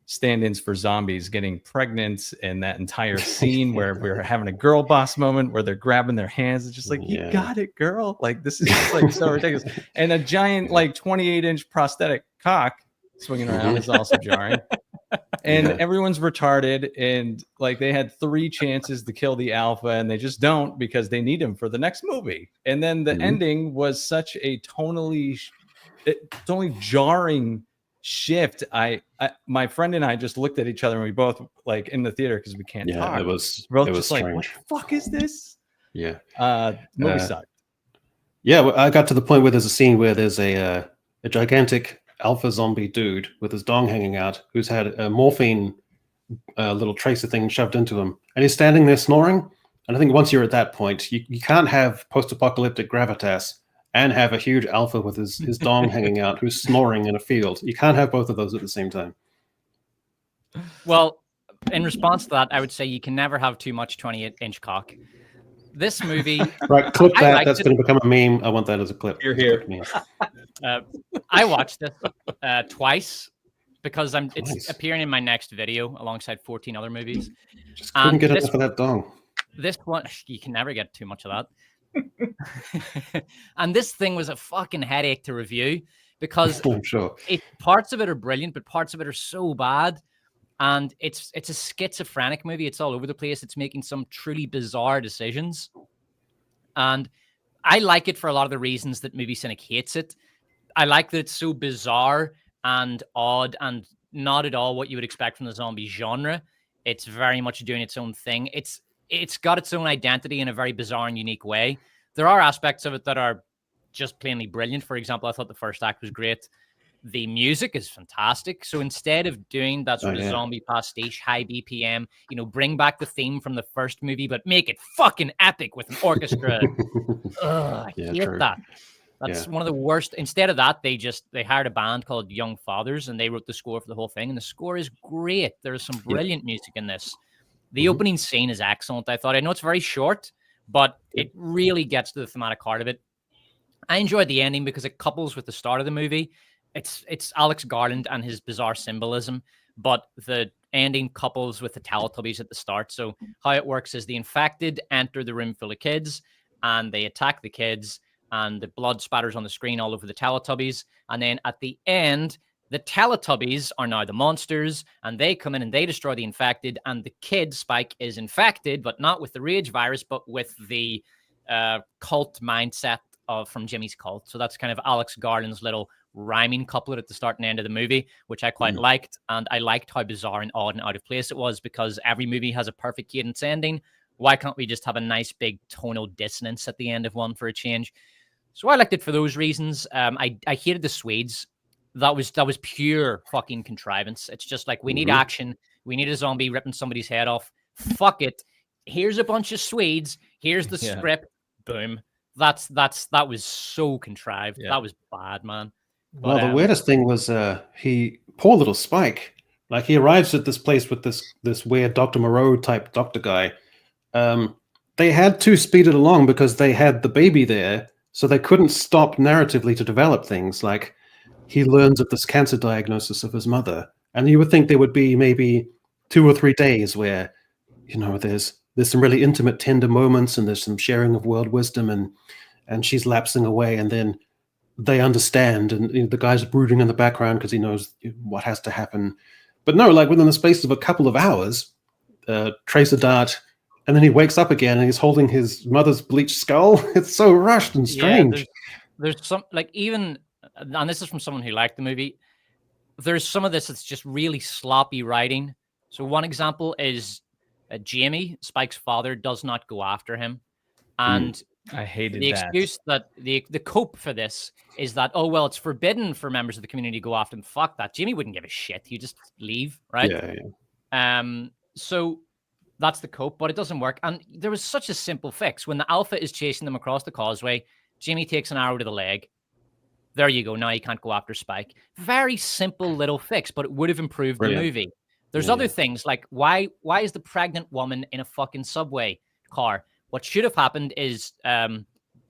[SPEAKER 4] stand-ins for zombies getting pregnant and that entire scene where we're having a girl boss moment where they're grabbing their hands. It's just like, you got it, girl. Like, this is just like so ridiculous. And a giant like 28-inch prosthetic cock swinging around is also jarring. And everyone's retarded, and like they had 3 chances to kill the alpha and they just don't because they need him for the next movie. And then the ending was such a tonally jarring shift. My friend and I just looked at each other and we both like in the theater because we can't talk.
[SPEAKER 1] It was
[SPEAKER 4] just
[SPEAKER 1] strange.
[SPEAKER 4] Like, what the fuck is this?
[SPEAKER 1] Yeah.
[SPEAKER 4] Movie sucked.
[SPEAKER 1] Yeah, well, I got to the point where there's a scene where there's a gigantic alpha zombie dude with his dong hanging out who's had a morphine little tracer thing shoved into him, and he's standing there snoring. And I think once you're at that point, you can't have post-apocalyptic gravitas and have a huge alpha with his dong hanging out who's snoring in a field. You can't have both of those at the same time.
[SPEAKER 3] Well, in response to that, I would say you can never have too much 28-inch cock. This movie...
[SPEAKER 1] Right, clip that. That's going to become a meme. I want that as a clip.
[SPEAKER 5] You're here.
[SPEAKER 3] I watched it twice because it's appearing in my next video alongside 14 other movies.
[SPEAKER 1] Just couldn't get enough of that dong.
[SPEAKER 3] This one, you can never get too much of that. And this thing was a fucking headache to review because
[SPEAKER 1] I'm sure
[SPEAKER 3] parts of it are brilliant, but parts of it are so bad. And it's a schizophrenic movie. It's all over the place. It's making some truly bizarre decisions. And I like it for a lot of the reasons that Movie Cynic hates it. I like that it's so bizarre and odd and not at all what you would expect from the zombie genre. It's very much doing its own thing. It's got its own identity in a very bizarre and unique way. There are aspects of it that are just plainly brilliant. For example, I thought the first act was great. The music is fantastic. So instead of doing that sort of zombie pastiche, high BPM, bring back the theme from the first movie, but make it fucking epic with an orchestra. I hate that. That's one of the worst. Instead of that, they hired a band called Young Fathers and they wrote the score for the whole thing. And the score is great. There's some brilliant music in this. The opening scene is excellent. I thought. I know it's very short, but it really gets to the thematic heart of it. I enjoyed the ending because it couples with the start of the movie. It's Alex Garland and his bizarre symbolism, but the ending couples with the Teletubbies at the start. So how it works is the infected enter the room full of kids, and they attack the kids, and the blood spatters on the screen all over the Teletubbies. And then at the end, the Teletubbies are now the monsters, and they come in and they destroy the infected, and the kid, Spike, is infected, but not with the rage virus, but with the cult mindset from Jimmy's cult. So that's kind of Alex Garland's little rhyming couplet at the start and end of the movie, which I quite liked. And I liked how bizarre and odd and out of place it was, because every movie has a perfect cadence ending. Why can't we just have a nice big tonal dissonance at the end of one for a change? So I liked it for those reasons. I hated the Swedes. That was pure fucking contrivance. It's just like, we need action. We need a zombie ripping somebody's head off. Fuck it. Here's a bunch of Swedes. Here's the script. Boom. That was so contrived. That was bad, man. But,
[SPEAKER 1] well, the weirdest thing was poor little Spike. Like, he arrives at this place with this weird Dr. Moreau type doctor guy. They had to speed it along because they had the baby there, so they couldn't stop narratively to develop things. Like, he learns of this cancer diagnosis of his mother, and you would think there would be maybe 2 or 3 days where, there's some really intimate, tender moments, and there's some sharing of world wisdom, and she's lapsing away, and then they understand, and the guy's brooding in the background because he knows what has to happen. But no, like, within the space of a couple of hours, trace a dart, and then he wakes up again and he's holding his mother's bleached skull. It's so rushed and strange.
[SPEAKER 3] Yeah, there's some, like, even, and this is from someone who liked the movie, there's some of this that's just really sloppy writing. So one example is Jamie, Spike's father, does not go after him. And
[SPEAKER 4] I hated
[SPEAKER 3] the
[SPEAKER 4] that.
[SPEAKER 3] excuse that the cope for this is that, oh, well, it's forbidden for members of the community to go after him. Fuck that. Jimmy wouldn't give a shit. You just leave, right?
[SPEAKER 1] Yeah.
[SPEAKER 3] So that's the cope, but it doesn't work. And there was such a simple fix. When the Alpha is chasing them across the causeway, Jimmy takes an arrow to the leg. There you go. Now you can't go after Spike. Very simple little fix, but it would have improved the movie. There's other things, like, why is the pregnant woman in a fucking subway car? What should have happened is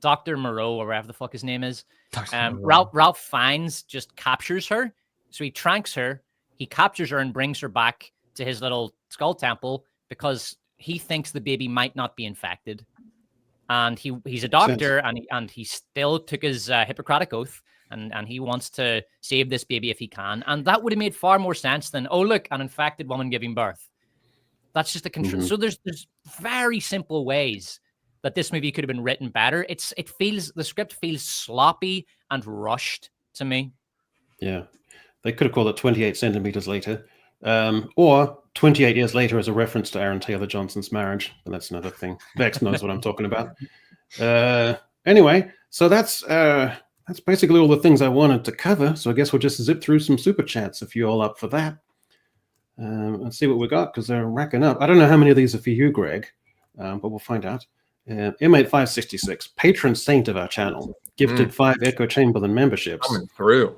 [SPEAKER 3] Dr. Moreau, or whatever the fuck his name is, Ralph Fiennes just captures her. So he tranks her, he captures her and brings her back to his little skull temple because he thinks the baby might not be infected. And he's a doctor, and he still took his Hippocratic oath, and he wants to save this baby if he can. And that would have made far more sense than, oh, look, an infected woman giving birth. That's just a control. So there's very simple ways that this movie could have been written better. The script feels sloppy and rushed to me. Yeah.
[SPEAKER 1] They could have called it 28 centimeters later, or 28 years later as a reference to Aaron Taylor Johnson's marriage. But that's another thing. Vex knows what I'm talking about. Anyway, so that's basically all the things I wanted to cover. So I guess we'll just zip through some super chats if you're all up for that. Let's see what we got, because they're racking up. I don't know how many of these are for you, Greg, but we'll find out. M8566, patron saint of our channel, gifted 5 Echo Chamberlain memberships.
[SPEAKER 5] Coming through.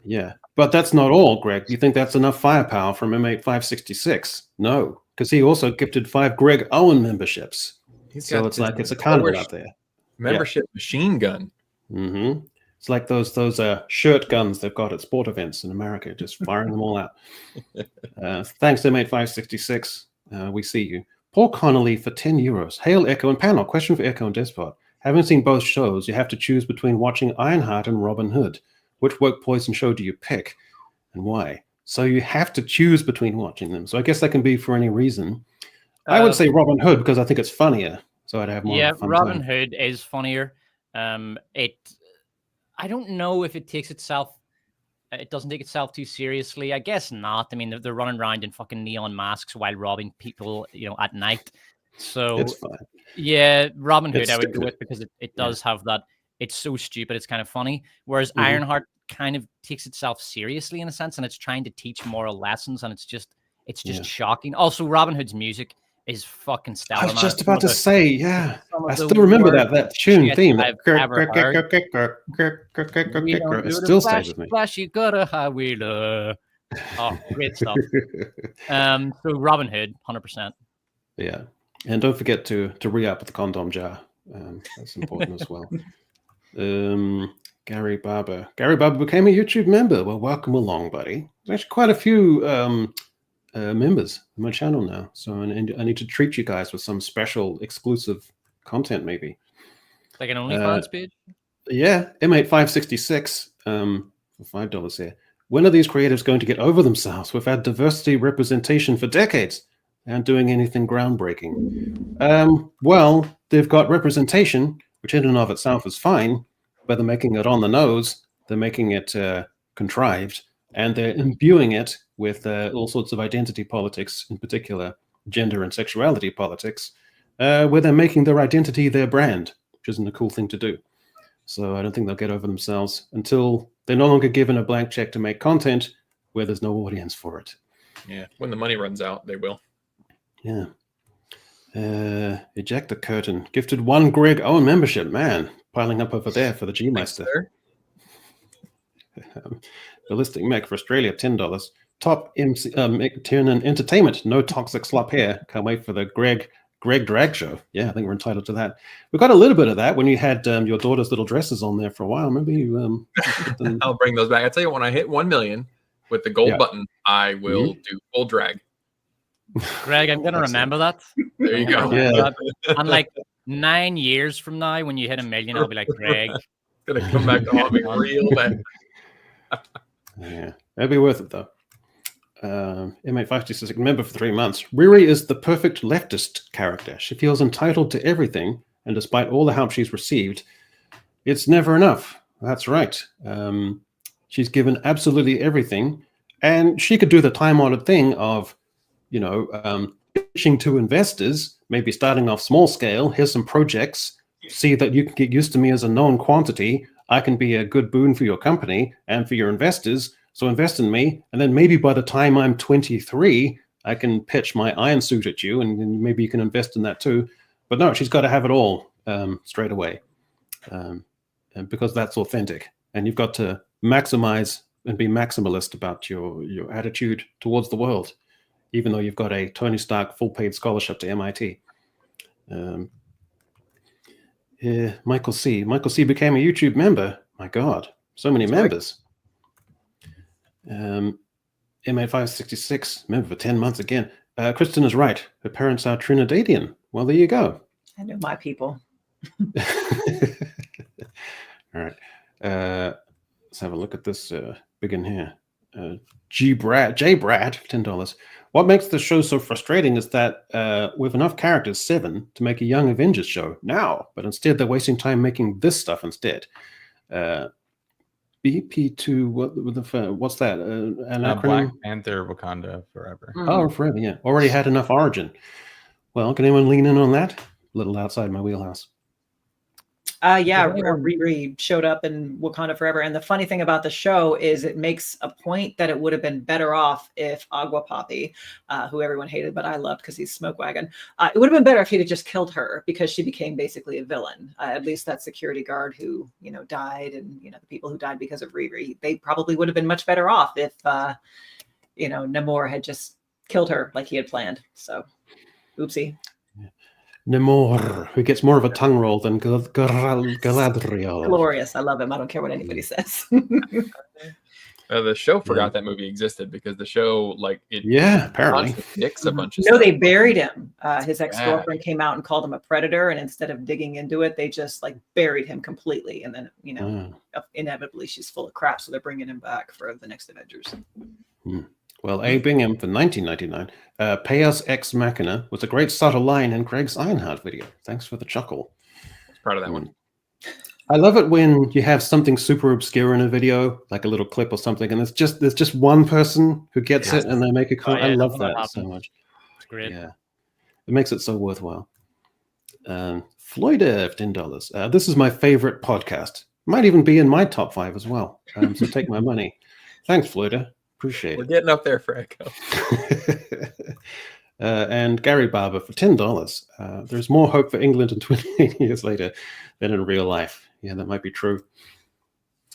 [SPEAKER 1] Yeah, but that's not all, Greg. You think that's enough firepower from M8566? No, because he also gifted 5 Greg Owen memberships. So it's like it's a carnival out there.
[SPEAKER 5] Membership machine gun.
[SPEAKER 1] Mm-hmm. It's like those shirt guns they've got at sport events in America, just firing them all out. Thanks, M8566. We see you. Paul Connolly for 10 euros. Hail Echo and panel. Question for Echo and Despot. Having seen both shows, you have to choose between watching Ironheart and Robin Hood. Which woke poison show do you pick, and why? So you have to choose between watching them. So I guess that can be for any reason. I would say Robin Hood because I think it's funnier. So I'd have more. Yeah, fun
[SPEAKER 3] Robin
[SPEAKER 1] time.
[SPEAKER 3] Hood is funnier. I don't know if it doesn't take itself too seriously. I guess not. I mean, they're running around in fucking neon masks while robbing people, at night. So
[SPEAKER 1] it's fine.
[SPEAKER 3] Yeah, Robin Hood
[SPEAKER 1] It's
[SPEAKER 3] I would go
[SPEAKER 1] stupid.
[SPEAKER 3] with because it does have that. It's so stupid, it's kind of funny. Whereas Ironheart kind of takes itself seriously in a sense, and it's trying to teach moral lessons, and it's just shocking. Also, Robin Hood's music is fucking stellar.
[SPEAKER 1] I was
[SPEAKER 3] man.
[SPEAKER 1] just about to say, yeah.
[SPEAKER 3] some of
[SPEAKER 1] I
[SPEAKER 3] the
[SPEAKER 1] still remember that
[SPEAKER 3] worst
[SPEAKER 1] tune
[SPEAKER 3] shit
[SPEAKER 1] theme.
[SPEAKER 3] I've ever heard.
[SPEAKER 1] It still stays with me.
[SPEAKER 3] Flash, you got a high wheeler. Oh, great stuff. So Robin Hood, 100%.
[SPEAKER 1] Yeah, and don't forget to re-up the condom jar. That's important as well. Gary Barber. Gary Barber became a YouTube member. Well, welcome along, buddy. There's actually quite a few members on my channel now, so I need to treat you guys with some special exclusive content, maybe.
[SPEAKER 3] Like an OnlyFans page?
[SPEAKER 1] Yeah, M8566 for $5 here. When are these creatives going to get over themselves? We've had diversity representation for decades. They aren't doing anything groundbreaking. Well, they've got representation, which in and of itself is fine, but they're making it on the nose, they're making it contrived, and they're imbuing it with all sorts of identity politics, in particular gender and sexuality politics, where they're making their identity their brand, which isn't a cool thing to do. So I don't think they'll get over themselves until they're no longer given a blank check to make content where there's no audience for it.
[SPEAKER 5] Yeah, when the money runs out, they will.
[SPEAKER 1] Yeah. Eject the curtain. Gifted 1 Greg Owen membership. Man, piling up over there for the G-Meister. Ballistic Mech for Australia, $10. Top MC Tiernan Entertainment. No toxic slop here. Can't wait for the Greg Drag Show. Yeah, I think we're entitled to that. We got a little bit of that when you had your daughter's little dresses on there for a while. Maybe you.
[SPEAKER 5] I'll bring those back. I tell you, when I hit 1 million with the gold button, I will do full drag.
[SPEAKER 3] Greg, I'm gonna remember that.
[SPEAKER 5] There you go.
[SPEAKER 1] Yeah.
[SPEAKER 3] And like 9 years from now, when you hit 1 million, I'll be like, Greg.
[SPEAKER 5] It's gonna come back to haunt me real bad.
[SPEAKER 1] Yeah, it'd be worth it though. M8566 member for 3 months. Riri is the perfect leftist character. She feels entitled to everything, and despite all the help she's received, it's never enough. That's right. She's given absolutely everything, and she could do the time-honored thing of, pitching to investors, maybe starting off small scale. Here's some projects. See that you can get used to me as a known quantity. I can be a good boon for your company and for your investors. So invest in me, and then maybe by the time I'm 23, I can pitch my iron suit at you, and maybe you can invest in that too. But no, she's got to have it all straight away, and because that's authentic. And you've got to maximize and be maximalist about your attitude towards the world, even though you've got a Tony Stark full-paid scholarship to MIT. Michael C. Michael C. became a YouTube member. My God, so many members. M8566, member for 10 months again. Kristen is right. Her parents are Trinidadian. Well, there you go.
[SPEAKER 6] I know my people.
[SPEAKER 1] All right. Let's have a look at this begin here. J. Brad, $10. What makes the show so frustrating is that with enough characters, 7, to make a Young Avengers show now, but instead they're wasting time making this stuff instead. BP2, what's that? An acronym?
[SPEAKER 4] Black Panther Wakanda Forever.
[SPEAKER 1] Oh, forever, yeah. Already had enough origin. Well, can anyone lean in on that? A little outside my wheelhouse.
[SPEAKER 6] Riri showed up in Wakanda Forever. And the funny thing about the show is it makes a point that it would have been better off if Agua Papi, who everyone hated, but I loved because he's Smoke Wagon, it would have been better if he'd have just killed her because she became basically a villain. At least that security guard who, died, and, the people who died because of Riri, they probably would have been much better off if, Namor had just killed her like he had planned. So, oopsie.
[SPEAKER 1] Namor, who gets more of a tongue roll than Galadriel.
[SPEAKER 6] Glorious. I love him. I don't care what anybody says.
[SPEAKER 5] The show forgot that movie existed because the show,
[SPEAKER 1] apparently
[SPEAKER 5] dicks a bunch of
[SPEAKER 6] No,
[SPEAKER 5] stuff.
[SPEAKER 6] they buried him. His ex-girlfriend came out and called him a predator, and instead of digging into it, they just buried him completely. And then, inevitably she's full of crap, so they're bringing him back for the next Avengers.
[SPEAKER 1] Well, A. Bingham for $19.99. Pay us ex machina was a great subtle line in Greg's Ironheart video. Thanks for the chuckle.
[SPEAKER 5] Proud of that one.
[SPEAKER 1] I love it when you have something super obscure in a video, like a little clip or something, and there's just one person who gets it and they make a comment. I love that so much.
[SPEAKER 3] It's great.
[SPEAKER 1] Yeah, it makes it so worthwhile. Floyd $10. This is my favorite podcast. Might even be in my top 5 as well. So take my money. Thanks, Floyd. Appreciate it.
[SPEAKER 5] We're getting up there for Echo.
[SPEAKER 1] And Gary Barber for $10. There's more hope for England in 28 years later than in real life. Yeah, that might be true.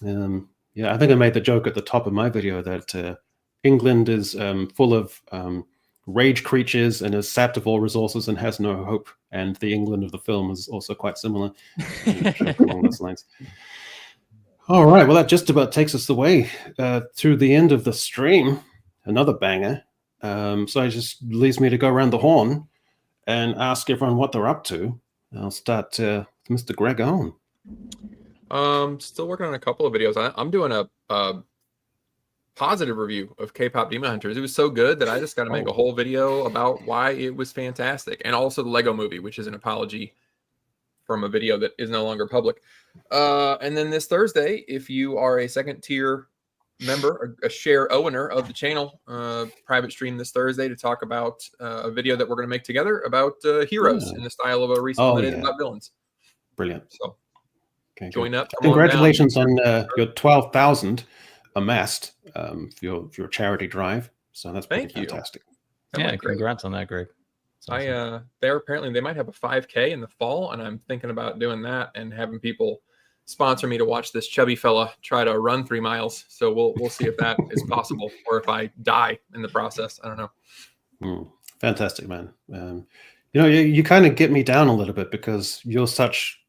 [SPEAKER 1] I think I made the joke at the top of my video that England is full of rage creatures and is sapped of all resources and has no hope. And the England of the film is also quite similar along those lines. All right, well, that just about takes us away through the end of the stream. Another banger. So it just leaves me to go around the horn and ask everyone what they're up to. I'll start with Mr. Greg Owen.
[SPEAKER 5] Still working on a couple of videos. I'm doing a positive review of K-pop Demon Hunters. It was so good that I just got to make a whole video about why it was fantastic, and also the Lego Movie, which is an apology from a video that is no longer public. And then this Thursday, if you are a second tier member, a share owner of the channel, private stream this Thursday to talk about a video that we're going to make together about heroes in the style of a recent one that is about villains.
[SPEAKER 1] Brilliant.
[SPEAKER 5] So
[SPEAKER 1] okay,
[SPEAKER 5] join up.
[SPEAKER 1] Congratulations on your 12,000 amassed for your charity drive. So that's pretty fantastic.
[SPEAKER 4] Yeah, congrats on that, Greg.
[SPEAKER 5] Awesome. They might have a 5K in the fall, and I'm thinking about doing that and having people sponsor me to watch this chubby fella try to run 3 miles. So we'll see if that is possible, or if I die in the process. I don't know.
[SPEAKER 1] Fantastic, man. You kind of get me down a little bit because you're such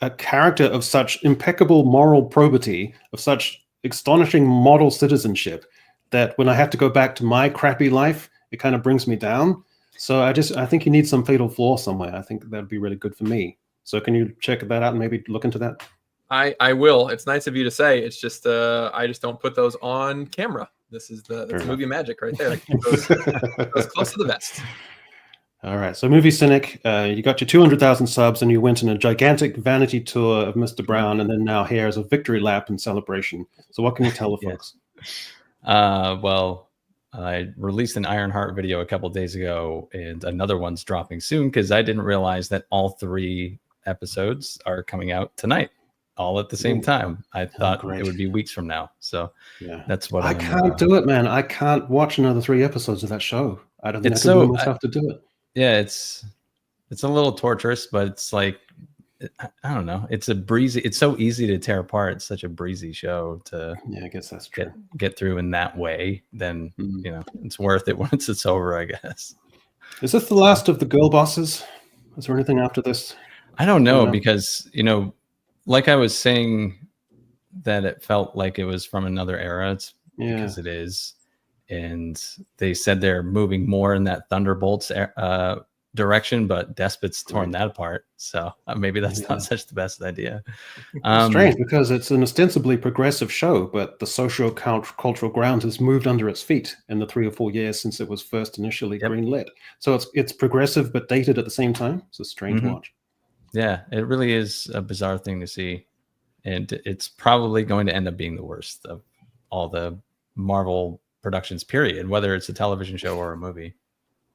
[SPEAKER 1] a character of such impeccable moral probity, of such astonishing model citizenship, that when I have to go back to my crappy life, it kind of brings me down. So I think you need some fatal flaw somewhere. I think that'd be really good for me. So can you check that out and maybe look into that?
[SPEAKER 5] I will. It's nice of you to say. It's just I just don't put those on camera. That's movie magic right there. Those close to the vest.
[SPEAKER 1] All right. So Movie Cynic, you got your 200,000 subs and you went on a gigantic vanity tour of Mr. Brown, and then now here is a victory lap and celebration. So what can you tell the folks?
[SPEAKER 4] Well, I released an Ironheart video a couple days ago, and another one's dropping soon because I didn't realize that all 3 episodes are coming out tonight, all at the same time. I thought it would be weeks from now. So that's what
[SPEAKER 1] I can't do it, man. I can't watch another 3 episodes of that show. I don't think I can bring myself to do it.
[SPEAKER 4] Yeah, it's a little torturous, but it's like, I don't know. It's so easy to tear apart. It's such a breezy show to
[SPEAKER 1] I guess that's true.
[SPEAKER 4] Get through in that way. Then it's worth it once it's over, I guess.
[SPEAKER 1] Is this the last of the girl bosses? Is there anything after this?
[SPEAKER 4] I don't know, because like I was saying, that it felt like it was from another era. It's because it is, and they said they're moving more in that Thunderbolts direction, but Despot's torn that apart, so maybe that's not such the best idea.
[SPEAKER 1] Strange, because it's an ostensibly progressive show, but the socio-cultural ground has moved under its feet in the 3 or 4 years since it was first initially greenlit. So it's progressive but dated at the same time. It's a strange watch. Yeah,
[SPEAKER 4] it really is a bizarre thing to see, and it's probably going to end up being the worst of all the Marvel productions, period, whether it's a television show or a movie.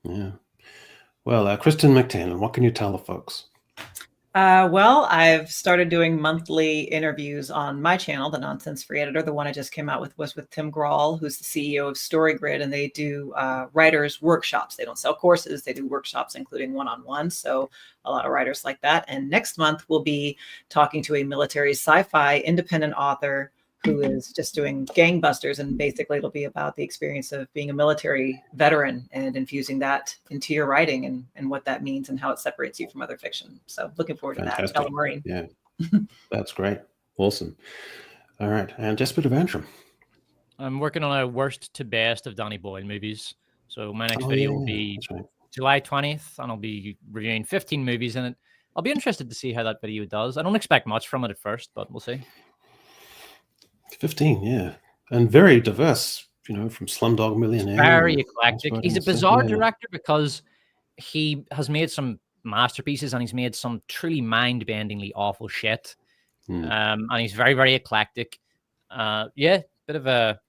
[SPEAKER 1] Yeah. Well, Kristen McTiernan, what can you tell the folks?
[SPEAKER 6] Well, I've started doing monthly interviews on my channel, The Nonsense Free Editor. The one I just came out with was with Tim Grawl, who's the CEO of StoryGrid, and they do writers' workshops. They don't sell courses. They do workshops, including one-on-one. So a lot of writers like that. And next month, we'll be talking to a military sci-fi independent author who is just doing gangbusters, and basically it'll be about the experience of being a military veteran and infusing that into your writing and what that means and how it separates you from other fiction. So looking forward to that. Ella Marine.
[SPEAKER 1] Yeah, that's great. Awesome. All right, and Jesper Devantram. I'm
[SPEAKER 3] working on a worst to best of Danny Boyle movies. So my next video will be July 20th, and I'll be reviewing 15 movies in it. I'll be interested to see how that video does. I don't expect much from it at first, but we'll see.
[SPEAKER 1] 15, yeah, and very diverse. From Slumdog Millionaire.
[SPEAKER 3] Very eclectic. He's a bizarre director because he has made some masterpieces and he's made some truly mind-bendingly awful shit. And he's very, very eclectic. Bit of a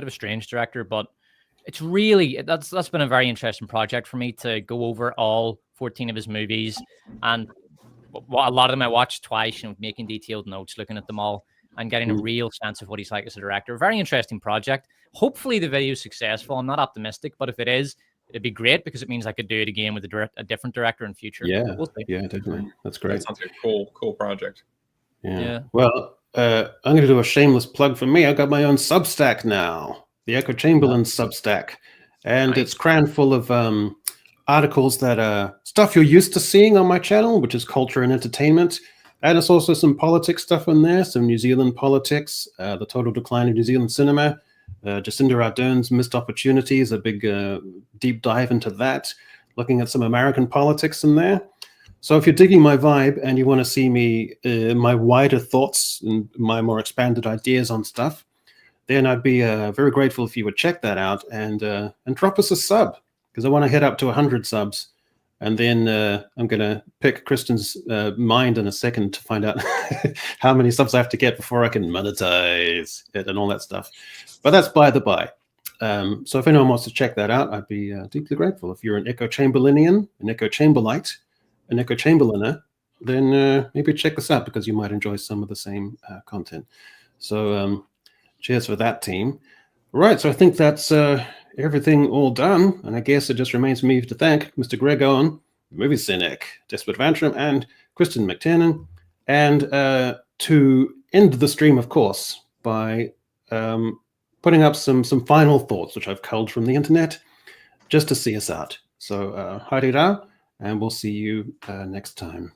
[SPEAKER 3] strange director, but it's really that's been a very interesting project for me to go over all 14 of his movies, and a lot of them I watched twice, making detailed notes, looking at them all, and getting a real sense of what he's like as a director. Very interesting project. Hopefully the video is successful. I'm not optimistic, but if it is, it'd be great because it means I could do it again with a different director in future.
[SPEAKER 1] Yeah, yeah, definitely. That's great.
[SPEAKER 5] That sounds like a cool project.
[SPEAKER 1] Yeah. Well, I'm going to do a shameless plug for me. I got my own Substack now, the Echo Chamberlain Substack. and
[SPEAKER 3] Nice.
[SPEAKER 1] it's crammed full of articles that are stuff you're used to seeing on my channel, which is culture and entertainment. And there's also some politics stuff in there, some New Zealand politics, the total decline of New Zealand cinema, Jacinda Ardern's missed opportunities, a big deep dive into that, looking at some American politics in there. So if you're digging my vibe and you want to see me, my wider thoughts and my more expanded ideas on stuff, then I'd be very grateful if you would check that out and drop us a sub, because I want to head up to 100 subs. And then I'm going to pick Kristen's mind in a second to find out how many subs I have to get before I can monetize it and all that stuff. But that's by the by. So if anyone wants to check that out, I'd be deeply grateful. If you're an Echo Chamberlainian, an Echo Chamberlite, an Echo Chamberlainer, then maybe check this out, because you might enjoy some of the same content. So cheers for that, team. Right, so I think that's everything all done, and I guess it just remains for me to thank Mr. Greg Owen, Movie Cynic, Desperate Vantram, and Kristen McTiernan, and to end the stream, of course, by putting up some final thoughts, which I've culled from the internet, just to see us out. So, haere rā, and we'll see you next time.